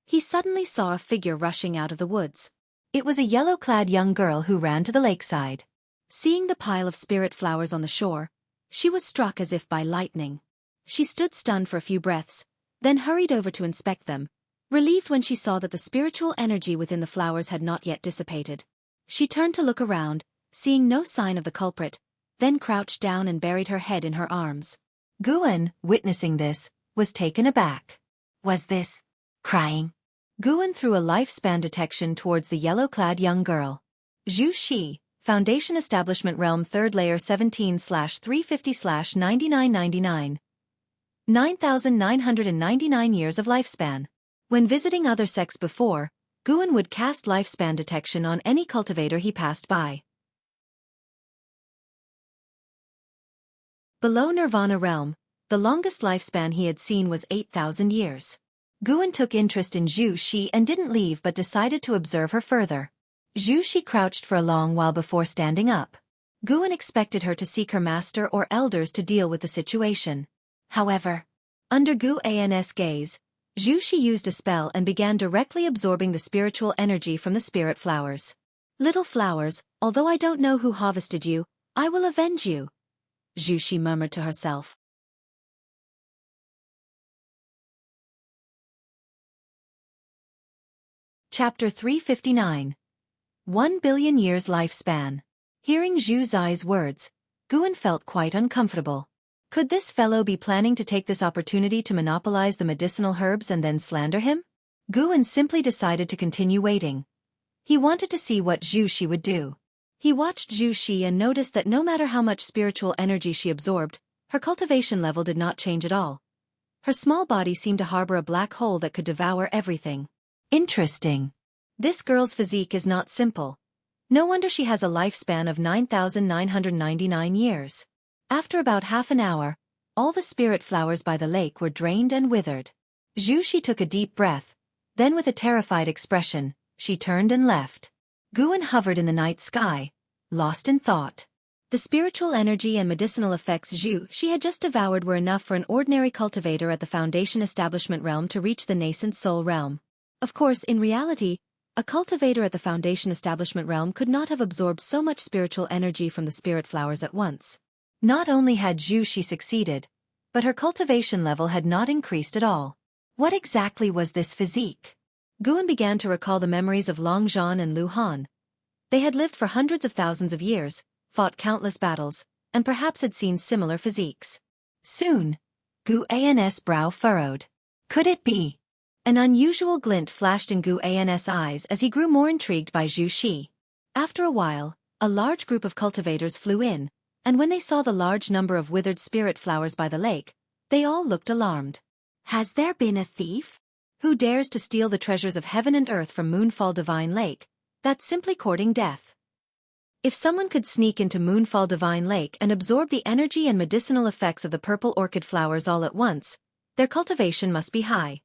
he suddenly saw a figure rushing out of the woods. It was a yellow-clad young girl who ran to the lakeside. Seeing the pile of spirit flowers on the shore, she was struck as if by lightning. She stood stunned for a few breaths, then hurried over to inspect them, relieved when she saw that the spiritual energy within the flowers had not yet dissipated. She turned to look around, seeing no sign of the culprit, then crouched down and buried her head in her arms. Guan, witnessing this, was taken aback. Was this crying? Guan threw a lifespan detection towards the yellow-clad young girl. Zhu Shi, Foundation Establishment Realm 3rd Layer 17/350/9999. 9,999 years of lifespan. When visiting other sects before, Guan would cast lifespan detection on any cultivator he passed by. Below Nirvana Realm, the longest lifespan he had seen was 8,000 years. Guan took interest in Zhu Shi and didn't leave but decided to observe her further. Zhu Shi crouched for a long while before standing up. Guan expected her to seek her master or elders to deal with the situation. However, under Guan's gaze, Zhu Shi used a spell and began directly absorbing the spiritual energy from the spirit flowers. Little flowers, although I don't know who harvested you, I will avenge you, Zhu Shi murmured to herself. Chapter 359. 1 billion years lifespan. Hearing Zhu Zai's words, Guan felt quite uncomfortable. Could this fellow be planning to take this opportunity to monopolize the medicinal herbs and then slander him? Guan simply decided to continue waiting. He wanted to see what Zhu Xi would do. He watched Zhu Xi and noticed that no matter how much spiritual energy she absorbed, her cultivation level did not change at all. Her small body seemed to harbor a black hole that could devour everything. Interesting. This girl's physique is not simple. No wonder she has a lifespan of 9,999 years. After about half an hour, all the spirit flowers by the lake were drained and withered. Zhu Xi took a deep breath. Then with a terrified expression, she turned and left. Guan hovered in the night sky, lost in thought. The spiritual energy and medicinal effects Zhu Xi had just devoured were enough for an ordinary cultivator at the Foundation Establishment realm to reach the nascent soul realm. Of course, in reality, a cultivator at the Foundation Establishment realm could not have absorbed so much spiritual energy from the spirit flowers at once. Not only had Zhu Xi succeeded, but her cultivation level had not increased at all. What exactly was this physique? Guan began to recall the memories of Long Zhan and Lu Han. They had lived for hundreds of thousands of years, fought countless battles, and perhaps had seen similar physiques. Soon, Guan's brow furrowed. Could it be? An unusual glint flashed in Guan's eyes as he grew more intrigued by Zhu Xi. After a while, a large group of cultivators flew in, and when they saw the large number of withered spirit flowers by the lake, they all looked alarmed. Has there been a thief? Who dares to steal the treasures of heaven and earth from Moonfall Divine Lake? That's simply courting death. If someone could sneak into Moonfall Divine Lake and absorb the energy and medicinal effects of the purple orchid flowers all at once, their cultivation must be high.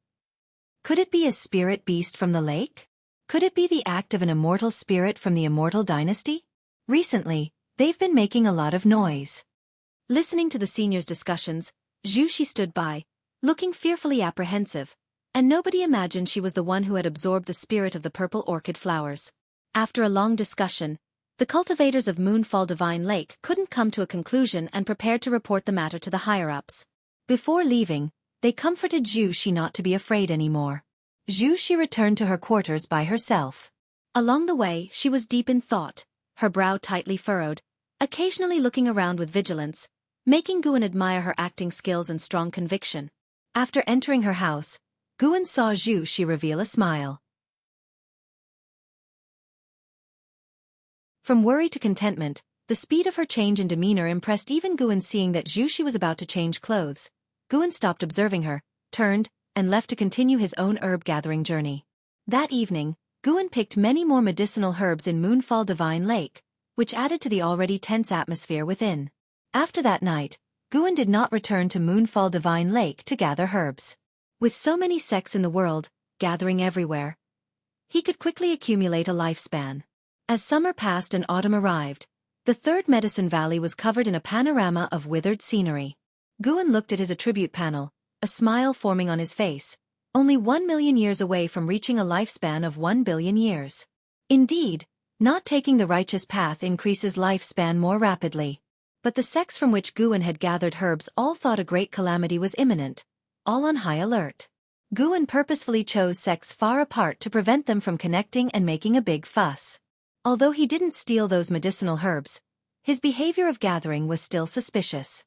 Could it be a spirit beast from the lake? Could it be the act of an immortal spirit from the immortal dynasty? Recently, they've been making a lot of noise. Listening to the seniors' discussions, Zhu Xi stood by, looking fearfully apprehensive, and nobody imagined she was the one who had absorbed the spirit of the purple orchid flowers. After a long discussion, the cultivators of Moonfall Divine Lake couldn't come to a conclusion and prepared to report the matter to the higher-ups. Before leaving, they comforted Zhu Xi not to be afraid anymore. Zhu Xi returned to her quarters by herself. Along the way, she was deep in thought, her brow tightly furrowed, occasionally looking around with vigilance, making Guan admire her acting skills and strong conviction. After entering her house, Guan saw Zhu Xi reveal a smile. From worry to contentment, the speed of her change in demeanor impressed even Guan. Seeing that Zhu Xi was about to change clothes, Guan stopped observing her, turned, and left to continue his own herb-gathering journey. That evening, Guan picked many more medicinal herbs in Moonfall Divine Lake, which added to the already tense atmosphere within. After that night, Guan did not return to Moonfall Divine Lake to gather herbs. With so many sects in the world, gathering everywhere, he could quickly accumulate a lifespan. As summer passed and autumn arrived, the third Medicine Valley was covered in a panorama of withered scenery. Guan looked at his attribute panel, a smile forming on his face, only 1 million years away from reaching a lifespan of 1 billion years. Indeed, not taking the righteous path increases lifespan more rapidly. But the sects from which Guan had gathered herbs all thought a great calamity was imminent, all on high alert. Guan purposefully chose sects far apart to prevent them from connecting and making a big fuss. Although he didn't steal those medicinal herbs, his behavior of gathering was still suspicious.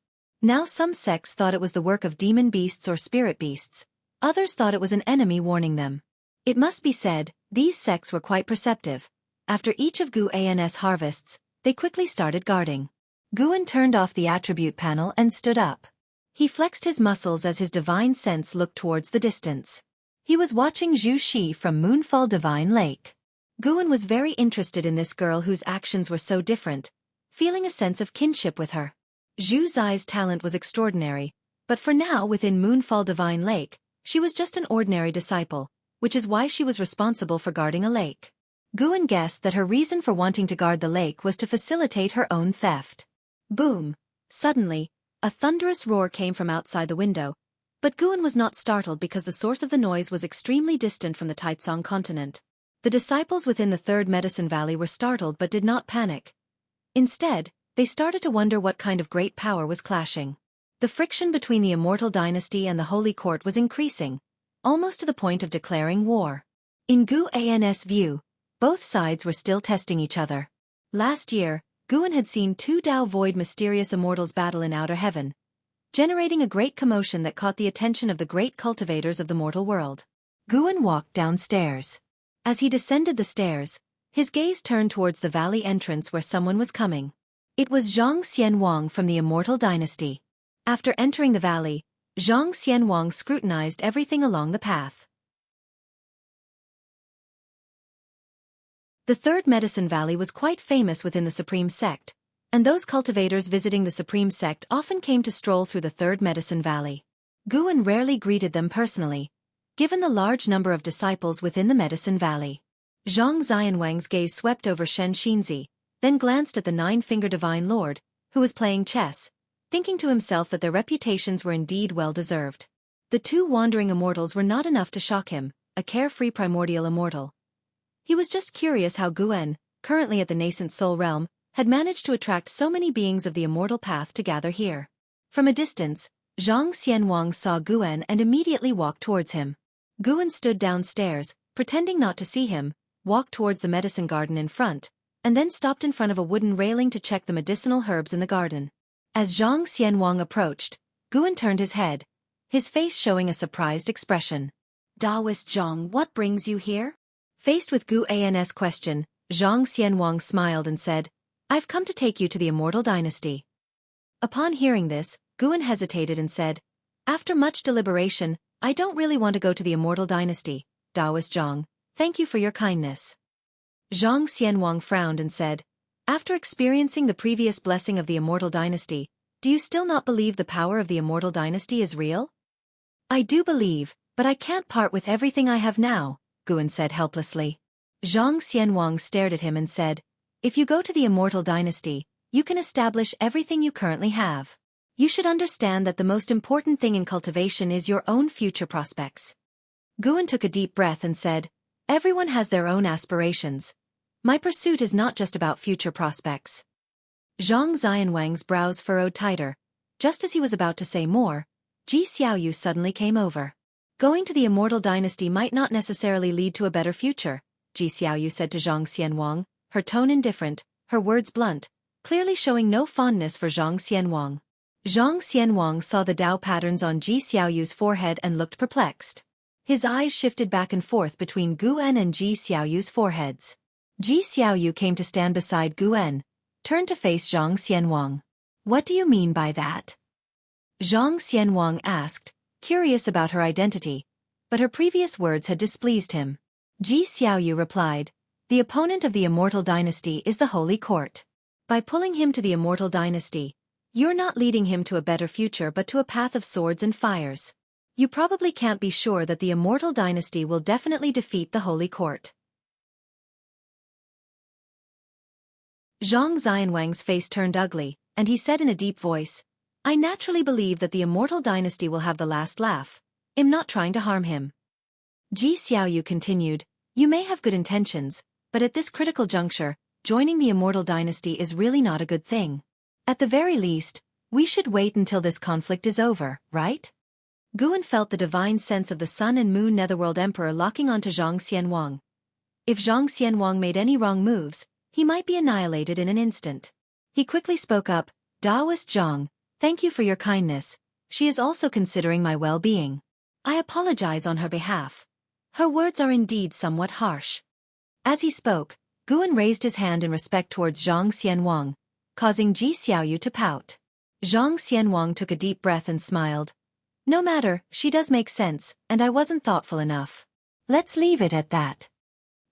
Now some sects thought it was the work of demon beasts or spirit beasts, others thought it was an enemy warning them. It must be said, these sects were quite perceptive. After each of Guan's harvests, they quickly started guarding. Guan turned off the attribute panel and stood up. He flexed his muscles as his divine sense looked towards the distance. He was watching Zhu Xi from Moonfall Divine Lake. Guan was very interested in this girl whose actions were so different, feeling a sense of kinship with her. Zhu Zai's talent was extraordinary, but for now within Moonfall Divine Lake, she was just an ordinary disciple, which is why she was responsible for guarding a lake. Guan guessed that her reason for wanting to guard the lake was to facilitate her own theft. Boom! Suddenly, a thunderous roar came from outside the window, but Guan was not startled because the source of the noise was extremely distant from the Taitsong continent. The disciples within the Third Medicine Valley were startled but did not panic. Instead, they started to wonder what kind of great power was clashing. The friction between the Immortal Dynasty and the Holy Court was increasing, almost to the point of declaring war. In Guan's view, both sides were still testing each other. Last year, Guan had seen two Tao Void mysterious immortals battle in outer heaven, generating a great commotion that caught the attention of the great cultivators of the mortal world. Guan walked downstairs. As he descended the stairs, his gaze turned towards the valley entrance where someone was coming. It was Zhang Xianwang from the Immortal Dynasty. After entering the valley, Zhang Xianwang scrutinized everything along the path. The Third Medicine Valley was quite famous within the Supreme Sect, and those cultivators visiting the Supreme Sect often came to stroll through the Third Medicine Valley. Guan rarely greeted them personally, given the large number of disciples within the Medicine Valley. Zhang Xianwang's gaze swept over Shen Xinzi, then glanced at the Nine-Finger Divine Lord, who was playing chess, thinking to himself that their reputations were indeed well-deserved. The two wandering immortals were not enough to shock him, a carefree primordial immortal. He was just curious how Guan, currently at the nascent soul realm, had managed to attract so many beings of the immortal path to gather here. From a distance, Zhang Xianwang saw Guan and immediately walked towards him. Guan stood downstairs, pretending not to see him, walked towards the medicine garden in front, and then stopped in front of a wooden railing to check the medicinal herbs in the garden. As Zhang Xianwang approached, Guan turned his head, his face showing a surprised expression. "Taoist Zhang, what brings you here?" Faced with Guan's question, Zhang Xianwang smiled and said, "I've come to take you to the Immortal Dynasty." Upon hearing this, Guan hesitated and said, "After much deliberation, I don't really want to go to the Immortal Dynasty, Taoist Zhang. Thank you for your kindness." Zhang Xianwang frowned and said, "After experiencing the previous blessing of the Immortal Dynasty, do you still not believe the power of the Immortal Dynasty is real?" "I do believe, but I can't part with everything I have now," Guan said helplessly. Zhang Xianwang stared at him and said, "If you go to the Immortal Dynasty, you can establish everything you currently have. You should understand that the most important thing in cultivation is your own future prospects." Guan took a deep breath and said, "Everyone has their own aspirations. My pursuit is not just about future prospects." Zhang Xianwang's brows furrowed tighter. Just as he was about to say more, Ji Xiaoyu suddenly came over. "Going to the Immortal Dynasty might not necessarily lead to a better future," Ji Xiaoyu said to Zhang Xianwang, her tone indifferent, her words blunt, clearly showing no fondness for Zhang Xianwang. Zhang Xianwang saw the Dao patterns on Ji Xiaoyu's forehead and looked perplexed. His eyes shifted back and forth between Guan and Ji Xiaoyu's foreheads. Ji Xiaoyu came to stand beside Guan, turned to face Zhang Xianwang. "What do you mean by that?" Zhang Xianwang asked, curious about her identity, but her previous words had displeased him. Ji Xiaoyu replied, "The opponent of the Immortal Dynasty is the Holy Court. By pulling him to the Immortal Dynasty, you're not leading him to a better future but to a path of swords and fires. You probably can't be sure that the Immortal Dynasty will definitely defeat the Holy Court." Zhang Xianwang's face turned ugly, and he said in a deep voice, "I naturally believe that the Immortal Dynasty will have the last laugh. I'm not trying to harm him." Ji Xiaoyu continued, "You may have good intentions, but at this critical juncture, joining the Immortal Dynasty is really not a good thing. At the very least, we should wait until this conflict is over, right?" Guan felt the divine sense of the Sun and Moon Netherworld Emperor locking onto Zhang Xianwang. If Zhang Xianwang made any wrong moves, he might be annihilated in an instant. He quickly spoke up, "Taoist Zhang, thank you for your kindness. She is also considering my well-being. I apologize on her behalf. Her words are indeed somewhat harsh." As he spoke, Guan raised his hand in respect towards Zhang Xianwang, causing Ji Xiaoyu to pout. Zhang Xianwang took a deep breath and smiled. "No matter, she does make sense, and I wasn't thoughtful enough. Let's leave it at that."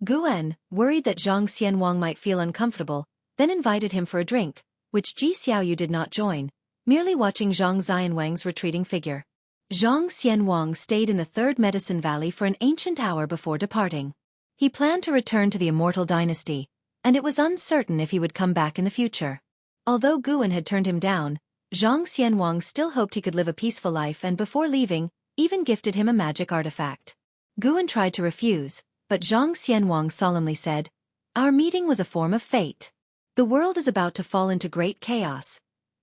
Guan, worried that Zhang Xianwang might feel uncomfortable, then invited him for a drink, which Ji Xiaoyu did not join, merely watching Zhang Xianwang's retreating figure. Zhang Xianwang stayed in the Third Medicine Valley for an ancient hour before departing. He planned to return to the Immortal Dynasty, and it was uncertain if he would come back in the future. Although Guan had turned him down, Zhang Xianwang still hoped he could live a peaceful life and before leaving, even gifted him a magic artifact. Guan tried to refuse, but Zhang Xianwang solemnly said, "Our meeting was a form of fate. The world is about to fall into great chaos.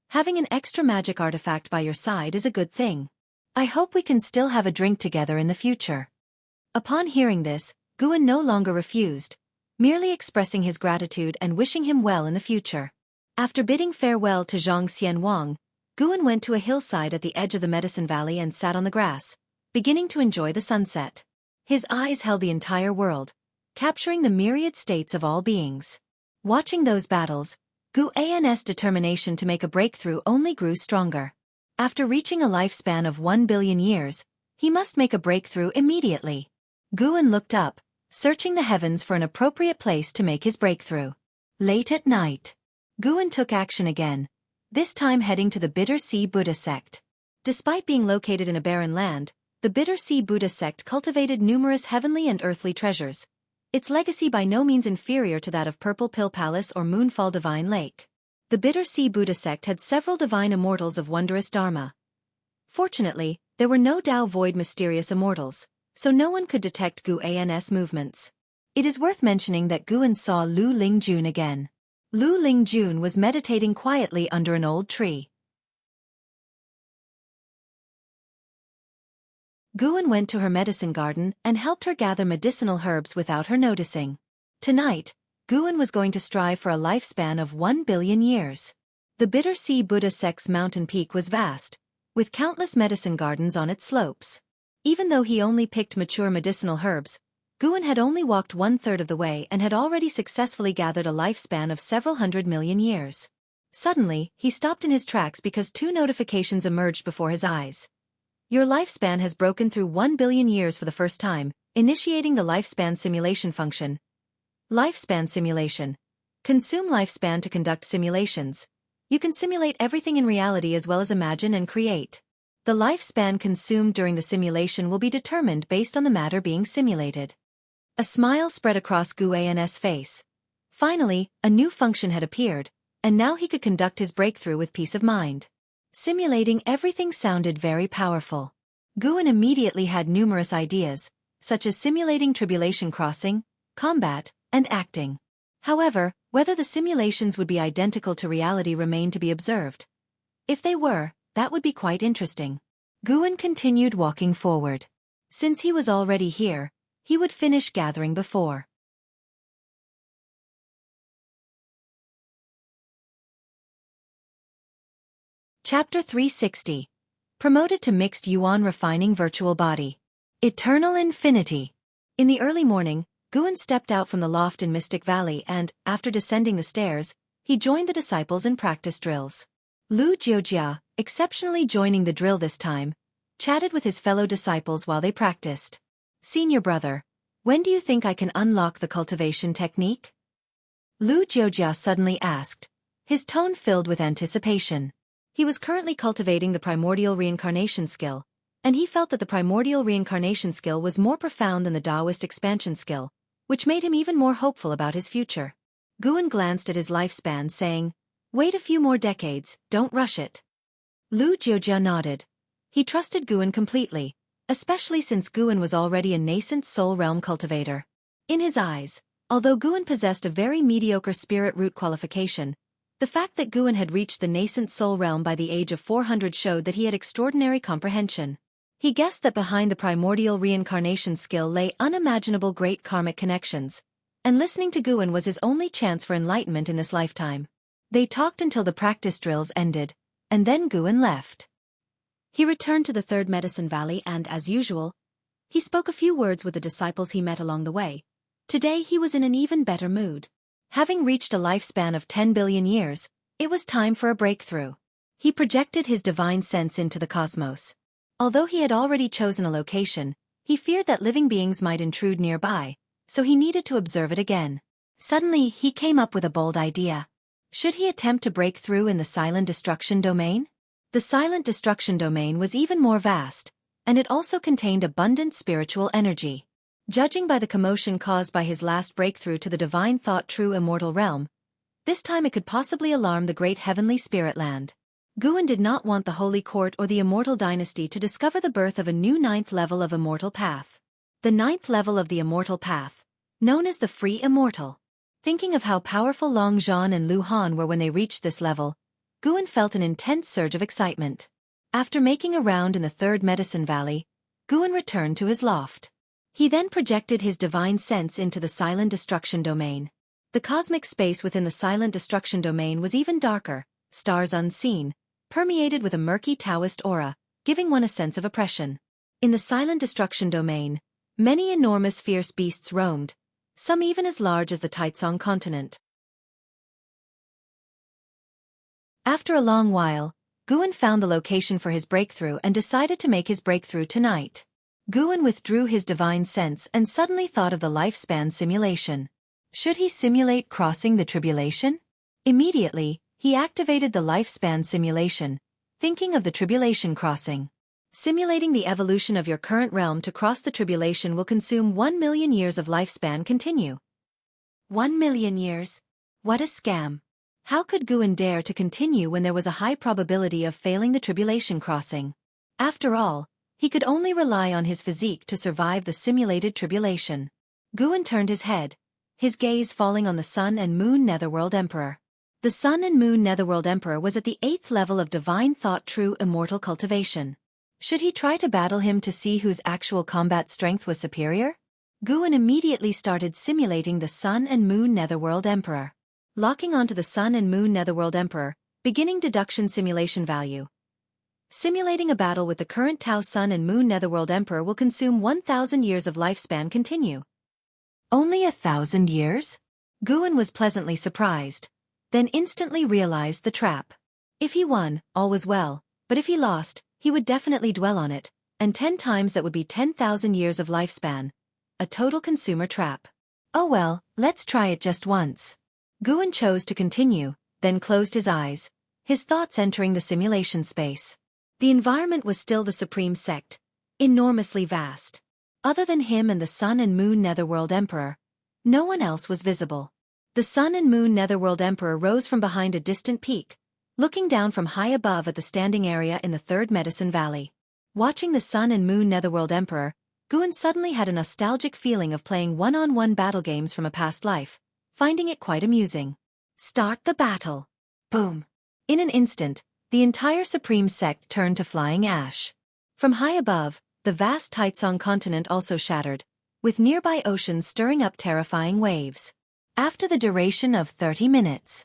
Having an extra magic artifact by your side is a good thing. I hope we can still have a drink together in the future." Upon hearing this, Guan no longer refused, merely expressing his gratitude and wishing him well in the future. After bidding farewell to Zhang Xianwang, Guan went to a hillside at the edge of the Medicine Valley and sat on the grass, beginning to enjoy the sunset. His eyes held the entire world, capturing the myriad states of all beings. Watching those battles, Guan's determination to make a breakthrough only grew stronger. After reaching a lifespan of 1 billion years, he must make a breakthrough immediately. Guan looked up, searching the heavens for an appropriate place to make his breakthrough. Late at night, Guan took action again, this time heading to the Bitter Sea Buddha sect. Despite being located in a barren land, the Bitter Sea Buddha sect cultivated numerous heavenly and earthly treasures, its legacy by no means inferior to that of Purple Pill Palace or Moonfall Divine Lake. The Bitter Sea Buddha sect had several divine immortals of wondrous dharma. Fortunately, there were no Tao Void mysterious immortals, so no one could detect Guan's movements. It is worth mentioning that Guan saw Lu Lingjun again. Lu Lingjun was meditating quietly under an old tree. Guan went to her medicine garden and helped her gather medicinal herbs without her noticing. Tonight, Guan was going to strive for a lifespan of 1 billion years. The Bitter Sea Buddha sect's mountain peak was vast, with countless medicine gardens on its slopes. Even though he only picked mature medicinal herbs, Guan had only walked 1/3 of the way and had already successfully gathered a lifespan of several 100 million years. Suddenly, he stopped in his tracks because 2 notifications emerged before his eyes. Your lifespan has broken through 1 billion years for the first time, initiating the lifespan simulation function. Lifespan simulation. Consume lifespan to conduct simulations. You can simulate everything in reality as well as imagine and create. The lifespan consumed during the simulation will be determined based on the matter being simulated. A smile spread across Guan's face. Finally, a new function had appeared, and now he could conduct his breakthrough with peace of mind. Simulating everything sounded very powerful. Guan immediately had numerous ideas, such as simulating tribulation crossing, combat, and acting. However, whether the simulations would be identical to reality remained to be observed. If they were, that would be quite interesting. Guan continued walking forward. Since he was already here, he would finish gathering before. Chapter 360. Promoted to Mixed Yuan Refining Virtual Body. Eternal Infinity. In the early morning, Guan stepped out from the loft in Mystic Valley and, after descending the stairs, he joined the disciples in practice drills. Lu Jiujia, exceptionally joining the drill this time, chatted with his fellow disciples while they practiced. Senior brother, when do you think I can unlock the cultivation technique? Lu Jiujia suddenly asked, his tone filled with anticipation. He was currently cultivating the primordial reincarnation skill, and he felt that the primordial reincarnation skill was more profound than the Taoist expansion skill, which made him even more hopeful about his future. Guan glanced at his lifespan saying, wait a few more decades, don't rush it. Lu Jiujia nodded. He trusted Guan completely, especially since Guan was already a nascent soul realm cultivator. In his eyes, although Guan possessed a very mediocre spirit root qualification, the fact that Guan had reached the nascent soul realm by the age of 400 showed that he had extraordinary comprehension. He guessed that behind the primordial reincarnation skill lay unimaginable great karmic connections, and listening to Guan was his only chance for enlightenment in this lifetime. They talked until the practice drills ended, and then Guan left. He returned to the Third Medicine Valley and, as usual, he spoke a few words with the disciples he met along the way. Today he was in an even better mood. Having reached a lifespan of 10 billion years, it was time for a breakthrough. He projected his divine sense into the cosmos. Although he had already chosen a location, he feared that living beings might intrude nearby, so he needed to observe it again. Suddenly, he came up with a bold idea. Should he attempt to break through in the silent destruction domain? The silent destruction domain was even more vast, and it also contained abundant spiritual energy. Judging by the commotion caused by his last breakthrough to the divine thought true immortal realm, this time it could possibly alarm the great heavenly spirit land. Guan did not want the Holy Court or the Immortal Dynasty to discover the birth of a new 9th level of Immortal Path. The 9th level of the Immortal Path, known as the Free Immortal. Thinking of how powerful Long Zhan and Lu Han were when they reached this level, Guan felt an intense surge of excitement. After making a round in the Third Medicine Valley, Guan returned to his loft. He then projected his divine sense into the silent destruction domain. The cosmic space within the silent destruction domain was even darker, stars unseen, permeated with a murky Taoist aura, giving one a sense of oppression. In the silent destruction domain, many enormous fierce beasts roamed, some even as large as the Taitsong continent. After a long while, Guan found the location for his breakthrough and decided to make his breakthrough tonight. Guan withdrew his divine sense and suddenly thought of the lifespan simulation. Should he simulate crossing the tribulation? Immediately, he activated the lifespan simulation, thinking of the tribulation crossing. Simulating the evolution of your current realm to cross the tribulation will consume 1 million years of lifespan continue. 1 million years? What a scam. How could Guan dare to continue when there was a high probability of failing the tribulation crossing? After all, he could only rely on his physique to survive the simulated tribulation. Guan turned his head, his gaze falling on the Sun and Moon Netherworld Emperor. The Sun and Moon Netherworld Emperor was at the 8th level of divine thought true immortal cultivation. Should he try to battle him to see whose actual combat strength was superior? Guan immediately started simulating the Sun and Moon Netherworld Emperor. Locking onto the Sun and Moon Netherworld Emperor, beginning deduction simulation value. Simulating a battle with the current Tau Sun and Moon Netherworld Emperor will consume 1,000 years of lifespan continue. Only 1,000 years? Guan was pleasantly surprised, then instantly realized the trap. If he won, all was well, but if he lost, he would definitely dwell on it, and 10 times that would be 10,000 years of lifespan. A total consumer trap. Oh well, let's try it just once. Guan chose to continue, then closed his eyes, his thoughts entering the simulation space. The environment was still the supreme sect, enormously vast. Other than him and the Sun and Moon Netherworld Emperor, no one else was visible. The Sun and Moon Netherworld Emperor rose from behind a distant peak, looking down from high above at the standing area in the Third Medicine Valley. Watching the Sun and Moon Netherworld Emperor, Guan suddenly had a nostalgic feeling of playing one-on-one battle games from a past life, finding it quite amusing. Start the battle. Boom. In an instant, the entire Supreme Sect turned to flying ash. From high above, the vast Taitsong continent also shattered, with nearby oceans stirring up terrifying waves. After the duration of 30 minutes,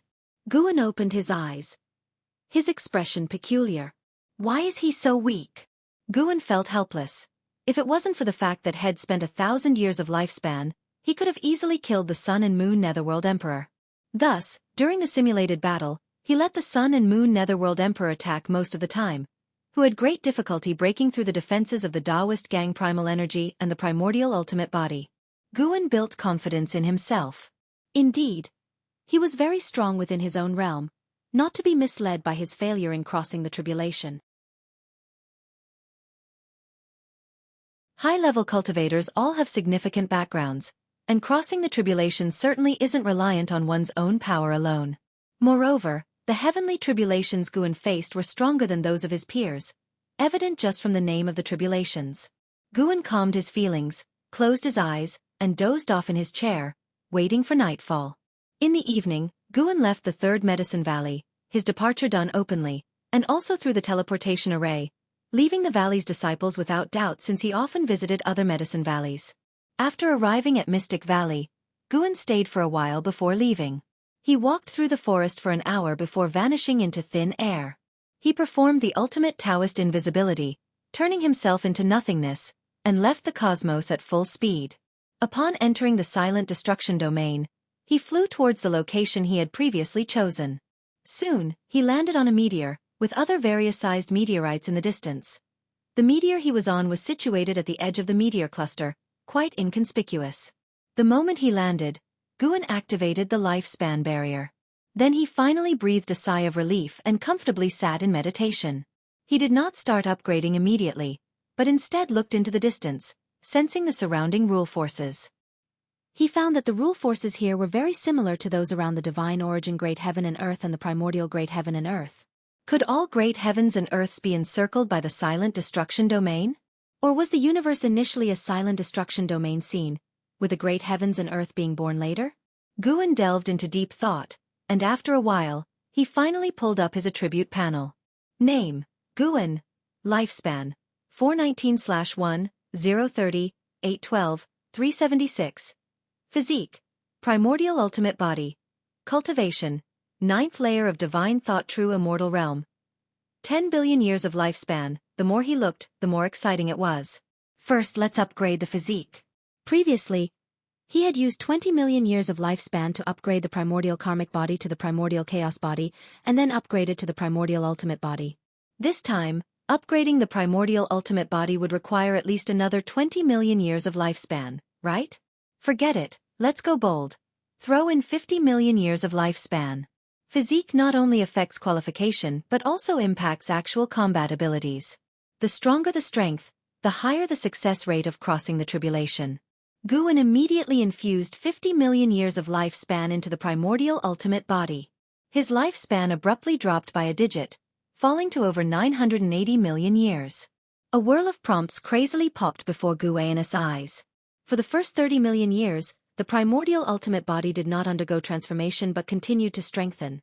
Guan opened his eyes, his expression peculiar. Why is he so weak? Guan felt helpless. If it wasn't for the fact that Head spent 1,000 years of lifespan, he could have easily killed the Sun and Moon Netherworld Emperor. Thus, during the simulated battle, he let the Sun and Moon Netherworld Emperor attack most of the time, who had great difficulty breaking through the defenses of the Taoist Gang Primal Energy and the Primordial Ultimate Body. Guan built confidence in himself. Indeed, he was very strong within his own realm, not to be misled by his failure in crossing the tribulation. High-level cultivators all have significant backgrounds, and crossing the tribulation certainly isn't reliant on one's own power alone. Moreover, the heavenly tribulations Guan faced were stronger than those of his peers, evident just from the name of the tribulations. Guan calmed his feelings, closed his eyes, and dozed off in his chair, waiting for nightfall. In the evening, Guan left the Third Medicine Valley, his departure done openly, and also through the teleportation array, leaving the valley's disciples without doubt since he often visited other medicine valleys. After arriving at Mystic Valley, Guan stayed for a while before leaving. He walked through the forest for an hour before vanishing into thin air. He performed the ultimate Taoist invisibility, turning himself into nothingness, and left the cosmos at full speed. Upon entering the silent destruction domain, he flew towards the location he had previously chosen. Soon, he landed on a meteor, with other various-sized meteorites in the distance. The meteor he was on was situated at the edge of the meteor cluster, quite inconspicuous. The moment he landed, Guan activated the lifespan barrier. Then he finally breathed a sigh of relief and comfortably sat in meditation. He did not start upgrading immediately, but instead looked into the distance, sensing the surrounding rule forces. He found that the rule forces here were very similar to those around the divine origin Great Heaven and Earth and the primordial Great Heaven and Earth. Could all great heavens and earths be encircled by the silent destruction domain? Or was the universe initially a silent destruction domain scene, with the great heavens and earth being born later? Guan delved into deep thought, and after a while, he finally pulled up his attribute panel. Name: Guan. Lifespan: 419/1, 030, 812, 376. Physique: Primordial Ultimate Body. Cultivation. 9th layer of Divine Thought True Immortal Realm. 10 billion years of lifespan. The more he looked, the more exciting it was. First, let's upgrade the physique. Previously, he had used 20 million years of lifespan to upgrade the Primordial Karmic Body to the Primordial Chaos Body, and then upgrade it to the Primordial Ultimate Body. This time, upgrading the Primordial Ultimate Body would require at least another 20 million years of lifespan, right? Forget it, let's go bold. Throw in 50 million years of lifespan. Physique not only affects qualification but also impacts actual combat abilities. The stronger the strength, the higher the success rate of crossing the tribulation. Guan immediately infused 50 million years of lifespan into the Primordial Ultimate Body. His lifespan abruptly dropped by a digit, falling to over 980 million years. A whirl of prompts crazily popped before Guan's eyes. For the first 30 million years, the Primordial Ultimate Body did not undergo transformation but continued to strengthen.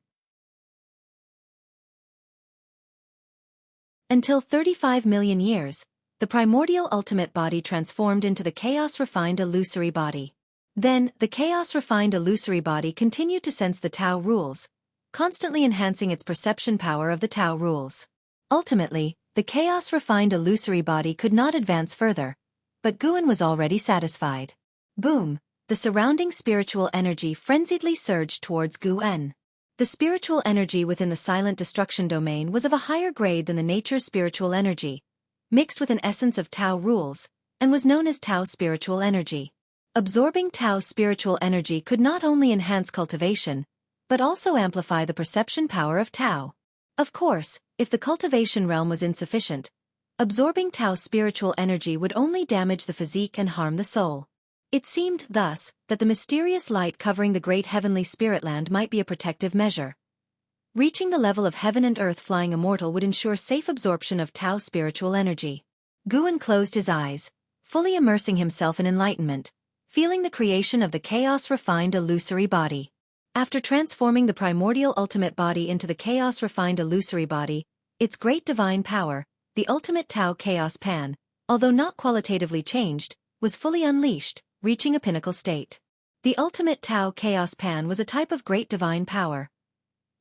Until 35 million years, the Primordial Ultimate Body transformed into the Chaos-Refined Illusory Body. Then, the Chaos-Refined Illusory Body continued to sense the Tao rules, constantly enhancing its perception power of the Tao rules. Ultimately, the Chaos-Refined Illusory Body could not advance further, but Guan was already satisfied. Boom! The surrounding spiritual energy frenziedly surged towards Guan. The spiritual energy within the silent destruction domain was of a higher grade than the nature's spiritual energy, mixed with an essence of Tao rules, and was known as Tao spiritual energy. Absorbing Tao spiritual energy could not only enhance cultivation, but also amplify the perception power of Tao. Of course, if the cultivation realm was insufficient, absorbing Tao spiritual energy would only damage the physique and harm the soul. It seemed, thus, that the mysterious light covering the great heavenly spirit land might be a protective measure. Reaching the level of heaven and earth flying immortal would ensure safe absorption of Tao spiritual energy. Guan closed his eyes, fully immersing himself in enlightenment, feeling the creation of the Chaos-Refined Illusory Body. After transforming the Primordial Ultimate Body into the Chaos-Refined Illusory Body, its great divine power, the Ultimate Tao Chaos Pan, although not qualitatively changed, was fully unleashed, reaching a pinnacle state. The Ultimate Tao Chaos Pan was a type of great divine power.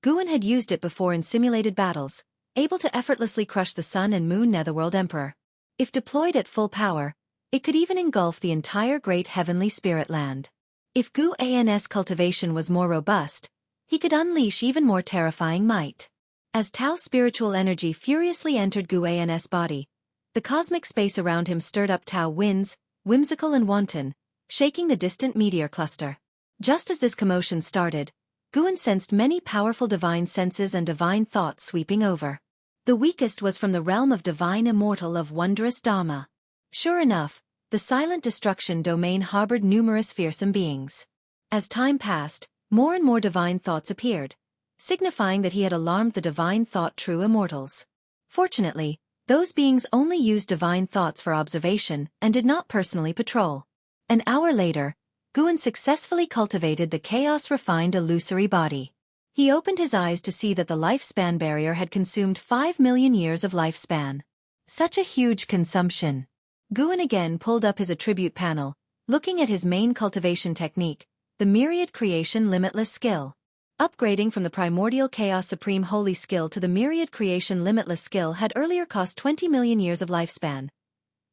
Guan had used it before in simulated battles, able to effortlessly crush the Sun and Moon Netherworld Emperor. If deployed at full power, it could even engulf the entire great heavenly spirit land. If Guan's cultivation was more robust, he could unleash even more terrifying might. As Tao spiritual energy furiously entered Guan's body, the cosmic space around him stirred up Tao winds, whimsical and wanton, shaking the distant meteor cluster. Just as this commotion started, Guan sensed many powerful divine senses and divine thoughts sweeping over. The weakest was from the realm of divine immortal of wondrous Dharma. Sure enough, the silent destruction domain harbored numerous fearsome beings. As time passed, more and more divine thoughts appeared, signifying that he had alarmed the divine thought true immortals. Fortunately, those beings only used divine thoughts for observation and did not personally patrol. An hour later, Guan successfully cultivated the Chaos-Refined Illusory Body. He opened his eyes to see that the lifespan barrier had consumed 5 million years of lifespan. Such a huge consumption. Guan again pulled up his attribute panel, looking at his main cultivation technique, the Myriad Creation Limitless Skill. Upgrading from the Primordial Chaos Supreme Holy Skill to the Myriad Creation Limitless Skill had earlier cost 20 million years of lifespan.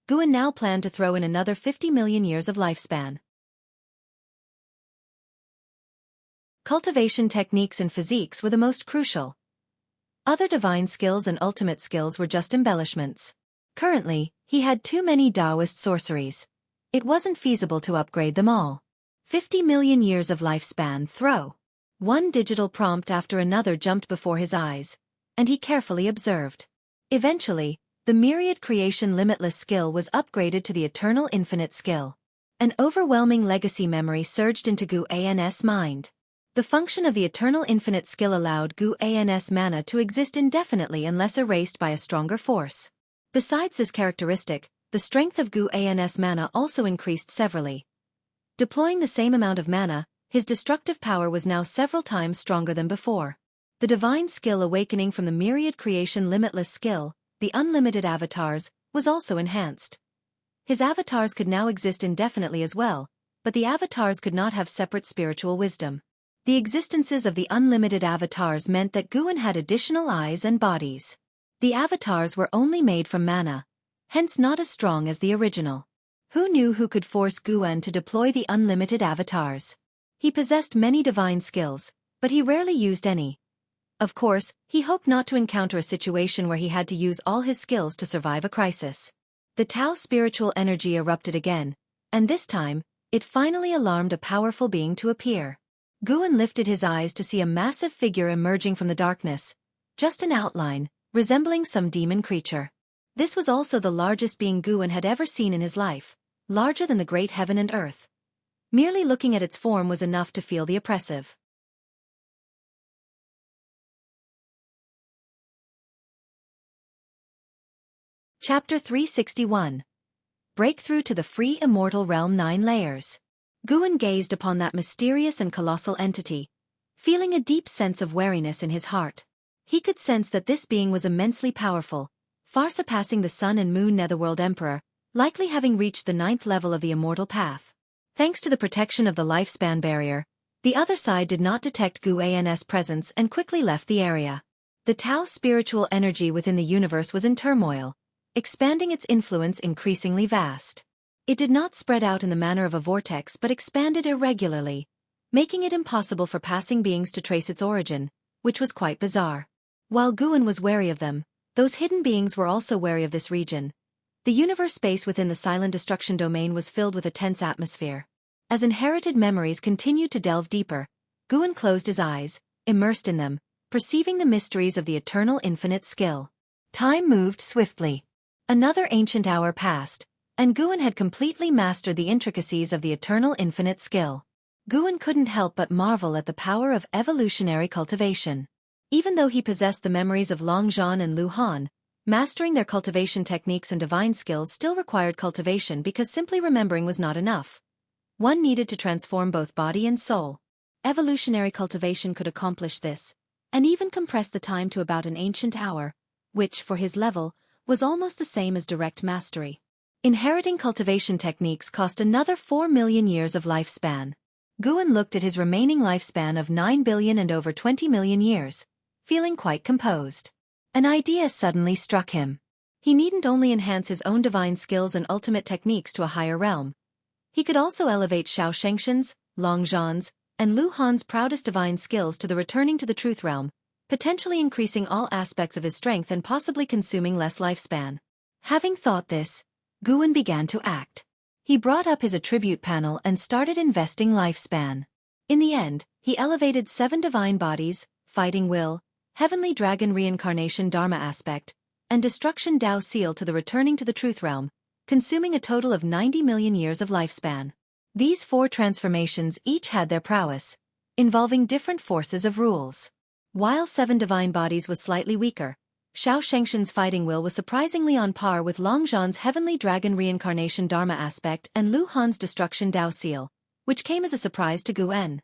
Guan now planned to throw in another 50 million years of lifespan. Cultivation techniques and physiques were the most crucial. Other divine skills and ultimate skills were just embellishments. Currently, he had too many Taoist sorceries. It wasn't feasible to upgrade them all. 50 million years of lifespan throw. One digital prompt after another jumped before his eyes, and he carefully observed. Eventually, the Myriad Creation Limitless Skill was upgraded to the Eternal Infinite Skill. An overwhelming legacy memory surged into Guan's mind. The function of the Eternal Infinite Skill allowed Guan's mana to exist indefinitely unless erased by a stronger force. Besides this characteristic, the strength of Guan's mana also increased severally. Deploying the same amount of mana, his destructive power was now several times stronger than before. The divine skill awakening from the Myriad Creation Limitless Skill, the unlimited avatars, was also enhanced. His avatars could now exist indefinitely as well, but the avatars could not have separate spiritual wisdom. The existences of the unlimited avatars meant that Guan had additional eyes and bodies. The avatars were only made from mana, hence not as strong as the original. Who knew who could force Guan to deploy the unlimited avatars? He possessed many divine skills, but he rarely used any. Of course, he hoped not to encounter a situation where he had to use all his skills to survive a crisis. The Tao spiritual energy erupted again, and this time, it finally alarmed a powerful being to appear. Guan lifted his eyes to see a massive figure emerging from the darkness, just an outline, resembling some demon creature. This was also the largest being Guan had ever seen in his life, larger than the great heaven and earth. Merely looking at its form was enough to feel the oppressive. Chapter 361. Breakthrough to the Free Immortal Realm 9 Layers. Guan gazed upon that mysterious and colossal entity, feeling a deep sense of wariness in his heart. He could sense that this being was immensely powerful, far surpassing the Sun and Moon Netherworld Emperor, likely having reached the 9th level of the immortal path. Thanks to the protection of the lifespan barrier, the other side did not detect Guan's presence and quickly left the area. The Tao spiritual energy within the universe was in turmoil, expanding its influence increasingly vast. It did not spread out in the manner of a vortex but expanded irregularly, making it impossible for passing beings to trace its origin, which was quite bizarre. While Guan was wary of them, those hidden beings were also wary of this region. The universe space within the silent destruction domain was filled with a tense atmosphere. As inherited memories continued to delve deeper, Guan closed his eyes, immersed in them, perceiving the mysteries of the eternal infinite skill. Time moved swiftly. Another ancient hour passed, and Guan had completely mastered the intricacies of the eternal infinite skill. Guan couldn't help but marvel at the power of evolutionary cultivation. Even though he possessed the memories of Long Zhan and Lu Han, mastering their cultivation techniques and divine skills still required cultivation because simply remembering was not enough. One needed to transform both body and soul. Evolutionary cultivation could accomplish this, and even compress the time to about an ancient hour, which, for his level, was almost the same as direct mastery. Inheriting cultivation techniques cost another 4 million years of lifespan. Guan looked at his remaining lifespan of 9 billion and over 20 million years, feeling quite composed. An idea suddenly struck him. He needn't only enhance his own divine skills and ultimate techniques to a higher realm. He could also elevate Xiao Shengshan's, Long Zhan's, and Lu Han's proudest divine skills to the returning to the truth realm, potentially increasing all aspects of his strength and possibly consuming less lifespan. Having thought this, Guan began to act. He brought up his attribute panel and started investing lifespan. In the end, he elevated 7 divine bodies, fighting will, heavenly dragon reincarnation dharma aspect, and destruction Dao seal to the returning to the truth realm, consuming a total of 90 million years of lifespan. These 4 transformations each had their prowess, involving different forces of rules. While 7 divine bodies was slightly weaker, Xiao Shengshan's fighting will was surprisingly on par with Long Zhan's heavenly dragon reincarnation dharma aspect and Lu Han's destruction Dao seal, which came as a surprise to Guan.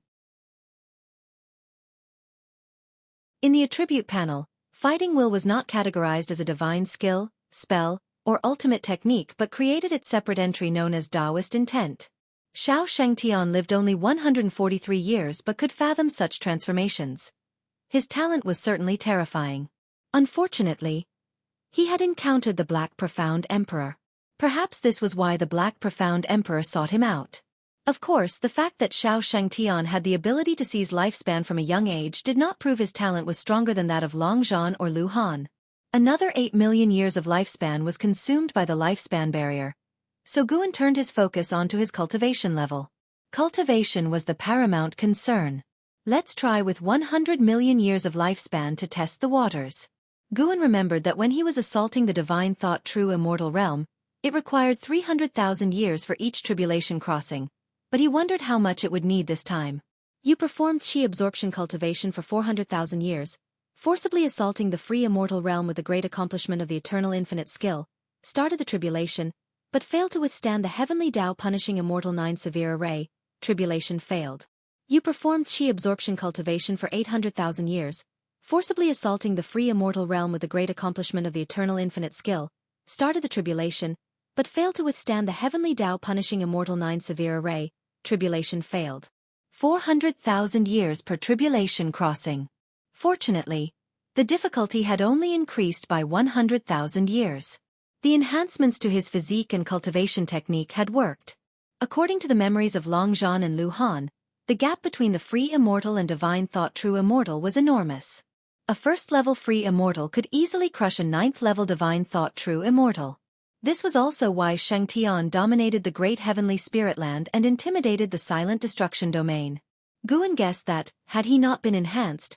In the attribute panel, fighting will was not categorized as a divine skill, spell, or ultimate technique but created its separate entry known as Taoist intent. Xiao Shengtian lived only 143 years but could fathom such transformations. His talent was certainly terrifying. Unfortunately, he had encountered the Black Profound Emperor. Perhaps this was why the Black Profound Emperor sought him out. Of course, the fact that Xiao Shengtian had the ability to seize lifespan from a young age did not prove his talent was stronger than that of Long Zhan or Lu Han. Another 8 million years of lifespan was consumed by the lifespan barrier, so Guan turned his focus onto his cultivation level. Cultivation was the paramount concern. Let's try with 100 million years of lifespan to test the waters. Guan remembered that when he was assaulting the divine thought true immortal realm, it required 300,000 years for each tribulation crossing, but he wondered how much it would need this time. You performed Qi absorption cultivation for 400,000 years, forcibly assaulting the free immortal realm with the great accomplishment of the eternal infinite skill, started the tribulation, but failed to withstand the heavenly Tao punishing immortal 9 severe array, tribulation failed. You performed Qi absorption cultivation for 800,000 years, forcibly assaulting the free immortal realm with the great accomplishment of the eternal infinite skill, started the tribulation, but failed to withstand the heavenly Tao punishing immortal 9 severe array, tribulation failed. 400,000 years per tribulation crossing. Fortunately, the difficulty had only increased by 100,000 years. The enhancements to his physique and cultivation technique had worked. According to the memories of Long Zhan and Lu Han, the gap between the free immortal and divine thought true immortal was enormous. A first-level free immortal could easily crush a ninth-level divine thought true immortal. This was also why Sheng Tian dominated the great heavenly spirit land and intimidated the silent destruction domain. Guan guessed that, had he not been enhanced,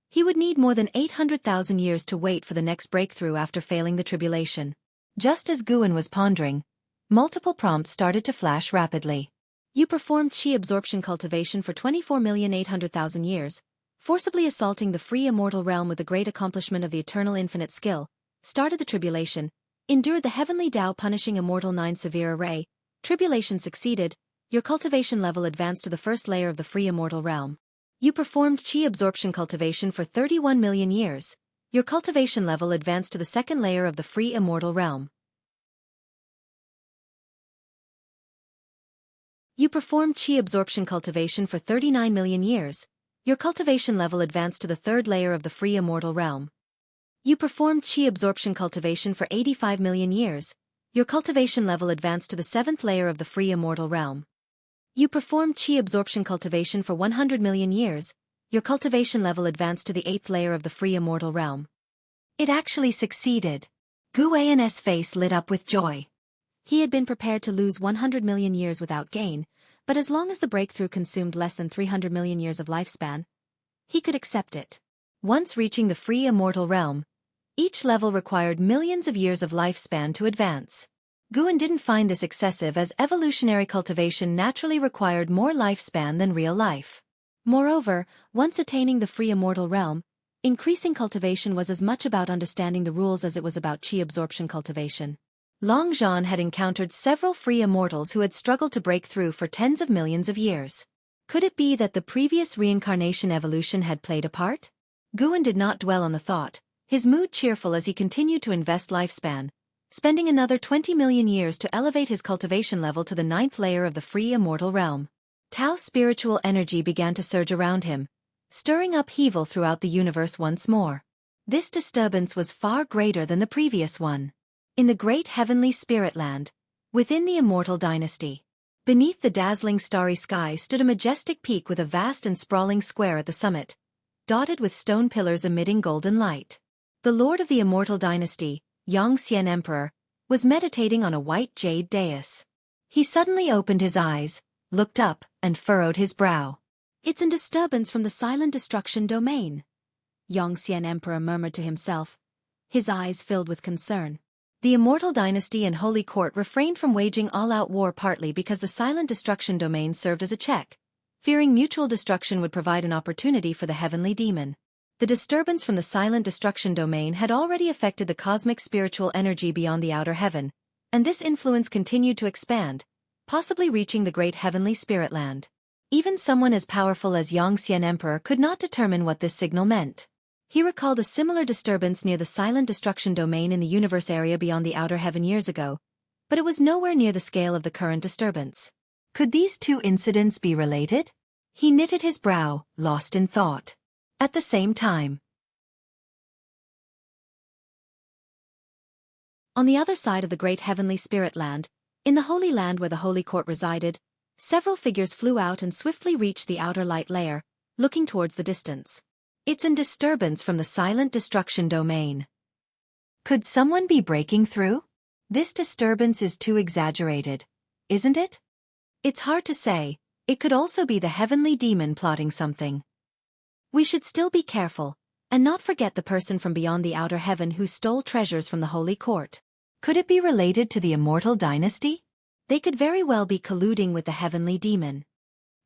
he would need more than 800,000 years to wait for the next breakthrough after failing the tribulation. Just as Guan was pondering, multiple prompts started to flash rapidly. You performed Qi absorption cultivation for 24,800,000 years, forcibly assaulting the free immortal realm with the great accomplishment of the eternal infinite skill, started the tribulation, endured the heavenly Tao punishing immortal 9 severe array, tribulation succeeded, your cultivation level advanced to the first layer of the free immortal realm. You performed Qi absorption cultivation for 31 million years, your cultivation level advanced to the second layer of the free immortal realm. You performed Qi absorption cultivation for 39 million years, your cultivation level advanced to the third layer of the free immortal realm. You performed Qi absorption cultivation for 85 million years, your cultivation level advanced to the seventh layer of the free immortal realm. You performed Qi absorption cultivation for 100 million years, your cultivation level advanced to the eighth layer of the free immortal realm. It actually succeeded. Gu An's face lit up with joy. He had been prepared to lose 100 million years without gain, but as long as the breakthrough consumed less than 300 million years of lifespan, he could accept it. Once reaching the free immortal realm, each level required millions of years of lifespan to advance. Guan didn't find this excessive as evolutionary cultivation naturally required more lifespan than real life. Moreover, once attaining the free immortal realm, increasing cultivation was as much about understanding the rules as it was about Qi absorption cultivation. Long Zhan had encountered several free immortals who had struggled to break through for tens of millions of years. Could it be that the previous reincarnation evolution had played a part? Guan did not dwell on the thought, his mood cheerful as he continued to invest lifespan, spending another 20 million years to elevate his cultivation level to the ninth layer of the free immortal realm. Tao's spiritual energy began to surge around him, stirring upheaval throughout the universe once more. This disturbance was far greater than the previous one. In the great heavenly spirit land, within the immortal dynasty, beneath the dazzling starry sky stood a majestic peak with a vast and sprawling square at the summit, dotted with stone pillars emitting golden light. The lord of the immortal dynasty, Yongxian Emperor, was meditating on a white jade dais. He suddenly opened his eyes, looked up, and furrowed his brow. It's a disturbance from the silent destruction domain, Yongxian Emperor murmured to himself, his eyes filled with concern. The immortal dynasty and holy court refrained from waging all-out war partly because the silent destruction domain served as a check, fearing mutual destruction would provide an opportunity for the heavenly demon. The disturbance from the silent destruction domain had already affected the cosmic spiritual energy beyond the outer heaven, and this influence continued to expand, possibly reaching the great heavenly spirit land. Even someone as powerful as Yongxian Emperor could not determine what this signal meant. He recalled a similar disturbance near the silent destruction domain in the universe area beyond the outer heaven years ago, but it was nowhere near the scale of the current disturbance. Could these two incidents be related? He knitted his brow, lost in thought. At the same time, on the other side of the great heavenly spirit land, in the holy land where the holy court resided, several figures flew out and swiftly reached the outer light layer, looking towards the distance. It's a disturbance from the silent destruction domain. Could someone be breaking through? This disturbance is too exaggerated, isn't it? It's hard to say. It could also be the heavenly demon plotting something. We should still be careful, and not forget the person from beyond the outer heaven who stole treasures from the holy court. Could it be related to the immortal dynasty? They could very well be colluding with the heavenly demon.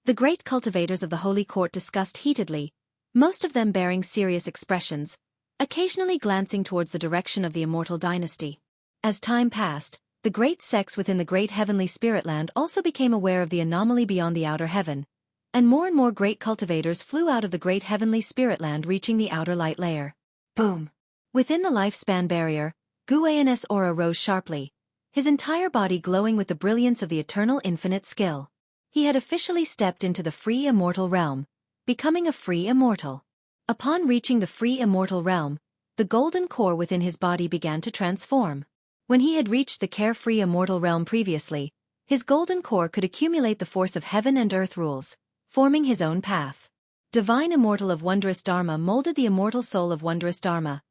The great cultivators of the holy court discussed heatedly, most of them bearing serious expressions, occasionally glancing towards the direction of the immortal dynasty. As time passed, the great sects within the great heavenly spirit land also became aware of the anomaly beyond the outer heaven, and more great cultivators flew out of the great heavenly spirit land reaching the outer light layer. Boom! Within the lifespan barrier, Gu An's aura rose sharply, his entire body glowing with the brilliance of the eternal infinite skill. He had officially stepped into the free immortal realm, becoming a free immortal. Upon reaching the free immortal realm, the golden core within his body began to transform. When he had reached the carefree immortal realm previously, his golden core could accumulate the force of heaven and earth rules, forming his own path. Divine Immortal of Wondrous Dharma molded the immortal soul of Wondrous Dharma.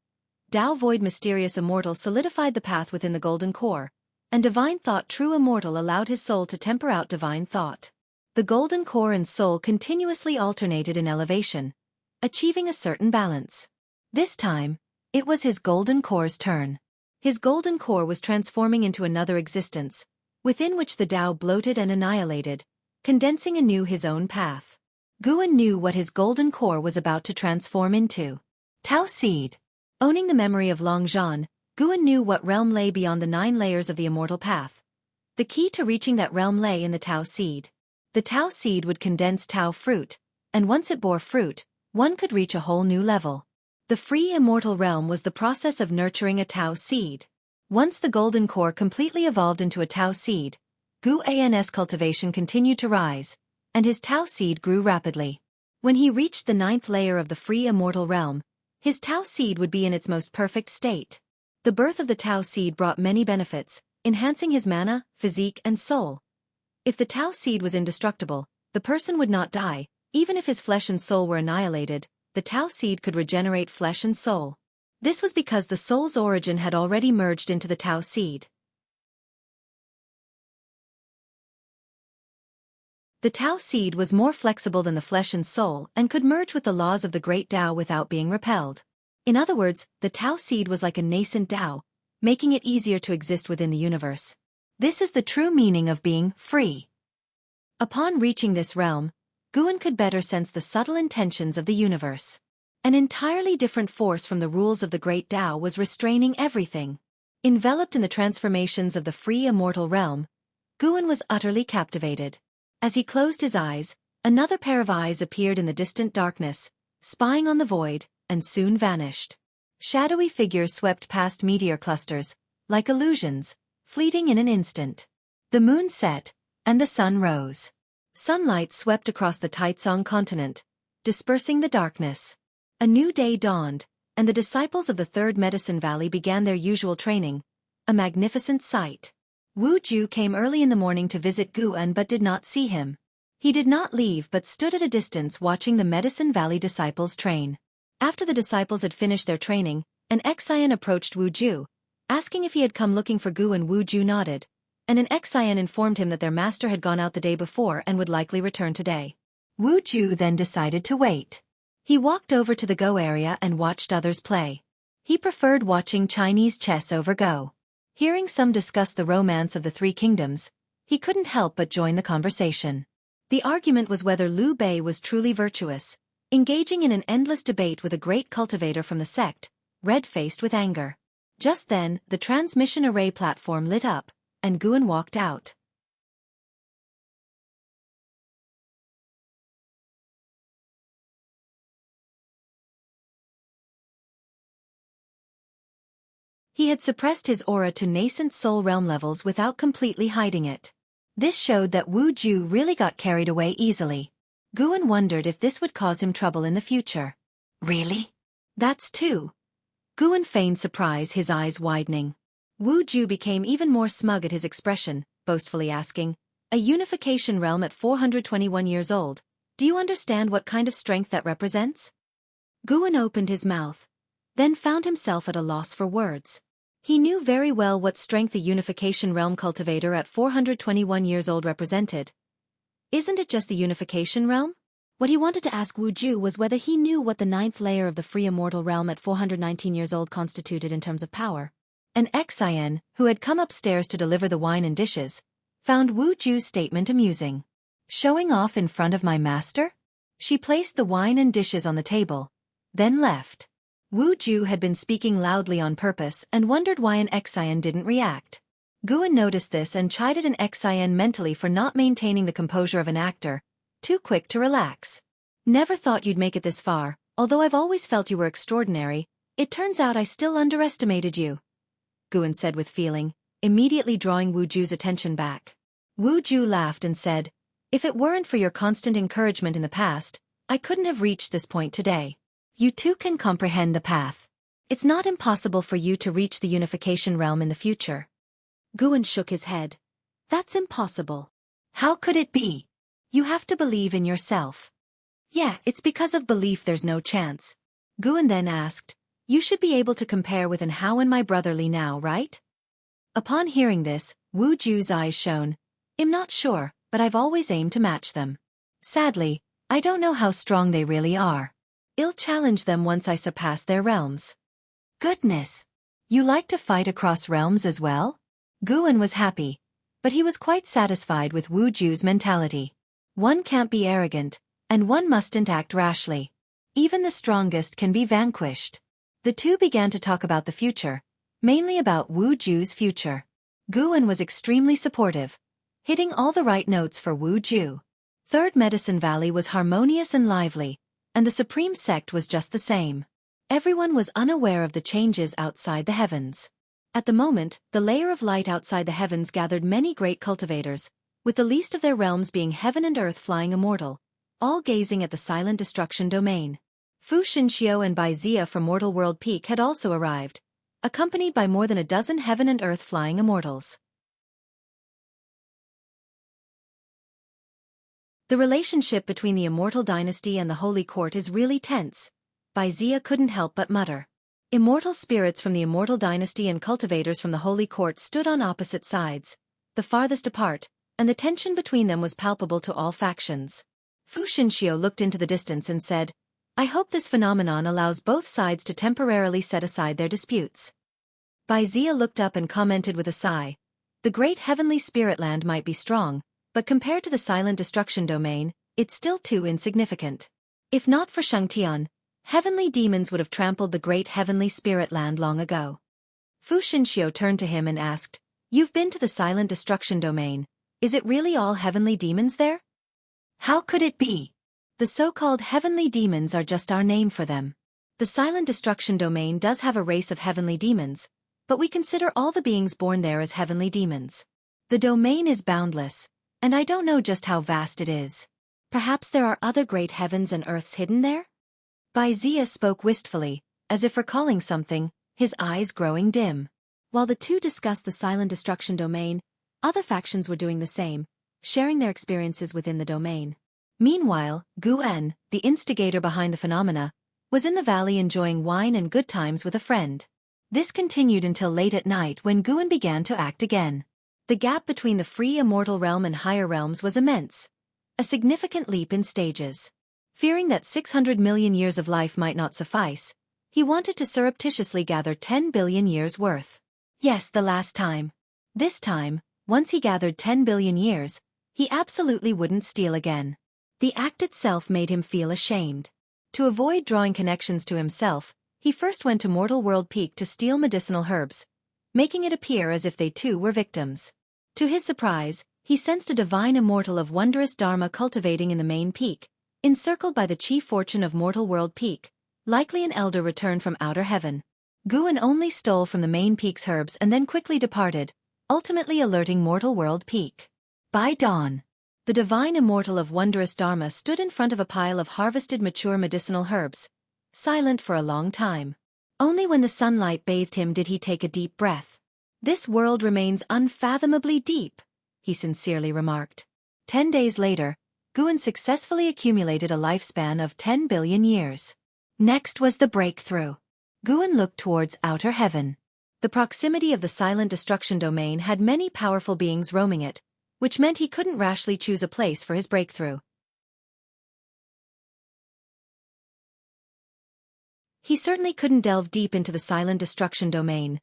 Tao Void Mysterious Immortal solidified the path within the golden core, and Divine Thought True Immortal allowed his soul to temper out divine thought. The golden core and soul continuously alternated in elevation, achieving a certain balance. This time, it was his golden core's turn. His golden core was transforming into another existence, within which the Tao bloated and annihilated, condensing anew his own path. Guan knew what his golden core was about to transform into. Tao Seed. Owning the memory of Long Zhan, Guan knew what realm lay beyond the 9 layers of the immortal path. The key to reaching that realm lay in the Tao Seed. The Tao Seed would condense Tao fruit, and once it bore fruit, one could reach a whole new level. The free immortal realm was the process of nurturing a Tao Seed. Once the golden core completely evolved into a Tao Seed, Guan's cultivation continued to rise, and his Tao Seed grew rapidly. When he reached the 9th layer of the free immortal realm, his Tao Seed would be in its most perfect state. The birth of the Tao Seed brought many benefits, enhancing his mana, physique and soul. If the Tao Seed was indestructible, the person would not die. Even if his flesh and soul were annihilated, the Tao Seed could regenerate flesh and soul. This was because the soul's origin had already merged into the Tao Seed. The Tao Seed was more flexible than the flesh and soul and could merge with the laws of the great Tao without being repelled. In other words, the Tao Seed was like a nascent Tao, making it easier to exist within the universe. This is the true meaning of being free. Upon reaching this realm, Guan could better sense the subtle intentions of the universe. An entirely different force from the rules of the great Tao was restraining everything. Enveloped in the transformations of the free immortal realm, Guan was utterly captivated. As he closed his eyes, another pair of eyes appeared in the distant darkness, spying on the void, and soon vanished. Shadowy figures swept past meteor clusters, like illusions, fleeting in an instant. The moon set, and the sun rose. Sunlight swept across the Taitsong continent, dispersing the darkness. A new day dawned, and the disciples of the Third Medicine Valley began their usual training, a magnificent sight. Wu Ju came early in the morning to visit Guan but did not see him. He did not leave but stood at a distance watching the Medicine Valley disciples train. After the disciples had finished their training, an Exian approached Wu Ju, asking if he had come looking for Guan. Wu Ju nodded, and an Exian informed him that their master had gone out the day before and would likely return today. Wu Ju then decided to wait. He walked over to the Go area and watched others play. He preferred watching Chinese chess over Go. Hearing some discuss the romance of the 3 kingdoms, he couldn't help but join the conversation. The argument was whether Liu Bei was truly virtuous, engaging in an endless debate with a great cultivator from the sect, red-faced with anger. Just then, the transmission array platform lit up, and Guan walked out. He had suppressed his aura to nascent soul realm levels without completely hiding it. This showed that Wu Ju really got carried away easily. Guan wondered if this would cause him trouble in the future. Really? That's two. Guan feigned surprise, his eyes widening. Wu Ju became even more smug at his expression, boastfully asking, "A unification realm at 421 years old, do you understand what kind of strength that represents?" Guan opened his mouth, then found himself at a loss for words. He knew very well what strength the unification realm cultivator at 421 years old represented. Isn't it just the unification realm? What he wanted to ask Wu Ju was whether he knew what the 9th layer of the free immortal realm at 419 years old constituted in terms of power. An Xian, who had come upstairs to deliver the wine and dishes, found Wu Ju's statement amusing. "Showing off in front of my master?" She placed the wine and dishes on the table, then left. Wu Ju had been speaking loudly on purpose and wondered why an Xian didn't react. Guan noticed this and chided an Xian mentally for not maintaining the composure of an actor, too quick to relax. "Never thought you'd make it this far, although I've always felt you were extraordinary. It turns out I still underestimated you," Guan said with feeling, immediately drawing Wu Ju's attention back. Wu Ju laughed and said, If it weren't for your constant encouragement in the past, I couldn't have reached this point today. You too can comprehend the path. It's not impossible for you to reach the unification realm in the future. Guan shook his head. That's impossible. How could it be? You have to believe in yourself. Yeah, it's because of belief there's no chance. Guan then asked, you should be able to compare with Hao and my brotherly now, right? Upon hearing this, Wu Ju's eyes shone. I'm not sure, but I've always aimed to match them. Sadly, I don't know how strong they really are. I'll challenge them once I surpass their realms. Goodness! You like to fight across realms as well? Guan was happy, but he was quite satisfied with Wu Ju's mentality. One can't be arrogant, and one mustn't act rashly. Even the strongest can be vanquished. The two began to talk about the future, mainly about Wu Ju's future. Guan was extremely supportive, hitting all the right notes for Wu Ju. Third Medicine Valley was harmonious and lively, and the Supreme Sect was just the same. Everyone was unaware of the changes outside the heavens. At the moment, the layer of light outside the heavens gathered many great cultivators, with the least of their realms being heaven and earth flying immortal, all gazing at the silent destruction domain. Fu Xinxiu and Bai Zia from Mortal World Peak had also arrived, accompanied by more than a dozen heaven and earth flying immortals. The relationship between the Immortal Dynasty and the Holy Court is really tense. Bai Zia couldn't help but mutter. Immortal spirits from the Immortal Dynasty and cultivators from the Holy Court stood on opposite sides, the farthest apart, and the tension between them was palpable to all factions. Fu Xinxiu looked into the distance and said, I hope this phenomenon allows both sides to temporarily set aside their disputes. Bai Zia looked up and commented with a sigh. The great heavenly spirit land might be strong, but compared to the silent destruction domain, it's still too insignificant. If not for Shangtian, heavenly demons would have trampled the great heavenly spirit land long ago. Fu Xinxiu turned to him and asked, You've been to the silent destruction domain. Is it really all heavenly demons there? How could it be? The so-called heavenly demons are just our name for them. The silent destruction domain does have a race of heavenly demons, but we consider all the beings born there as heavenly demons. The domain is boundless, and I don't know just how vast it is. Perhaps there are other great heavens and earths hidden there? Bai Zia spoke wistfully, as if recalling something, his eyes growing dim. While the two discussed the silent destruction domain, other factions were doing the same, sharing their experiences within the domain. Meanwhile, Guan, the instigator behind the phenomena, was in the valley enjoying wine and good times with a friend. This continued until late at night when Guan began to act again. The gap between the free immortal realm and higher realms was immense, a significant leap in stages. Fearing that 600 million years of life might not suffice, he wanted to surreptitiously gather 10 billion years' worth. Yes, the last time. This time, once he gathered 10 billion years, he absolutely wouldn't steal again. The act itself made him feel ashamed. To avoid drawing connections to himself, he first went to Mortal World Peak to steal medicinal herbs, making it appear as if they too were victims. To his surprise, he sensed a divine immortal of wondrous dharma cultivating in the main peak, encircled by the chief fortune of Mortal World Peak, likely an elder returned from outer heaven. Guan only stole from the main peak's herbs and then quickly departed, ultimately alerting Mortal World Peak. By dawn, the divine immortal of wondrous dharma stood in front of a pile of harvested mature medicinal herbs, silent for a long time. Only when the sunlight bathed him did he take a deep breath. This world remains unfathomably deep, he sincerely remarked. 10 days later, Guan successfully accumulated a lifespan of 10 billion years. Next was the breakthrough. Guan looked towards outer heaven. The proximity of the silent destruction domain had many powerful beings roaming it, which meant he couldn't rashly choose a place for his breakthrough. He certainly couldn't delve deep into the silent destruction domain.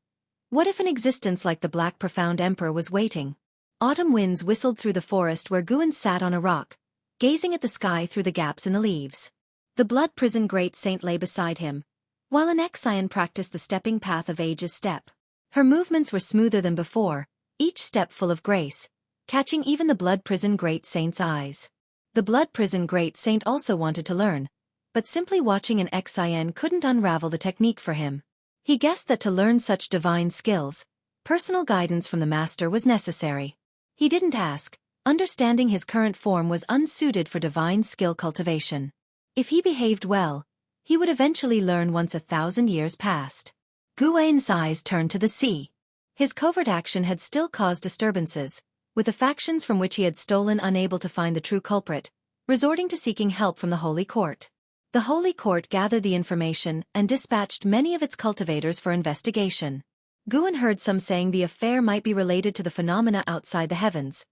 What if an existence like the Black Profound Emperor was waiting? Autumn winds whistled through the forest where Guan sat on a rock, gazing at the sky through the gaps in the leaves. The Blood Prison Great Saint lay beside him, while an Exian practiced the stepping path of age's step. Her movements were smoother than before, each step full of grace, catching even the Blood Prison Great Saint's eyes. The Blood Prison Great Saint also wanted to learn, but simply watching an Exian couldn't unravel the technique for him. He guessed that to learn such divine skills, personal guidance from the master was necessary. He didn't ask, Understanding his current form was unsuited for divine skill cultivation. If he behaved well, he would eventually learn once 1,000 years passed. Guan's eyes turned to the sea. His covert action had still caused disturbances, with the factions from which he had stolen unable to find the true culprit, resorting to seeking help from the Holy Court. The Holy Court gathered the information and dispatched many of its cultivators for investigation. Guan heard some saying the affair might be related to the phenomena outside the heavens,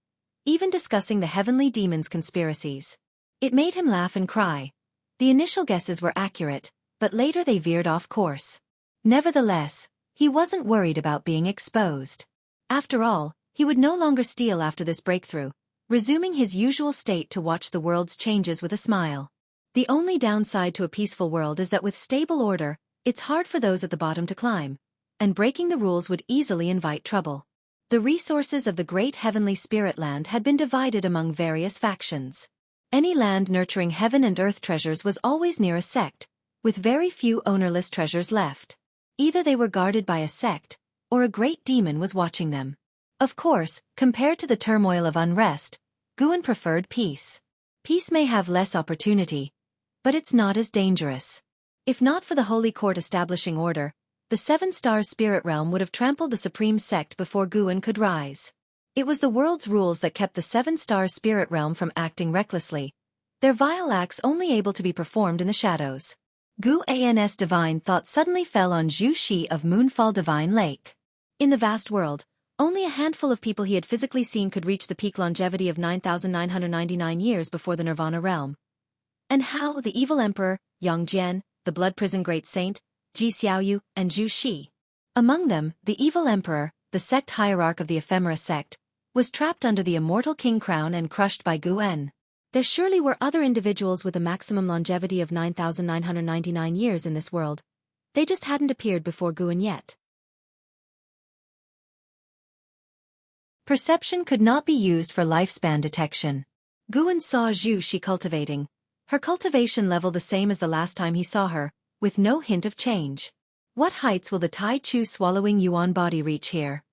even discussing the heavenly demons' conspiracies. It made him laugh and cry. The initial guesses were accurate, but later they veered off course. Nevertheless, he wasn't worried about being exposed. After all, he would no longer steal after this breakthrough, resuming his usual state to watch the world's changes with a smile. The only downside to a peaceful world is that with stable order, it's hard for those at the bottom to climb, and breaking the rules would easily invite trouble. The resources of the great heavenly spirit land had been divided among various factions. Any land nurturing heaven and earth treasures was always near a sect, with very few ownerless treasures left. Either they were guarded by a sect, or a great demon was watching them. Of course, compared to the turmoil of unrest, Guan preferred peace. Peace may have less opportunity, but it's not as dangerous. If not for the Holy Court establishing order, the Seven Stars Spirit Realm would have trampled the supreme sect before Guan could rise. It was the world's rules that kept the Seven Stars Spirit Realm from acting recklessly, their vile acts only able to be performed in the shadows. Guan's divine thought suddenly fell on Zhu Shi of Moonfall Divine Lake. In the vast world, only a handful of people he had physically seen could reach the peak longevity of 9,999 years before the Nirvana realm. And how the evil emperor, Yang Jian, the blood prison great saint, Ji Xiaoyu, and Zhu Shi. Among them, the evil emperor, the sect hierarch of the ephemera sect, was trapped under the immortal king crown and crushed by Guan. There surely were other individuals with a maximum longevity of 9,999 years in this world. They just hadn't appeared before Guan yet. Perception could not be used for lifespan detection. Guan saw Zhu Shi cultivating, her cultivation level the same as the last time he saw her, with no hint of change. What heights will the Tai Chu swallowing Yuan body reach here?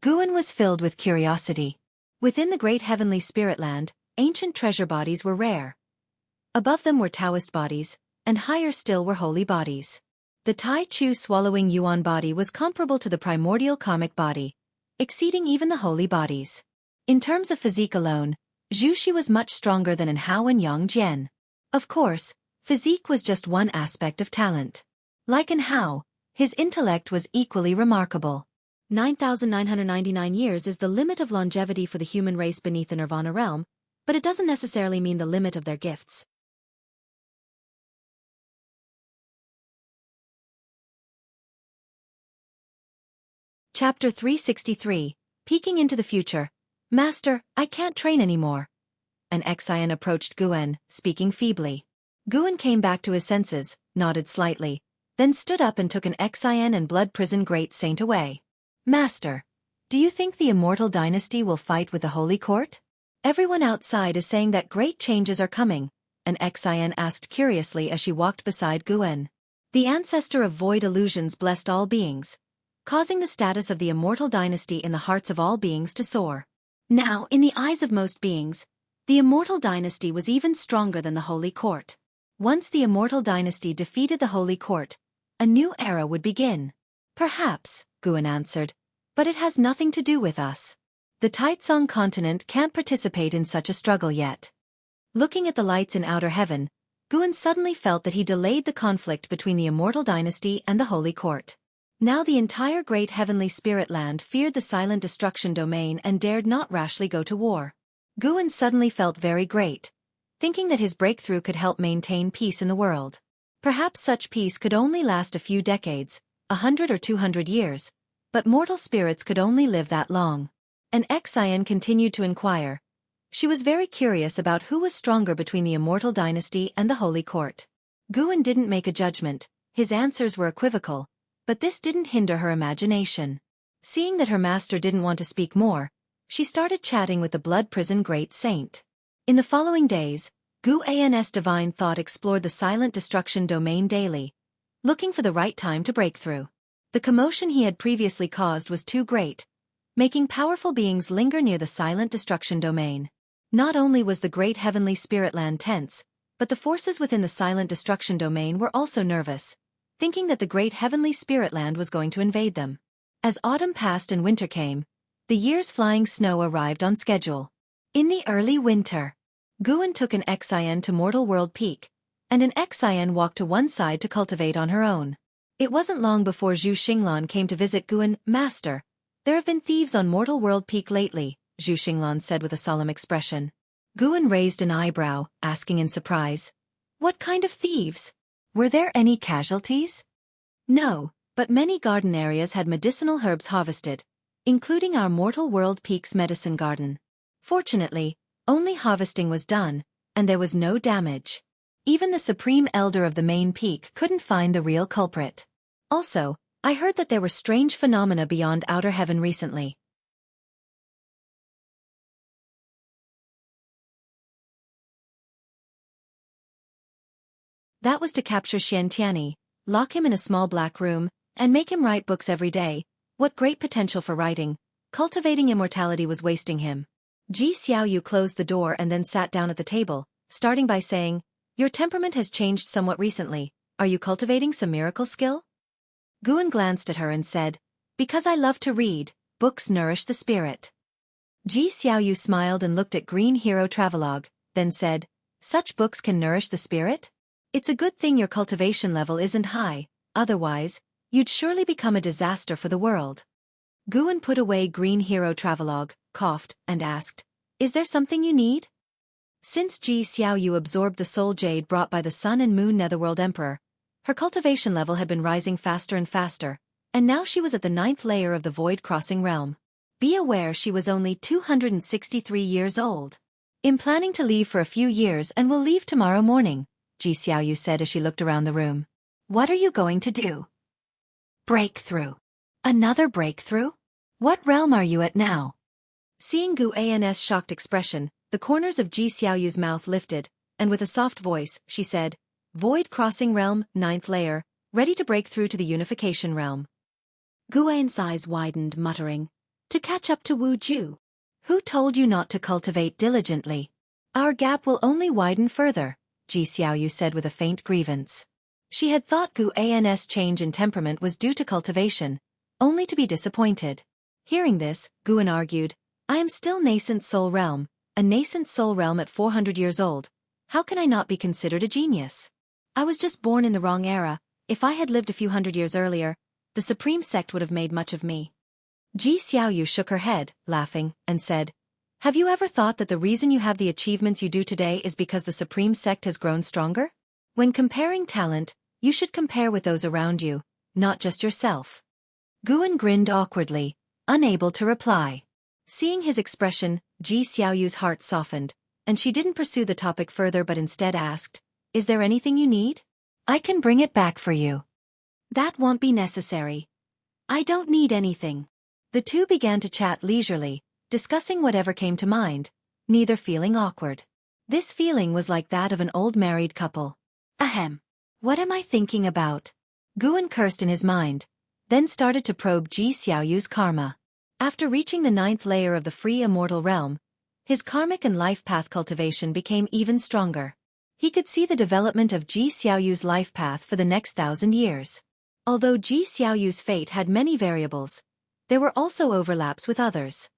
Guan was filled with curiosity. Within the great heavenly spirit land, ancient treasure bodies were rare. Above them were Taoist bodies, and higher still were holy bodies. The Tai Chu swallowing Yuan body was comparable to the primordial karmic body, exceeding even the holy bodies. In terms of physique alone, Zhu Shi was much stronger than in Hao and Yang Jian. Of course, physique was just one aspect of talent. Like in Hao, his intellect was equally remarkable. 9,999 years is the limit of longevity for the human race beneath the Nirvana realm, but it doesn't necessarily mean the limit of their gifts. Chapter 363, Peeking into the Future. Master, I can't train anymore. An Xian approached Guan, speaking feebly. Guan came back to his senses, nodded slightly, then stood up and took an Xian and blood prison great saint away. Master, do you think the immortal dynasty will fight with the Holy Court? Everyone outside is saying that great changes are coming, an Xian asked curiously as she walked beside Guan. The ancestor of void illusions blessed all beings, causing the status of the immortal dynasty in the hearts of all beings to soar. Now, in the eyes of most beings, the immortal dynasty was even stronger than the Holy Court. Once the immortal dynasty defeated the Holy Court, a new era would begin. Perhaps, Guan answered, but it has nothing to do with us. The Taitsong continent can't participate in such a struggle yet. Looking at the lights in outer heaven, Guan suddenly felt that he delayed the conflict between the immortal dynasty and the Holy Court. Now the entire great heavenly spirit land feared the silent destruction domain and dared not rashly go to war. Guan suddenly felt very great, thinking that his breakthrough could help maintain peace in the world. Perhaps such peace could only last a few decades, 100 or 200 years, but mortal spirits could only live that long. An Xian continued to inquire. She was very curious about who was stronger between the immortal dynasty and the Holy Court. Guan didn't make a judgment, his answers were equivocal, but this didn't hinder her imagination. Seeing that her master didn't want to speak more, she started chatting with the blood prison great saint. In the following days, Guan's divine thought explored the silent destruction domain daily, looking for the right time to break through. The commotion he had previously caused was too great, making powerful beings linger near the silent destruction domain. Not only was the great heavenly spirit land tense, but the forces within the silent destruction domain were also nervous, thinking that the great heavenly spirit land was going to invade them. As autumn passed and winter came, the year's flying snow arrived on schedule. In the early winter, Guan took an Xian to Mortal World Peak, and an Xian walked to one side to cultivate on her own. It wasn't long before Zhu Xinglan came to visit Guan. "Master, there have been thieves on Mortal World Peak lately," Zhu Xinglan said with a solemn expression. Guan raised an eyebrow, asking in surprise, "What kind of thieves? Were there any casualties?" "No, but many garden areas had medicinal herbs harvested, including our Mortal World Peak's medicine garden. Fortunately, only harvesting was done, and there was no damage. Even the Supreme Elder of the main peak couldn't find the real culprit. Also, I heard that there were strange phenomena beyond outer heaven recently." That was to capture Xian Tianyi, lock him in a small black room, and make him write books every day. What great potential for writing. Cultivating immortality was wasting him. Ji Xiaoyu closed the door and then sat down at the table, starting by saying, "Your temperament has changed somewhat recently. Are you cultivating some miracle skill?" Guan glanced at her and said, "Because I love to read, books nourish the spirit." Ji Xiaoyu smiled and looked at Green Hero Travelogue, then said, "Such books can nourish the spirit? It's a good thing your cultivation level isn't high, otherwise, you'd surely become a disaster for the world." Guan put away Green Hero Travelogue, coughed, and asked, "Is there something you need?" Since Ji Xiaoyu absorbed the soul jade brought by the Sun and Moon Netherworld Emperor, her cultivation level had been rising faster and faster, and now she was at the 9th layer of the void-crossing realm. Be aware she was only 263 years old. "I'm planning to leave for a few years and will leave tomorrow morning," Ji Xiaoyu said as she looked around the room. "What are you going to do?" "Breakthrough." "Another breakthrough? What realm are you at now?" Seeing Gu An's shocked expression, the corners of Ji Xiaoyu's mouth lifted, and with a soft voice, she said, "Void Crossing Realm, 9th layer, ready to break through to the Unification Realm." Gu An's eyes widened, muttering, "To catch up to Wu Ju. Who told you not to cultivate diligently? Our gap will only widen further," Ji Xiaoyu said with a faint grievance. She had thought Gu An's change in temperament was due to cultivation, only to be disappointed. Hearing this, Guan argued, "I am still nascent soul realm, a nascent soul realm at 400 years old. How can I not be considered a genius? I was just born in the wrong era. If I had lived a few hundred years earlier, the Supreme Sect would have made much of me." Ji Xiaoyu shook her head, laughing, and said, "Have you ever thought that the reason you have the achievements you do today is because the Supreme Sect has grown stronger? When comparing talent, you should compare with those around you, not just yourself." Guan grinned awkwardly, unable to reply. Seeing his expression, Ji Xiaoyu's heart softened, and she didn't pursue the topic further but instead asked, "Is there anything you need? I can bring it back for you." "That won't be necessary. I don't need anything." The two began to chat leisurely, discussing whatever came to mind, neither feeling awkward. This feeling was like that of an old married couple. Ahem. What am I thinking about? Guan cursed in his mind, then started to probe Ji Xiaoyu's karma. After reaching the 9th layer of the free immortal realm, his karmic and life path cultivation became even stronger. He could see the development of Ji Xiaoyu's life path for the next 1,000 years. Although Ji Xiaoyu's fate had many variables, there were also overlaps with others.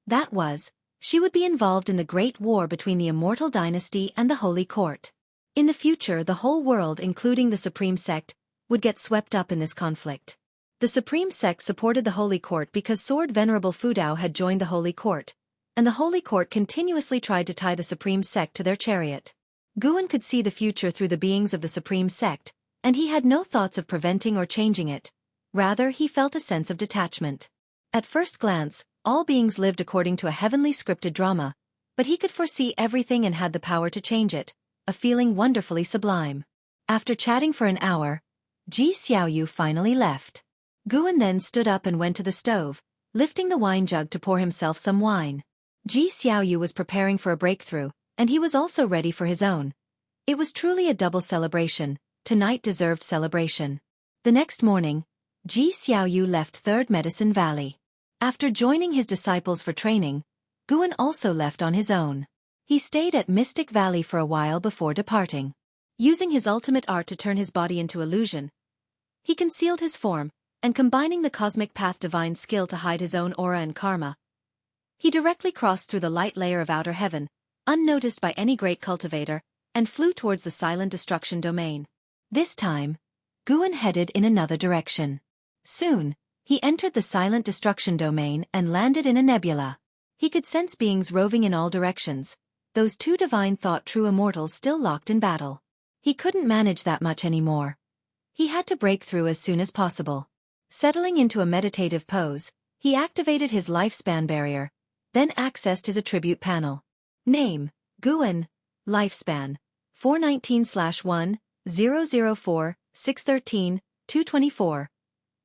That was, she would be involved in the Great War between the Immortal Dynasty and the Holy Court. In the future, the whole world, including the Supreme Sect, would get swept up in this conflict. The Supreme Sect supported the Holy Court because Sword Venerable Fudao had joined the Holy Court, and the Holy Court continuously tried to tie the Supreme Sect to their chariot. Guan could see the future through the beings of the Supreme Sect, and he had no thoughts of preventing or changing it. Rather, he felt a sense of detachment. At first glance, all beings lived according to a heavenly scripted drama, but he could foresee everything and had the power to change it, a feeling wonderfully sublime. After chatting for an hour, Ji Xiaoyu finally left. Guan then stood up and went to the stove, lifting the wine jug to pour himself some wine. Ji Xiaoyu was preparing for a breakthrough, and he was also ready for his own. It was truly a double celebration. Tonight deserved celebration. The next morning, Ji Xiaoyu left Third Medicine Valley. After joining his disciples for training, Guan also left on his own. He stayed at Mystic Valley for a while before departing. Using his ultimate art to turn his body into illusion, he concealed his form, and combining the Cosmic Path divine skill to hide his own aura and karma, he directly crossed through the light layer of outer heaven, unnoticed by any great cultivator, and flew towards the silent destruction domain. This time, Guan headed in another direction. Soon, he entered the silent destruction domain and landed in a nebula. He could sense beings roving in all directions, those two divine thought true immortals still locked in battle. He couldn't manage that much anymore. He had to break through as soon as possible. Settling into a meditative pose, he activated his lifespan barrier, then accessed his attribute panel. Name: Guan. Lifespan: 419/1, 004, 613, 224.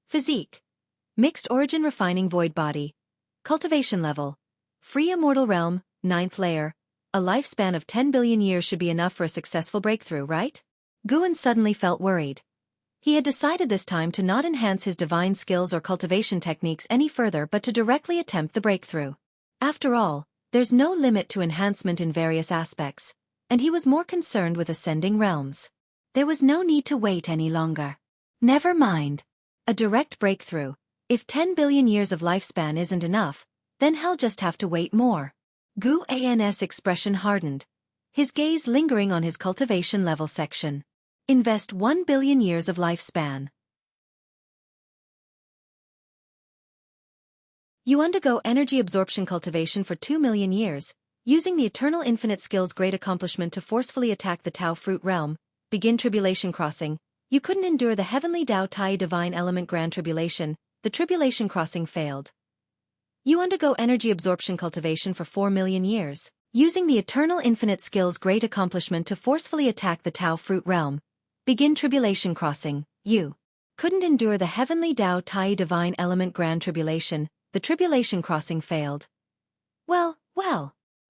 Physique: Mixed origin refining void body. Cultivation level: Free immortal realm, 9th layer. A lifespan of 10 billion years should be enough for a successful breakthrough, right? Guan suddenly felt worried. He had decided this time to not enhance his divine skills or cultivation techniques any further but to directly attempt the breakthrough. After all, there's no limit to enhancement in various aspects, and he was more concerned with ascending realms. There was no need to wait any longer. Never mind. A direct breakthrough. If 10 billion years of lifespan isn't enough, then he'll just have to wait more. Guan's expression hardened, his gaze lingering on his cultivation level section. Invest 1 billion years of lifespan. You undergo energy absorption cultivation for 2 million years, using the Eternal Infinite Skill's great accomplishment to forcefully attack the Tao Fruit Realm. Begin tribulation crossing. You couldn't endure the heavenly Tao Tai divine element grand tribulation. The tribulation crossing failed. You undergo energy absorption cultivation for 4 million years, using the Eternal Infinite Skill's great accomplishment to forcefully attack the Tao Fruit Realm. Begin tribulation crossing. You couldn't endure the heavenly Tao Tai divine element grand tribulation. The tribulation crossing failed. Well,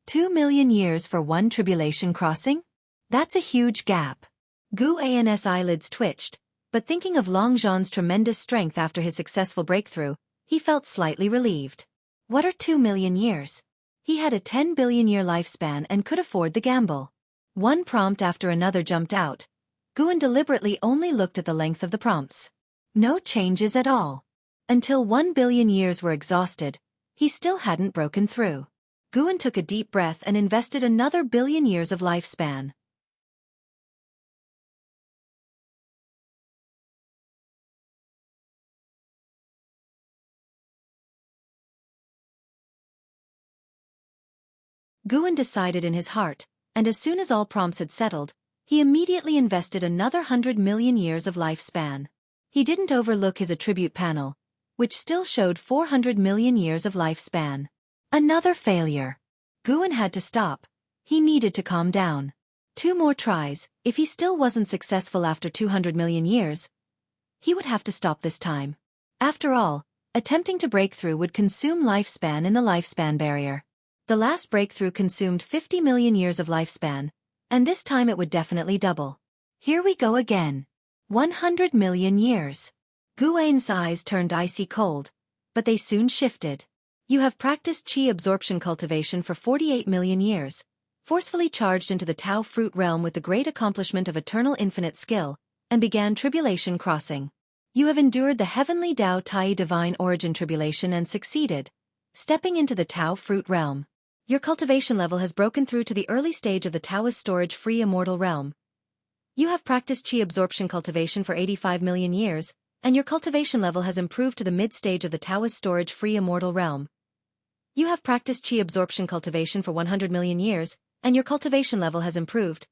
2 million years for one tribulation crossing? That's a huge gap. Guan's eyelids twitched, but thinking of Long Zhan's tremendous strength after his successful breakthrough, he felt slightly relieved. What are 2 million years? He had a 10 billion year lifespan and could afford the gamble. One prompt after another jumped out. Guan deliberately only looked at the length of the prompts. No changes at all. Until 1 billion years were exhausted, he still hadn't broken through. Guan took a deep breath and invested another billion years of lifespan. Guan decided in his heart, and as soon as all prompts had settled, he immediately invested another 100 million years of lifespan. He didn't overlook his attribute panel, which still showed 400 million years of lifespan. Another failure. Guan had to stop. He needed to calm down. 2 more tries. If he still wasn't successful after 200 million years, he would have to stop this time. After all, attempting to break through would consume lifespan in the lifespan barrier. The last breakthrough consumed 50 million years of lifespan, and this time it would definitely double. Here we go again. 100 million years. Guan's eyes turned icy cold, but they soon shifted. You have practiced qi absorption cultivation for 48 million years, forcefully charged into the Tao Fruit Realm with the great accomplishment of eternal infinite skill, and began tribulation crossing. You have endured the heavenly Tao Tai divine origin tribulation and succeeded, stepping into the Tao Fruit Realm. Your cultivation level has broken through to the early stage of the Taoist storage-free immortal realm. You have practiced qi absorption cultivation for 85 million years, and your cultivation level has improved to the mid-stage of the Taoist storage-free immortal realm. You have practiced qi absorption cultivation for 100 million years, and your cultivation level has improved.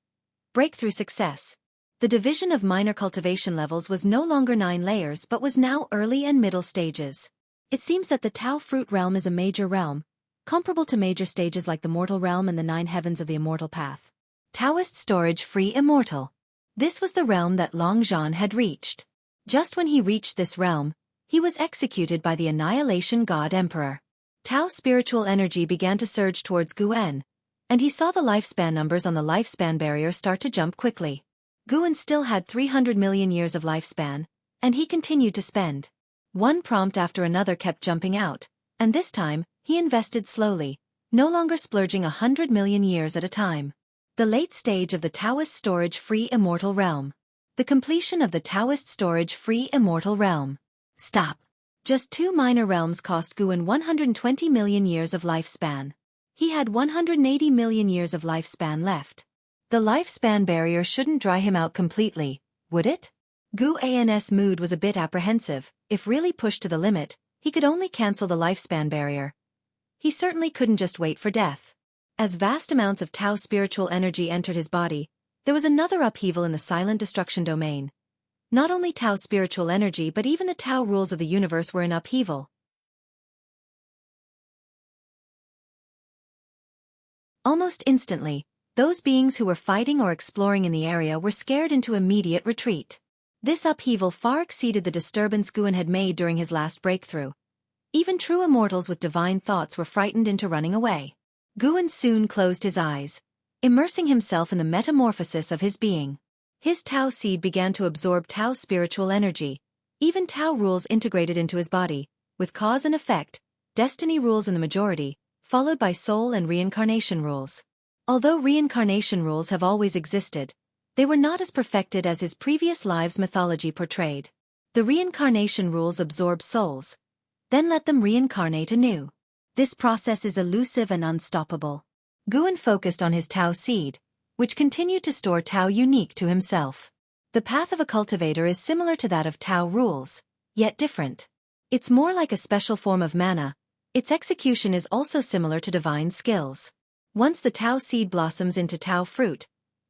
Breakthrough success. The division of minor cultivation levels was no longer 9 layers but was now early and middle stages. It seems that the Tao Fruit Realm is a major realm, comparable to major stages like the mortal realm and the 9 heavens of the immortal path. Taoist storage-free immortal. This was the realm that Long Zhan had reached. Just when he reached this realm, he was executed by the Annihilation God Emperor. Tao spiritual energy began to surge towards Guan, and he saw the lifespan numbers on the lifespan barrier start to jump quickly. Guan still had 300 million years of lifespan, and he continued to spend. One prompt after another kept jumping out, and this time, he invested slowly, no longer splurging 100 million years at a time. The late stage of the Taoist storage-free immortal realm. The completion of the Taoist storage-free immortal realm. Stop. Just 2 minor realms cost Guan 120 million years of lifespan. He had 180 million years of lifespan left. The lifespan barrier shouldn't dry him out completely, would it? Guan's mood was a bit apprehensive. If really pushed to the limit, he could only cancel the lifespan barrier. He certainly couldn't just wait for death. As vast amounts of Tao spiritual energy entered his body, there was another upheaval in the silent destruction domain. Not only Tao spiritual energy but even the Tao rules of the universe were in upheaval. Almost instantly, those beings who were fighting or exploring in the area were scared into immediate retreat. This upheaval far exceeded the disturbance Guan had made during his last breakthrough. Even true immortals with divine thoughts were frightened into running away. Guan soon closed his eyes, immersing himself in the metamorphosis of his being. His Tao seed began to absorb Tao spiritual energy. Even Tao rules integrated into his body, with cause and effect, destiny rules in the majority, followed by soul and reincarnation rules. Although reincarnation rules have always existed, they were not as perfected as his previous lives' mythology portrayed. The reincarnation rules absorb souls, then let them reincarnate anew. This process is elusive and unstoppable. Guan focused on his Tao seed, which continued to store Tao unique to himself. The path of a cultivator is similar to that of Tao rules, yet different. It's more like a special form of mana. Its execution is also similar to divine skills. Once the Tao seed blossoms into Tao fruit,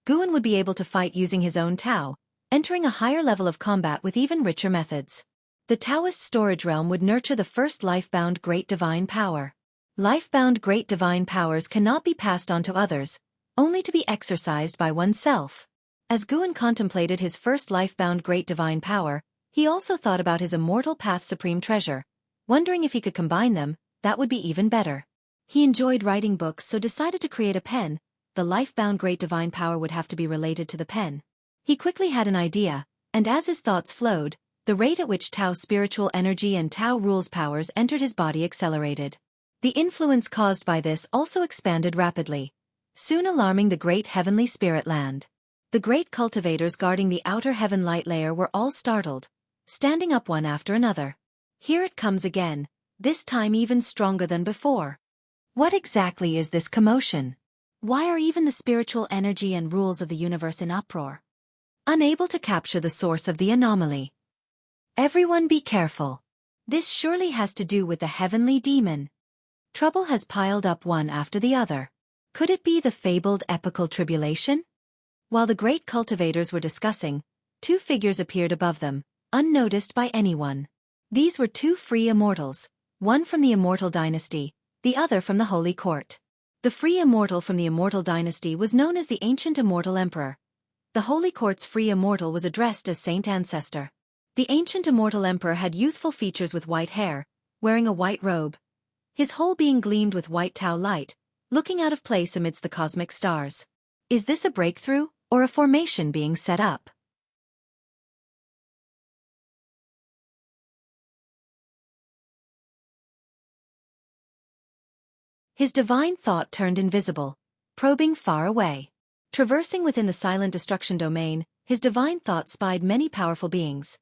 Guan would be able to fight using his own Tao, entering a higher level of combat with even richer methods. The Taoist storage realm would nurture the first life-bound great divine power. Life-bound great divine powers cannot be passed on to others, only to be exercised by oneself. As Guan contemplated his first life-bound great divine power, he also thought about his immortal path supreme treasure, wondering if he could combine them. That would be even better. He enjoyed writing books so decided to create a pen. The life-bound great divine power would have to be related to the pen. He quickly had an idea, and as his thoughts flowed, the rate at which Tao spiritual energy and Tao rules powers entered his body accelerated. The influence caused by this also expanded rapidly, soon alarming the great heavenly spirit land. The great cultivators guarding the outer heaven light layer were all startled, standing up one after another. Here it comes again, this time even stronger than before. What exactly is this commotion? Why are even the spiritual energy and rules of the universe in uproar? Unable to capture the source of the anomaly. Everyone be careful. This surely has to do with the heavenly demon. Trouble has piled up one after the other. Could it be the fabled epical tribulation? While the great cultivators were discussing, 2 figures appeared above them, unnoticed by anyone. These were 2 free immortals, one from the immortal dynasty, the other from the holy court. The free immortal from the immortal dynasty was known as the ancient immortal emperor. The holy court's free immortal was addressed as Saint Ancestor. The ancient immortal emperor had youthful features with white hair, wearing a white robe. His whole being gleamed with white Tao light, looking out of place amidst the cosmic stars. Is this a breakthrough, or a formation being set up? His divine thought turned invisible, probing far away. Traversing within the silent destruction domain, his divine thought spied many powerful beings.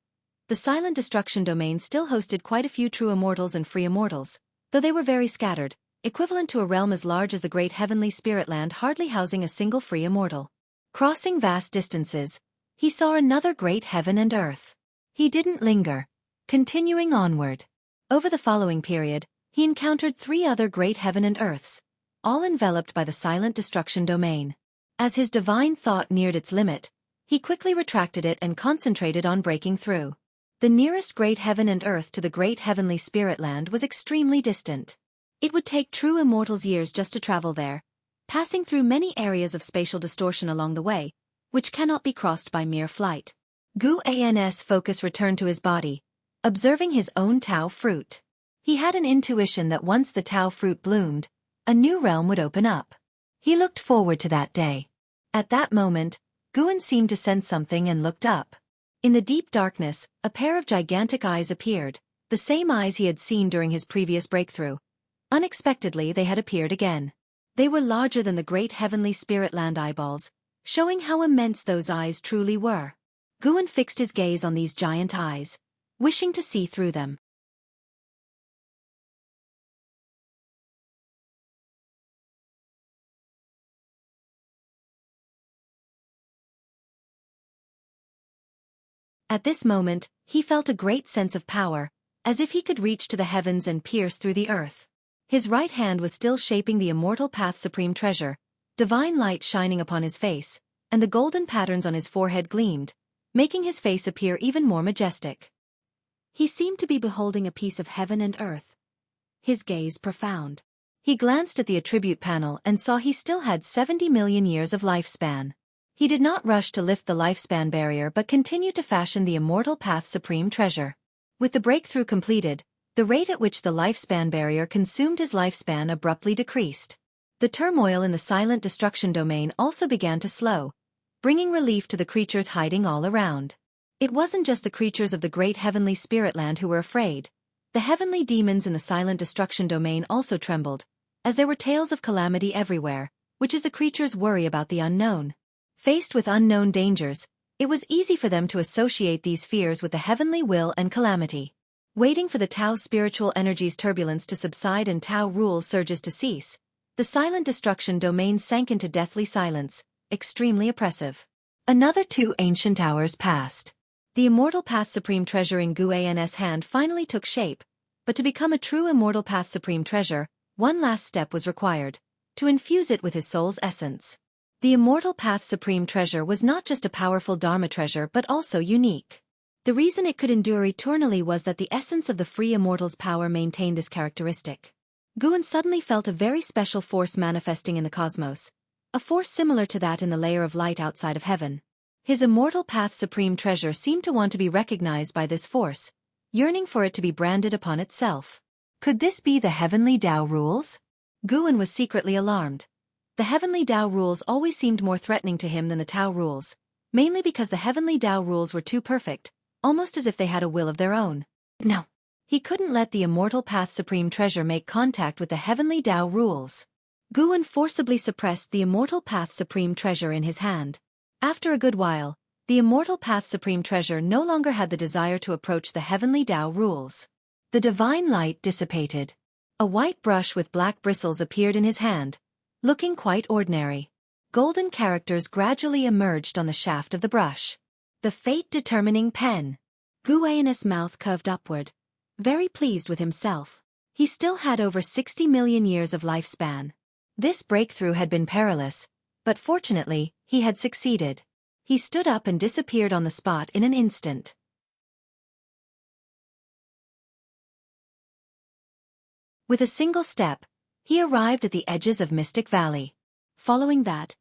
The silent destruction domain still hosted quite a few true immortals and free immortals, though they were very scattered, equivalent to a realm as large as the great heavenly spirit land hardly housing a single free immortal. Crossing vast distances, he saw another great heaven and earth. He didn't linger, continuing onward. Over the following period, he encountered 3 other great heaven and earths, all enveloped by the silent destruction domain. As his divine thought neared its limit, he quickly retracted it and concentrated on breaking through. The nearest great heaven and earth to the great heavenly spirit land was extremely distant. It would take true immortals years just to travel there, passing through many areas of spatial distortion along the way, which cannot be crossed by mere flight. Guan's focus returned to his body, observing his own Tao fruit. He had an intuition that once the Tao fruit bloomed, a new realm would open up. He looked forward to that day. At that moment, Guan seemed to sense something and looked up. In the deep darkness, a pair of gigantic eyes appeared, The same eyes he had seen during his previous breakthrough. Unexpectedly, they had appeared again. They were larger than the great heavenly spirit land eyeballs, showing how immense those eyes truly were. Guan fixed his gaze on these giant eyes, wishing to see through them. At this moment, he felt a great sense of power, as if he could reach to the heavens and pierce through the earth. His right hand was still shaping the immortal path supreme treasure, divine light shining upon his face, and the golden patterns on his forehead gleamed, making his face appear even more majestic. He seemed to be beholding a piece of heaven and earth. His gaze profound. He glanced at the attribute panel and saw he still had 70 million years of lifespan. He did not rush to lift the lifespan barrier but continued to fashion the immortal path supreme treasure. With the breakthrough completed, the rate at which the lifespan barrier consumed his lifespan abruptly decreased. The turmoil in the silent destruction domain also began to slow, bringing relief to the creatures hiding all around. It wasn't just the creatures of the great heavenly spirit land who were afraid. The heavenly demons in the silent destruction domain also trembled, as there were tales of calamity everywhere, which is the creatures' worry about the unknown. Faced with unknown dangers, it was easy for them to associate these fears with the heavenly will and calamity. Waiting for the Tao spiritual energy's turbulence to subside and Tao rule surges to cease, the silent destruction domain sank into deathly silence, extremely oppressive. Another 2 ancient hours passed. The immortal path supreme treasure in Guan's hand finally took shape, but to become a true immortal path supreme treasure, one last step was required: to infuse it with his soul's essence. The immortal path supreme treasure was not just a powerful Dharma treasure but also unique. The reason it could endure eternally was that the essence of the free immortal's power maintained this characteristic. Guan suddenly felt a very special force manifesting in the cosmos, a force similar to that in the layer of light outside of heaven. His immortal path supreme treasure seemed to want to be recognized by this force, yearning for it to be branded upon itself. Could this be the heavenly Tao rules? Guan was secretly alarmed. The heavenly Tao rules always seemed more threatening to him than the Tao rules, mainly because the heavenly Tao rules were too perfect, almost as if they had a will of their own. No. He couldn't let the immortal path supreme treasure make contact with the heavenly Tao rules. Guan forcibly suppressed the immortal path supreme treasure in his hand. After a good while, the immortal path supreme treasure no longer had the desire to approach the heavenly Tao rules. The divine light dissipated. A white brush with black bristles appeared in his hand, looking quite ordinary. Golden characters gradually emerged on the shaft of the brush. The fate-determining pen. Guan's mouth curved upward, very pleased with himself. He still had over 60 million years of lifespan. This breakthrough had been perilous, but fortunately, he had succeeded. He stood up and disappeared on the spot in an instant. With a single step, he arrived at the edges of Mystic Valley. Following that,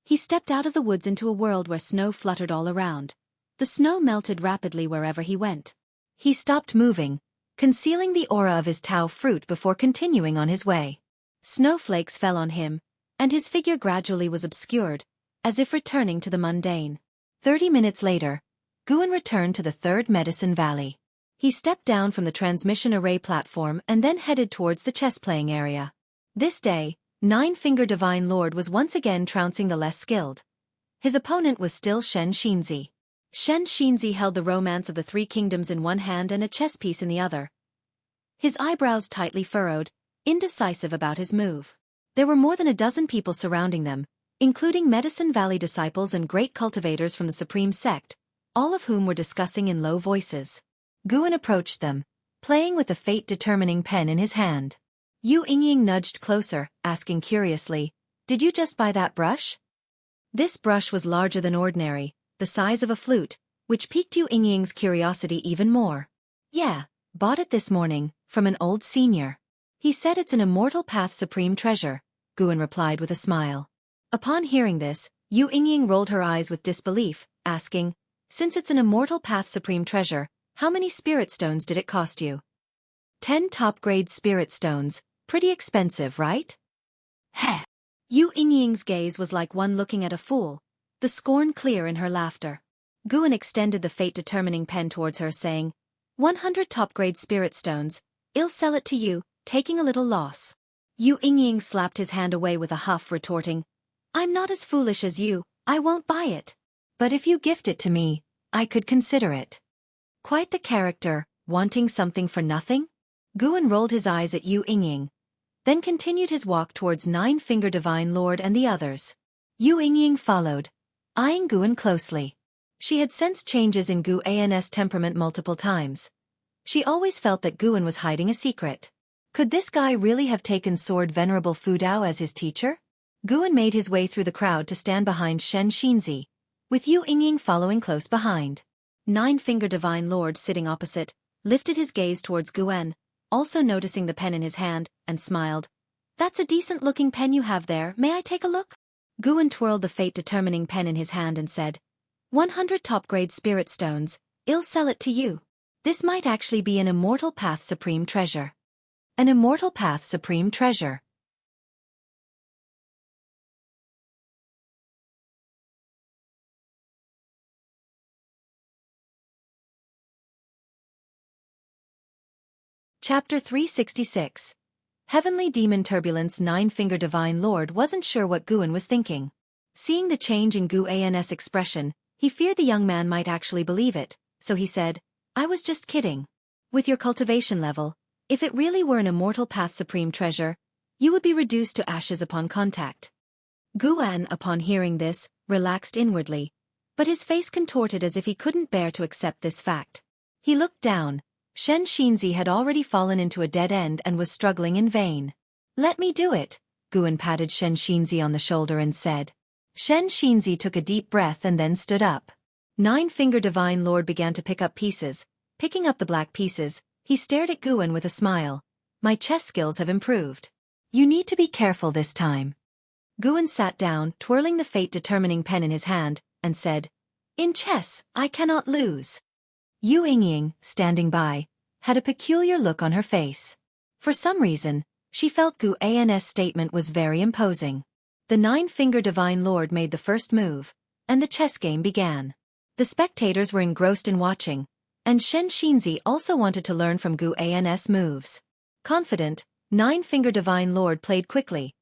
he stepped out of the woods into a world where snow fluttered all around. The snow melted rapidly wherever he went. He stopped moving, concealing the aura of his Tao fruit before continuing on his way. Snowflakes fell on him, and his figure gradually was obscured, as if returning to the mundane. 30 minutes later, Guan returned to the third Medicine Valley. He stepped down from the transmission array platform and then headed towards the chess-playing area. This day, Nine-Finger Divine Lord was once again trouncing the less skilled. His opponent was still Shen Xinzi. Shen Xinzi held the romance of the Three Kingdoms in one hand and a chess piece in the other. His eyebrows tightly furrowed, indecisive about his move. There were more than a dozen people surrounding them, including Medicine Valley disciples and great cultivators from the Supreme Sect, all of whom were discussing in low voices. Guan approached them, playing with the fate-determining pen in his hand. Yu Yingying nudged closer, asking curiously, "Did you just buy that brush?" This brush was larger than ordinary, the size of a flute, which piqued Yu Yingying's curiosity even more. "Yeah, bought it this morning, from an old senior. He said it's an immortal path supreme treasure," Guan replied with a smile. Upon hearing this, Yu Yingying rolled her eyes with disbelief, asking, "Since it's an immortal path supreme treasure, how many spirit stones did it cost you?" 10 top-grade spirit stones, pretty expensive, right? Heh. Yu Yingying's gaze was like one looking at a fool, the scorn clear in her laughter. Guan extended the fate-determining pen towards her, saying, 100 top-grade spirit stones. I'll sell it to you, taking a little loss. Yu Ying slapped his hand away with a huff, retorting, I'm not as foolish as you, I won't buy it. But if you gift it to me, I could consider it. Quite the character, wanting something for nothing? Guan rolled his eyes at Yu Ying, then continued his walk towards Nine-Finger Divine Lord and the others. Yu Ying followed, eyeing Guan closely. She had sensed changes in Guan's temperament multiple times. She always felt that Guan was hiding a secret. Could this guy really have taken Sword Venerable Fudao as his teacher? Guan made his way through the crowd to stand behind Shen Xinzi, with Yu Ying following close behind. Nine-Finger Divine Lord, sitting opposite, lifted his gaze towards Guan, also noticing the pen in his hand, and smiled. That's a decent-looking pen you have there, may I take a look? Guan twirled the fate-determining pen in his hand and said, 100 top-grade spirit stones, I'll sell it to you. This might actually be an Immortal Path Supreme Treasure. An Immortal Path Supreme Treasure. Chapter 366. Heavenly Demon Turbulence. Nine-Finger Divine Lord wasn't sure what Guan was thinking. Seeing the change in Guan's expression, he feared the young man might actually believe it, so he said, I was just kidding. With your cultivation level, if it really were an Immortal Path Supreme Treasure, you would be reduced to ashes upon contact. Guan, upon hearing this, relaxed inwardly, but his face contorted as if he couldn't bear to accept this fact. He looked down. Shen Xinzi had already fallen into a dead end and was struggling in vain. Let me do it, Guan patted Shen Xinzi on the shoulder and said. Shen Xinzi took a deep breath and then stood up. Nine-Finger Divine Lord began to pick up pieces. Picking up the black pieces, he stared at Guan with a smile. My chess skills have improved. You need to be careful this time. Guan sat down, twirling the fate-determining pen in his hand, and said, In chess, I cannot lose. Yu Ying, standing by, had a peculiar look on her face. For some reason, she felt Guan's statement was very imposing. The Nine-Finger Divine Lord made the first move, and the chess game began. The spectators were engrossed in watching, and Shen Xinzi also wanted to learn from Guan's moves. Confident, Nine-Finger Divine Lord played quickly,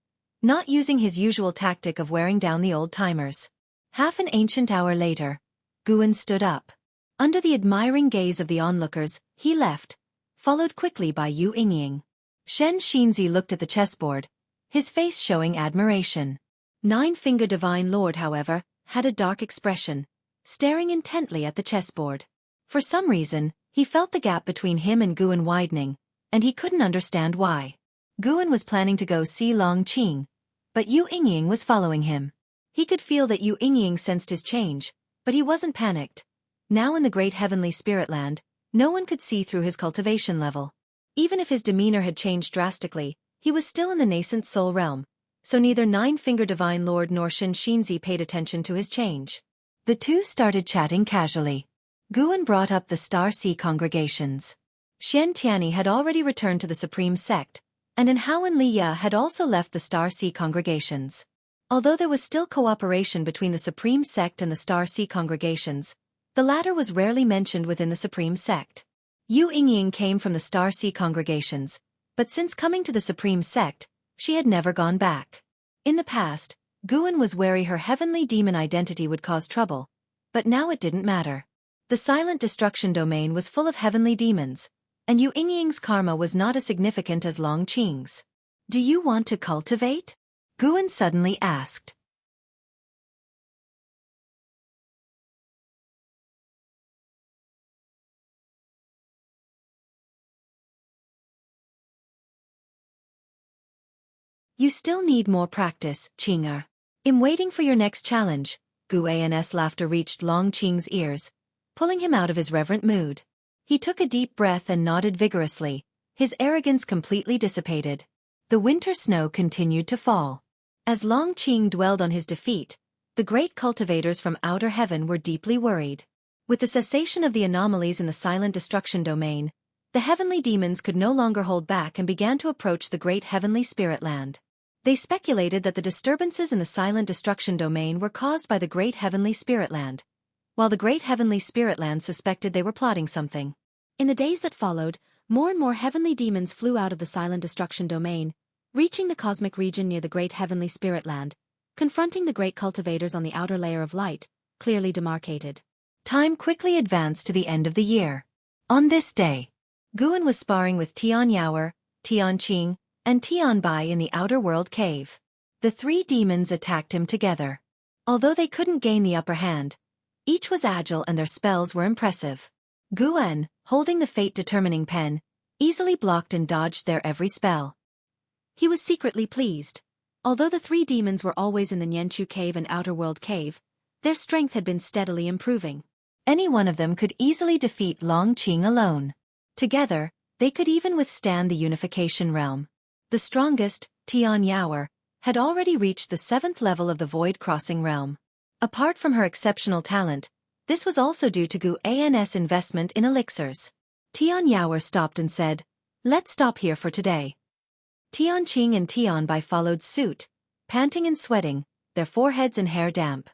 not using his usual tactic of wearing down the old timers. Half an ancient hour later, Guan stood up. Under the admiring gaze of the onlookers, he left, followed quickly by Yu Ying. Shen Xinzi looked at the chessboard, his face showing admiration. Nine-Finger Divine Lord, however, had a dark expression, staring intently at the chessboard. For some reason, he felt the gap between him and Guan widening, and he couldn't understand why. Guan was planning to go see Long Qing, but Yu Ying was following him. He could feel that Yu Ying sensed his change, but he wasn't panicked. Now in the great heavenly spirit land, no one could see through his cultivation level. Even if his demeanor had changed drastically, he was still in the nascent soul realm, so neither Nine-Finger Divine Lord nor Shen Xinzi paid attention to his change. The two started chatting casually. Guan brought up the Star Sea congregations. Xian Tianyi had already returned to the Supreme Sect, and Anhao and Liya had also left the Star Sea congregations. Although there was still cooperation between the Supreme Sect and the Star Sea congregations, the latter was rarely mentioned within the Supreme Sect. Yu Ying came from the Star Sea congregations, but since coming to the Supreme Sect, she had never gone back. In the past, Guan was wary her heavenly demon identity would cause trouble, but now it didn't matter. The silent destruction domain was full of heavenly demons, and Yu Ying's karma was not as significant as Long Qing's. Do you want to cultivate? Guan suddenly asked. You still need more practice, Qing'er. I'm waiting for your next challenge. Guan's laughter reached Long Qing's ears, pulling him out of his reverent mood. He took a deep breath and nodded vigorously, his arrogance completely dissipated. The winter snow continued to fall. As Long Qing dwelled on his defeat, the great cultivators from outer heaven were deeply worried. With the cessation of the anomalies in the silent destruction domain, the heavenly demons could no longer hold back and began to approach the great heavenly spirit land. They speculated that the disturbances in the silent destruction domain were caused by the great heavenly spirit land, while the great heavenly spirit land suspected they were plotting something. In the days that followed, more and more heavenly demons flew out of the silent destruction domain, reaching the cosmic region near the great heavenly spirit land, confronting the great cultivators on the outer layer of light, clearly demarcated. Time quickly advanced to the end of the year. On this day, Guan was sparring with Tian Yaoer, Tian Qing, and Tian Bai in the outer world cave. The three demons attacked him together. Although they couldn't gain the upper hand, each was agile and their spells were impressive. Guan, holding the fate-determining pen, easily blocked and dodged their every spell. He was secretly pleased. Although the three demons were always in the Nianchu cave and outer world cave, their strength had been steadily improving. Any one of them could easily defeat Long Qing alone. Together, they could even withstand the unification realm. The strongest, Tian Yaoer, had already reached the 7th level of the void-crossing realm. Apart from her exceptional talent, this was also due to Guan's investment in elixirs. Tian Yaoer stopped and said, "Let's stop here for today." Tian Qing and Tian Bai followed suit, panting and sweating, their foreheads and hair damp.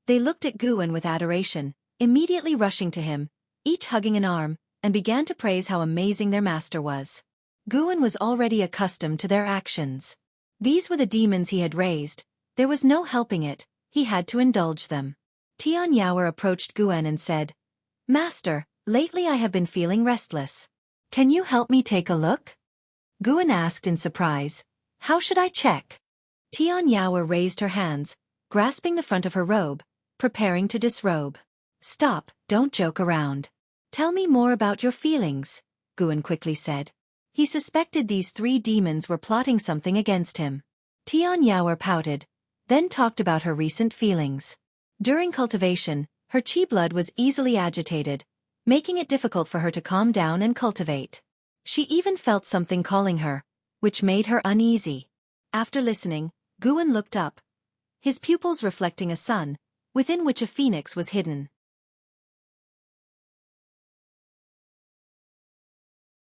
They looked at Guan with adoration, immediately rushing to him, each hugging an arm, and began to praise how amazing their master was. Guan was already accustomed to their actions. These were the demons he had raised, there was no helping it, he had to indulge them. Tian Yaoer approached Guan and said, "Master, lately I have been feeling restless. Can you help me take a look?" Guan asked in surprise, "How should I check?" Tian Yaoer raised her hands, grasping the front of her robe, preparing to disrobe. "Stop, don't joke around. Tell me more about your feelings," Guan quickly said. He suspected these three demons were plotting something against him. Tian Yaoer pouted, then talked about her recent feelings. During cultivation, her chi blood was easily agitated, making it difficult for her to calm down and cultivate. She even felt something calling her, which made her uneasy. After listening, Guan looked up, his pupils reflecting a sun, within which a phoenix was hidden.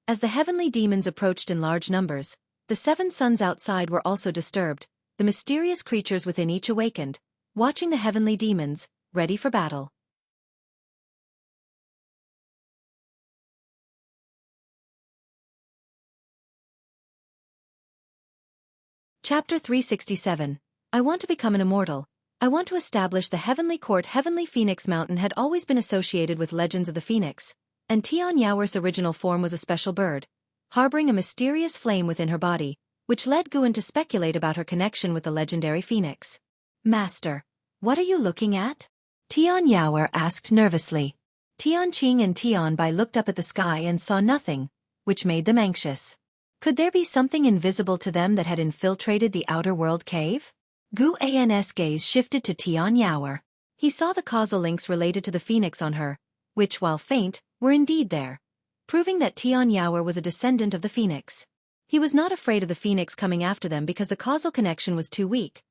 As the heavenly demons approached in large numbers, the 7 suns outside were also disturbed, the mysterious creatures within each awakened, watching the heavenly demons, ready for battle. Chapter 367. I want to become an immortal. I want to establish the heavenly court. Heavenly Phoenix Mountain had always been associated with legends of the phoenix, and Tian Yaoer's original form was a special bird, harboring a mysterious flame within her body, which led Guan to speculate about her connection with the legendary phoenix. "Master, what are you looking at?" Tian Yaoer asked nervously. Tian Qing and Tian Bai looked up at the sky and saw nothing, which made them anxious. Could there be something invisible to them that had infiltrated the outer world cave? Guan's gaze shifted to Tian Yaoer. He saw the causal links related to the phoenix on her, which, while faint, were indeed there, proving that Tian Yaoer was a descendant of the phoenix. He was not afraid of the phoenix coming after them because the causal connection was too weak.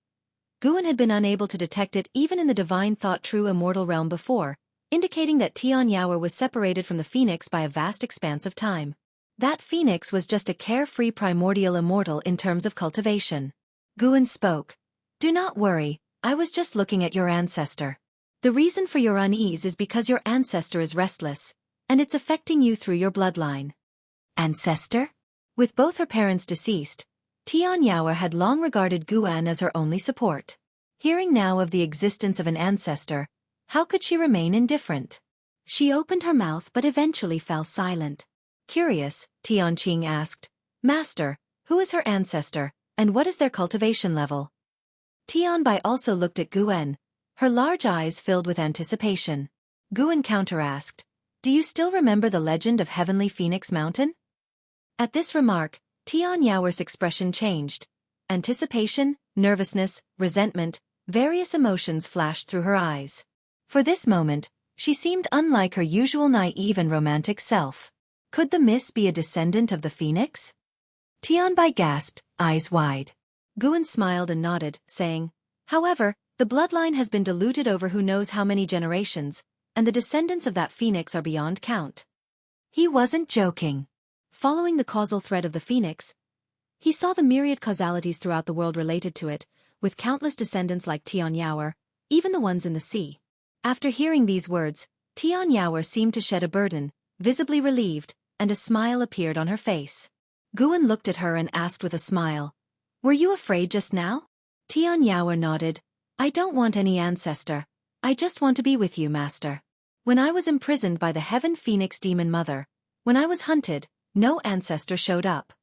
Guan had been unable to detect it even in the divine thought true immortal realm before, indicating that Tian Yaoer was separated from the phoenix by a vast expanse of time. That phoenix was just a carefree primordial immortal in terms of cultivation. Guan spoke. "Do not worry, I was just looking at your ancestor. The reason for your unease is because your ancestor is restless, and it's affecting you through your bloodline." Ancestor? With both her parents deceased, Tian Yaoer had long regarded Guan as her only support. Hearing now of the existence of an ancestor, how could she remain indifferent? She opened her mouth but eventually fell silent. Curious, Tian Qing asked, "Master, who is her ancestor, and what is their cultivation level?" Tian Bai also looked at Guan, her large eyes filled with anticipation. Guan counter-asked, "Do you still remember the legend of Heavenly Phoenix Mountain?" At this remark, Tian Yaoer's expression changed. Anticipation, nervousness, resentment, various emotions flashed through her eyes. For this moment, she seemed unlike her usual naive and romantic self. Could the miss be a descendant of the phoenix? Tian Bai gasped, eyes wide. Guan smiled and nodded, saying, "However, the bloodline has been diluted over who knows how many generations, and the descendants of that phoenix are beyond count." He wasn't joking. Following the causal thread of the phoenix, he saw the myriad causalities throughout the world related to it, with countless descendants like Tian Yaoer, even the ones in the sea. After hearing these words, Tian Yaoer seemed to shed a burden, visibly relieved, and a smile appeared on her face. Guan looked at her and asked with a smile, "Were you afraid just now?" Tian Yaoer nodded. "I don't want any ancestor. I just want to be with you, master. When I was imprisoned by the Heaven Phoenix Demon Mother, when I was hunted, no ancestor showed up."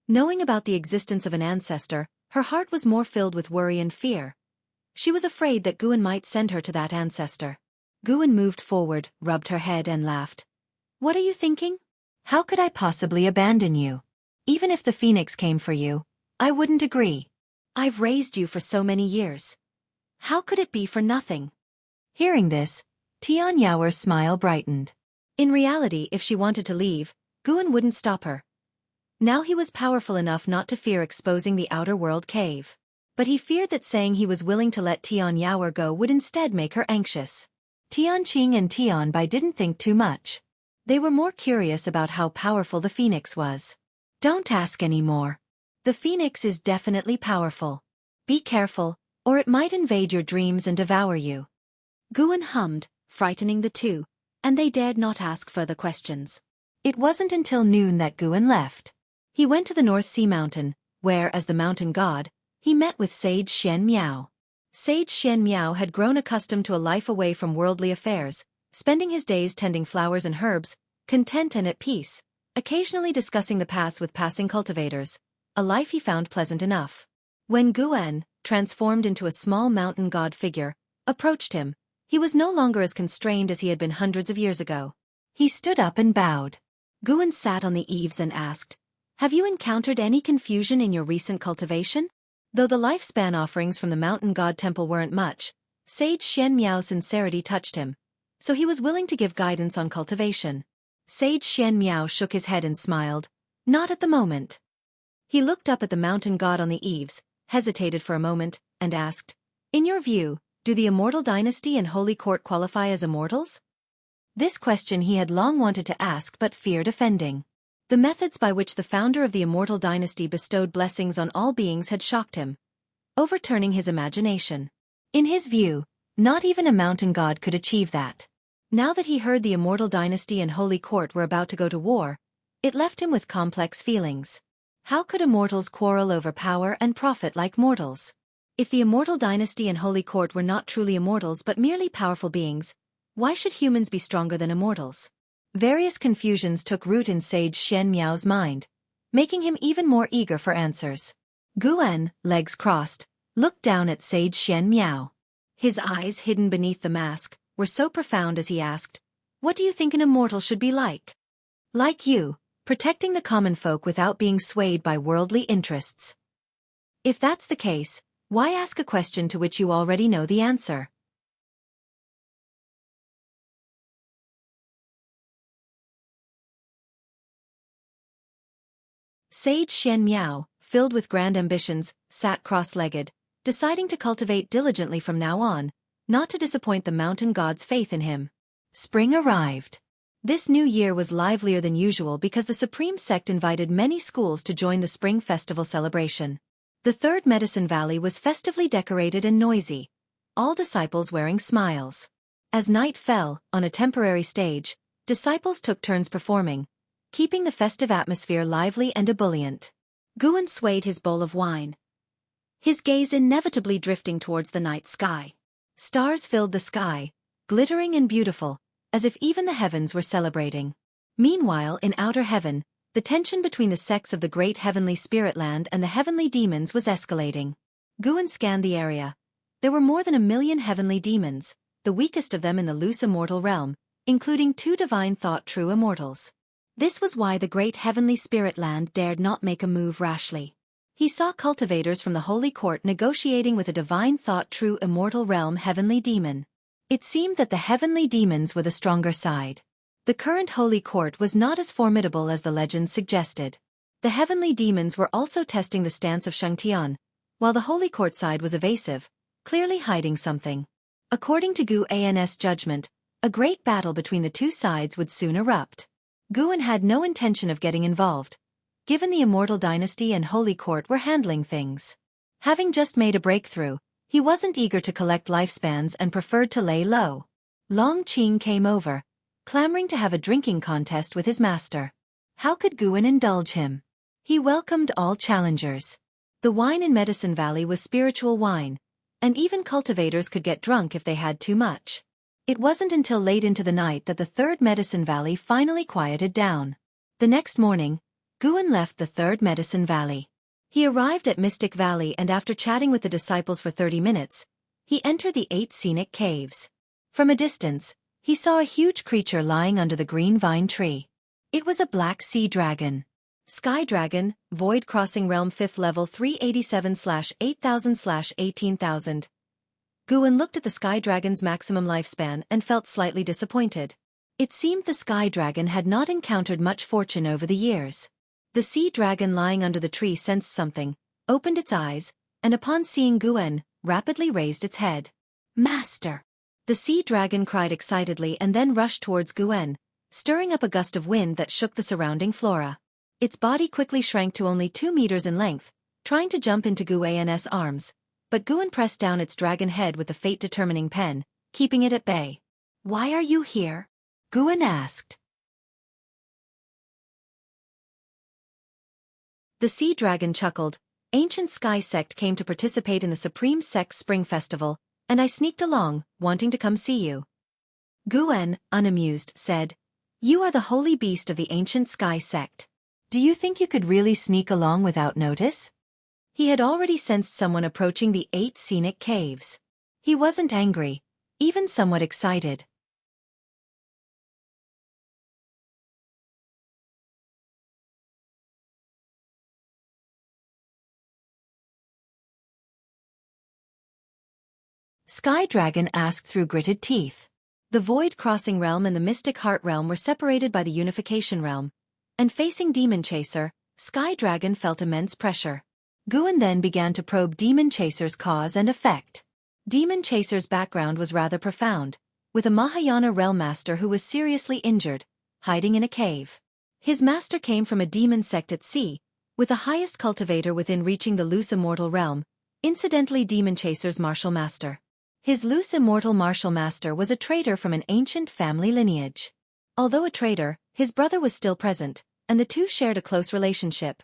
Knowing about the existence of an ancestor, her heart was more filled with worry and fear. She was afraid that Guan might send her to that ancestor. Guan moved forward, rubbed her head and laughed. "What are you thinking? How could I possibly abandon you? Even if the phoenix came for you, I wouldn't agree. I've raised you for so many years. How could it be for nothing?" Hearing this, Tian Yaoer's smile brightened. In reality, if she wanted to leave, Guan wouldn't stop her. Now he was powerful enough not to fear exposing the outer world cave. But he feared that saying he was willing to let Tian Yaoer go would instead make her anxious. Tian Qing and Tian Bai didn't think too much. They were more curious about how powerful the phoenix was. "Don't ask any more. The phoenix is definitely powerful. Be careful, or it might invade your dreams and devour you." Guan hummed, frightening the two, and they dared not ask further questions. It wasn't until noon that Guan left. He went to the North Sea Mountain, where, as the mountain god, he met with Sage Xian Miao. Sage Xian Miao had grown accustomed to a life away from worldly affairs, spending his days tending flowers and herbs, content and at peace, occasionally discussing the paths with passing cultivators, a life he found pleasant enough. When Guan, transformed into a small mountain god figure, approached him, he was no longer as constrained as he had been hundreds of years ago. He stood up and bowed. Guan sat on the eaves and asked, "Have you encountered any confusion in your recent cultivation?" Though the lifespan offerings from the mountain god temple weren't much, Sage Xian Miao's sincerity touched him, so he was willing to give guidance on cultivation. Sage Xian Miao shook his head and smiled. "Not at the moment." He looked up at the mountain god on the eaves, hesitated for a moment, and asked, "In your view, do the immortal dynasty and holy court qualify as immortals?" This question he had long wanted to ask but feared offending. The methods by which the founder of the immortal dynasty bestowed blessings on all beings had shocked him, overturning his imagination. In his view, not even a mountain god could achieve that. Now that he heard the immortal dynasty and holy court were about to go to war, it left him with complex feelings. How could immortals quarrel over power and profit like mortals? If the immortal dynasty and holy court were not truly immortals but merely powerful beings, why should humans be stronger than immortals? Various confusions took root in Sage Xian Miao's mind, making him even more eager for answers. Guan, legs crossed, looked down at Sage Xian Miao. His eyes, hidden beneath the mask, were so profound as he asked, "What do you think an immortal should be like?" "Like you, protecting the common folk without being swayed by worldly interests." "If that's the case, why ask a question to which you already know the answer?" Sage Xian Miao, filled with grand ambitions, sat cross-legged, deciding to cultivate diligently from now on, not to disappoint the mountain god's faith in him. Spring arrived. This new year was livelier than usual because the Supreme Sect invited many schools to join the Spring Festival celebration. The Third Medicine Valley was festively decorated and noisy, all disciples wearing smiles. As night fell, on a temporary stage, disciples took turns performing, keeping the festive atmosphere lively and ebullient. Guan swayed his bowl of wine, his gaze inevitably drifting towards the night sky. Stars filled the sky, glittering and beautiful, as if even the heavens were celebrating. Meanwhile, in outer heaven, the tension between the sects of the great heavenly spirit land and the heavenly demons was escalating. Guan scanned the area. There were more than 1,000,000 heavenly demons, the weakest of them in the loose immortal realm, including 2 divine thought true immortals. This was why the great heavenly spirit land dared not make a move rashly. He saw cultivators from the holy court negotiating with a divine thought true immortal realm heavenly demon. It seemed that the heavenly demons were the stronger side. The current holy court was not as formidable as the legends suggested. The heavenly demons were also testing the stance of Shangtian, while the holy court side was evasive, clearly hiding something. According to Gu An's judgment, a great battle between the two sides would soon erupt. Guan had no intention of getting involved, given the immortal dynasty and holy court were handling things. Having just made a breakthrough, He wasn't eager to collect lifespans and preferred to lay low. Long Qing came over, clamoring to have a drinking contest with his master. How could Guan indulge him? He welcomed all challengers. The wine in Medicine Valley was spiritual wine, and even cultivators could get drunk if they had too much. It wasn't until late into the night that the third Medicine Valley finally quieted down. The next morning, Guan left the third Medicine Valley. He arrived at Mystic Valley, and after chatting with the disciples for 30 minutes, he entered the 8 scenic caves. From a distance, he saw a huge creature lying under the green vine tree. It was a black sea dragon. Sky Dragon, Void Crossing Realm 5th level 387/8000/18000. Guan looked at the Sky Dragon's maximum lifespan and felt slightly disappointed. It seemed the Sky Dragon had not encountered much fortune over the years. The sea dragon lying under the tree sensed something, opened its eyes, and upon seeing Guan, rapidly raised its head. "Master!" The sea dragon cried excitedly and then rushed towards Guan, stirring up a gust of wind that shook the surrounding flora. Its body quickly shrank to only 2 meters in length, trying to jump into Guan's arms, but Guan pressed down its dragon head with the fate-determining pen, keeping it at bay. "Why are you here?" Guan asked. The sea dragon chuckled. "Ancient Sky Sect came to participate in the Supreme Sect's Spring Festival, and I sneaked along, wanting to come see you." Guan, unamused, said, "You are the holy beast of the Ancient Sky Sect. Do you think you could really sneak along without notice?" He had already sensed someone approaching the 8 scenic caves. He wasn't angry, even somewhat excited. Sky Dragon asked through gritted teeth. The Void Crossing Realm and the Mystic Heart Realm were separated by the Unification Realm, and facing Demon Chaser, Sky Dragon felt immense pressure. Guan then began to probe Demon Chaser's cause and effect. Demon Chaser's background was rather profound, with a Mahayana realm master who was seriously injured, hiding in a cave. His master came from a demon sect at sea, with the highest cultivator within reaching the loose immortal realm, incidentally Demon Chaser's martial master. His loose immortal martial master was a traitor from an ancient family lineage. Although a traitor, his brother was still present, and the two shared a close relationship.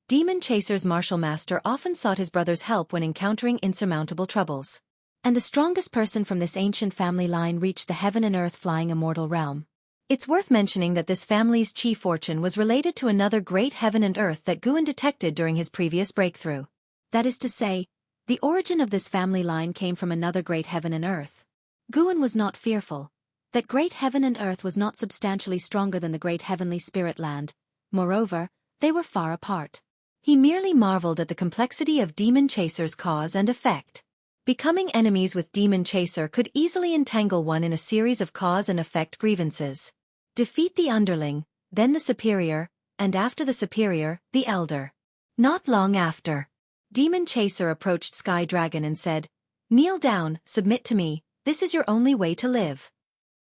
Demon Chaser's martial master often sought his brother's help when encountering insurmountable troubles. And the strongest person from this ancient family line reached the heaven and earth flying immortal realm. It's worth mentioning that this family's chi fortune was related to another great heaven and earth that Guan detected during his previous breakthrough. That is to say, the origin of this family line came from another great heaven and earth. Guan was not fearful. That great heaven and earth was not substantially stronger than the great heavenly spirit land. Moreover, they were far apart. He merely marveled at the complexity of Demon Chaser's cause and effect. Becoming enemies with Demon Chaser could easily entangle one in a series of cause and effect grievances. Defeat the underling, then the superior, and after the superior, the elder. Not long after, Demon Chaser approached Sky Dragon and said, "Kneel down, submit to me, this is your only way to live."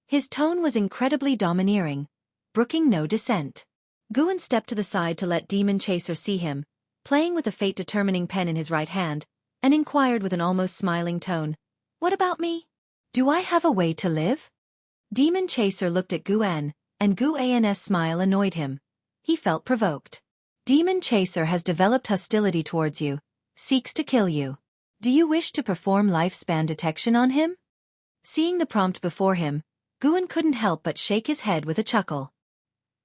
His tone was incredibly domineering, brooking no dissent. Guan stepped to the side to let Demon Chaser see him, playing with a fate-determining pen in his right hand, and inquired with an almost smiling tone, "What about me? Do I have a way to live?" Demon Chaser looked at Guan, and Guan's smile annoyed him. He felt provoked. Demon Chaser has developed hostility towards you, seeks to kill you. Do you wish to perform lifespan detection on him? Seeing the prompt before him, Guan couldn't help but shake his head with a chuckle.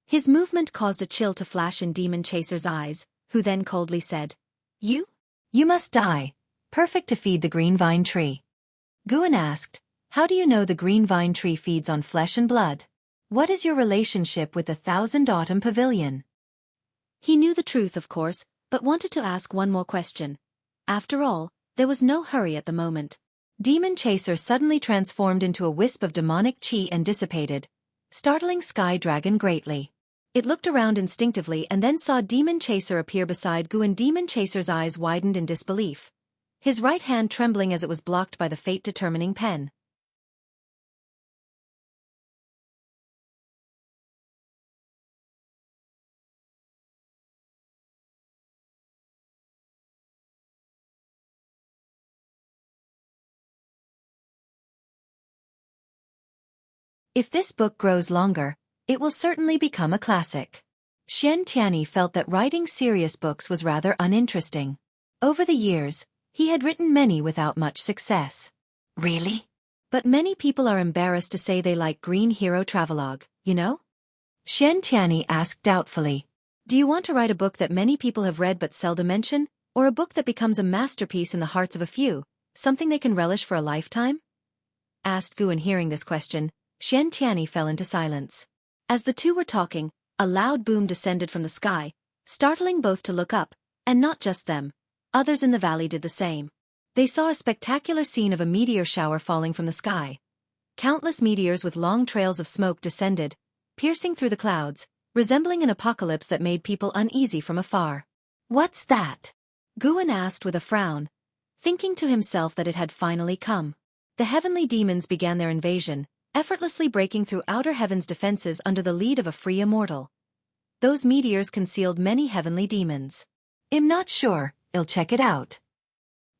His movement caused a chill to flash in Demon Chaser's eyes, who then coldly said, You must die. Perfect to feed the green vine tree." Guan asked, "How do you know the green vine tree feeds on flesh and blood? What is your relationship with the Thousand Autumn Pavilion?" He knew the truth, of course, but wanted to ask one more question. After all, there was no hurry at the moment. Demon Chaser suddenly transformed into a wisp of demonic chi and dissipated, startling Sky Dragon greatly. It looked around instinctively and then saw Demon Chaser appear beside Guan. Demon Chaser's eyes widened in disbelief, his right hand trembling as it was blocked by the fate-determining pen. If this book grows longer, it will certainly become a classic. Xian Tianyi felt that writing serious books was rather uninteresting. Over the years, he had written many without much success. Really? But many people are embarrassed to say they like Green Hero Travelogue, you know? Xian Tianyi asked doubtfully. Do you want to write a book that many people have read but seldom mention, or a book that becomes a masterpiece in the hearts of a few, something they can relish for a lifetime? Asked Guan. Hearing this question, Xian Tianyi fell into silence. As the two were talking, a loud boom descended from the sky, startling both to look up, and not just them. Others in the valley did the same. They saw a spectacular scene of a meteor shower falling from the sky. Countless meteors with long trails of smoke descended, piercing through the clouds, resembling an apocalypse that made people uneasy from afar. What's that? Guan asked with a frown, thinking to himself that it had finally come. The heavenly demons began their invasion, effortlessly breaking through outer heaven's defenses under the lead of a free immortal. Those meteors concealed many heavenly demons. I'm not sure, I'll check it out.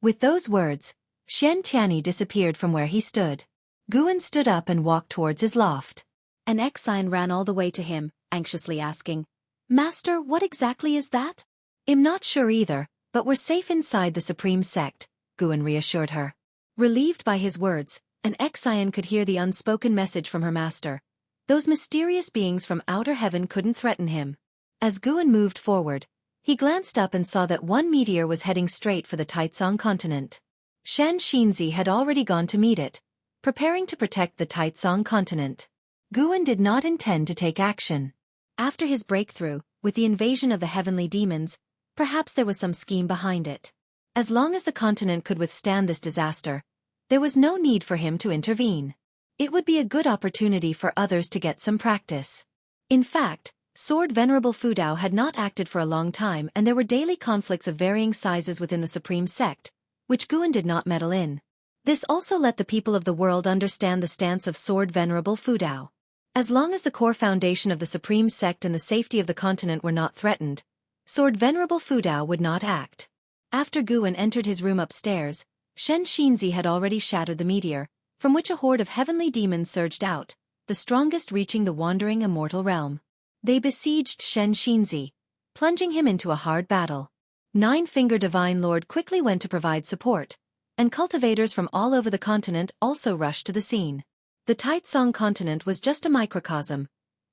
With those words, Xian Tianyi disappeared from where he stood. Guan stood up and walked towards his loft. An exile ran all the way to him, anxiously asking, Master, what exactly is that? I'm not sure either, but we're safe inside the Supreme Sect, Guan reassured her. Relieved by his words, an exile could hear the unspoken message from her master. Those mysterious beings from outer heaven couldn't threaten him. As Guan moved forward, he glanced up and saw that one meteor was heading straight for the Taitsong continent. Shan Xinzi had already gone to meet it, preparing to protect the Taitsong continent. Guan did not intend to take action. After his breakthrough, with the invasion of the heavenly demons, perhaps there was some scheme behind it. As long as the continent could withstand this disaster, there was no need for him to intervene. It would be a good opportunity for others to get some practice. In fact, Sword Venerable Fudao had not acted for a long time, and there were daily conflicts of varying sizes within the Supreme Sect, which Guan did not meddle in. This also let the people of the world understand the stance of Sword Venerable Fudao. As long as the core foundation of the Supreme Sect and the safety of the continent were not threatened, Sword Venerable Fudao would not act. After Guan entered his room upstairs, Shen Xinzi had already shattered the meteor, from which a horde of heavenly demons surged out, the strongest reaching the wandering immortal realm. They besieged Shen Xinzi, plunging him into a hard battle. Nine-Finger Divine Lord quickly went to provide support, and cultivators from all over the continent also rushed to the scene. The Taitsong continent was just a microcosm.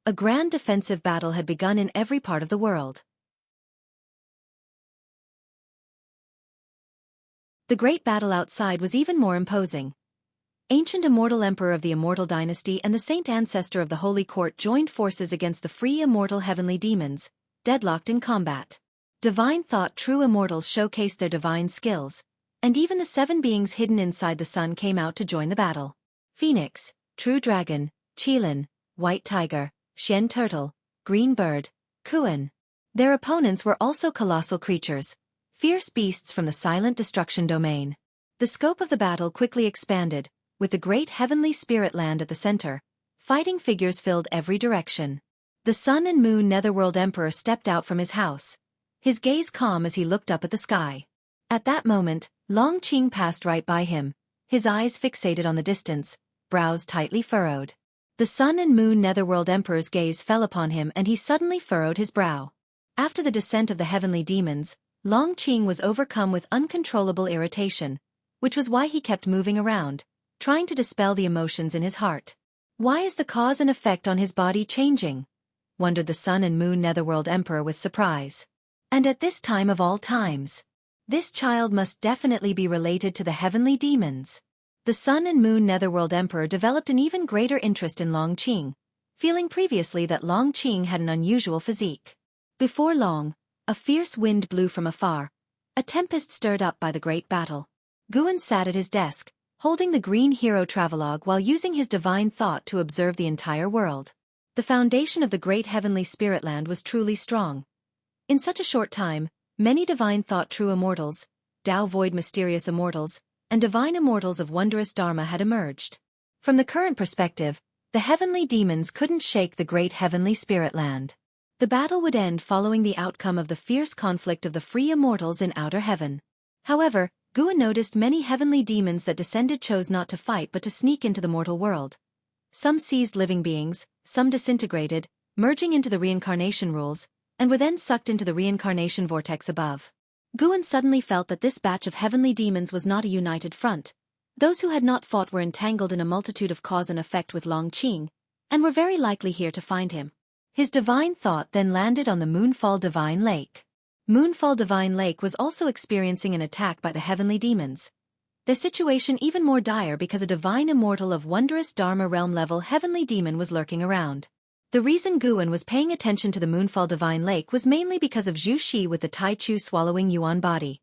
A grand defensive battle had begun in every part of the world. The great battle outside was even more imposing. Ancient Immortal Emperor of the Immortal Dynasty and the Saint Ancestor of the Holy Court joined forces against the free immortal heavenly demons, deadlocked in combat. Divine Thought True Immortals showcased their divine skills, and even the 7 beings hidden inside the sun came out to join the battle. Phoenix, True Dragon, Qilin, White Tiger, Shen Turtle, Green Bird, Kuan. Their opponents were also colossal creatures, fierce beasts from the silent destruction domain. The scope of the battle quickly expanded, with the great heavenly spirit land at the center. Fighting figures filled every direction. The Sun and Moon Netherworld Emperor stepped out from his house, his gaze calm as he looked up at the sky. At that moment, Long Qing passed right by him, his eyes fixated on the distance, brows tightly furrowed. The Sun and Moon Netherworld Emperor's gaze fell upon him and he suddenly furrowed his brow. After the descent of the heavenly demons, Long Qing was overcome with uncontrollable irritation, which was why he kept moving around, trying to dispel the emotions in his heart. Why is the cause and effect on his body changing? Wondered the Sun and Moon Netherworld Emperor with surprise. And at this time of all times, this child must definitely be related to the heavenly demons. The Sun and Moon Netherworld Emperor developed an even greater interest in Long Qing, feeling previously that Long Qing had an unusual physique. Before long, a fierce wind blew from afar, a tempest stirred up by the great battle. Guan sat at his desk, holding the Green Hero Travelogue while using his divine thought to observe the entire world. The foundation of the great heavenly spirit land was truly strong. In such a short time, many divine thought true immortals, Tao void mysterious immortals, and divine immortals of wondrous dharma had emerged. From the current perspective, the heavenly demons couldn't shake the great heavenly spirit land. The battle would end following the outcome of the fierce conflict of the free immortals in outer heaven. However, Guan noticed many heavenly demons that descended chose not to fight but to sneak into the mortal world. Some seized living beings, some disintegrated, merging into the reincarnation rules, and were then sucked into the reincarnation vortex above. Guan suddenly felt that this batch of heavenly demons was not a united front. Those who had not fought were entangled in a multitude of cause and effect with Long Qing, and were very likely here to find him. His divine thought then landed on the Moonfall Divine Lake. Moonfall Divine Lake was also experiencing an attack by the heavenly demons. Their situation even more dire because a divine immortal of wondrous Dharma realm level heavenly demon was lurking around. The reason Guan was paying attention to the Moonfall Divine Lake was mainly because of Zhu Shi with the Tai Chu swallowing Yuan body.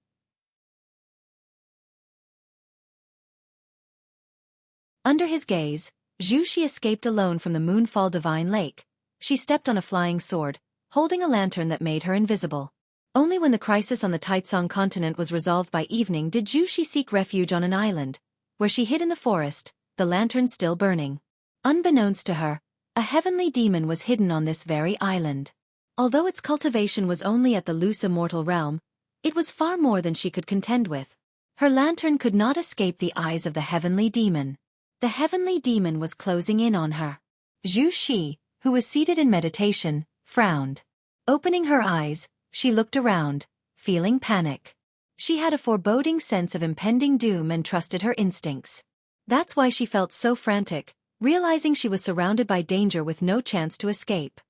Under his gaze, Zhu Shi escaped alone from the Moonfall Divine Lake. She stepped on a flying sword, holding a lantern that made her invisible. Only when the crisis on the Taitsong continent was resolved by evening did Zhu Shi seek refuge on an island, where she hid in the forest, the lantern still burning. Unbeknownst to her, a heavenly demon was hidden on this very island. Although its cultivation was only at the loose immortal realm, it was far more than she could contend with. Her lantern could not escape the eyes of the heavenly demon. The heavenly demon was closing in on her. Zhu Shi, who was seated in meditation, frowned. Opening her eyes, she looked around, feeling panic. She had a foreboding sense of impending doom and trusted her instincts. That's why she felt so frantic, realizing she was surrounded by danger with no chance to escape.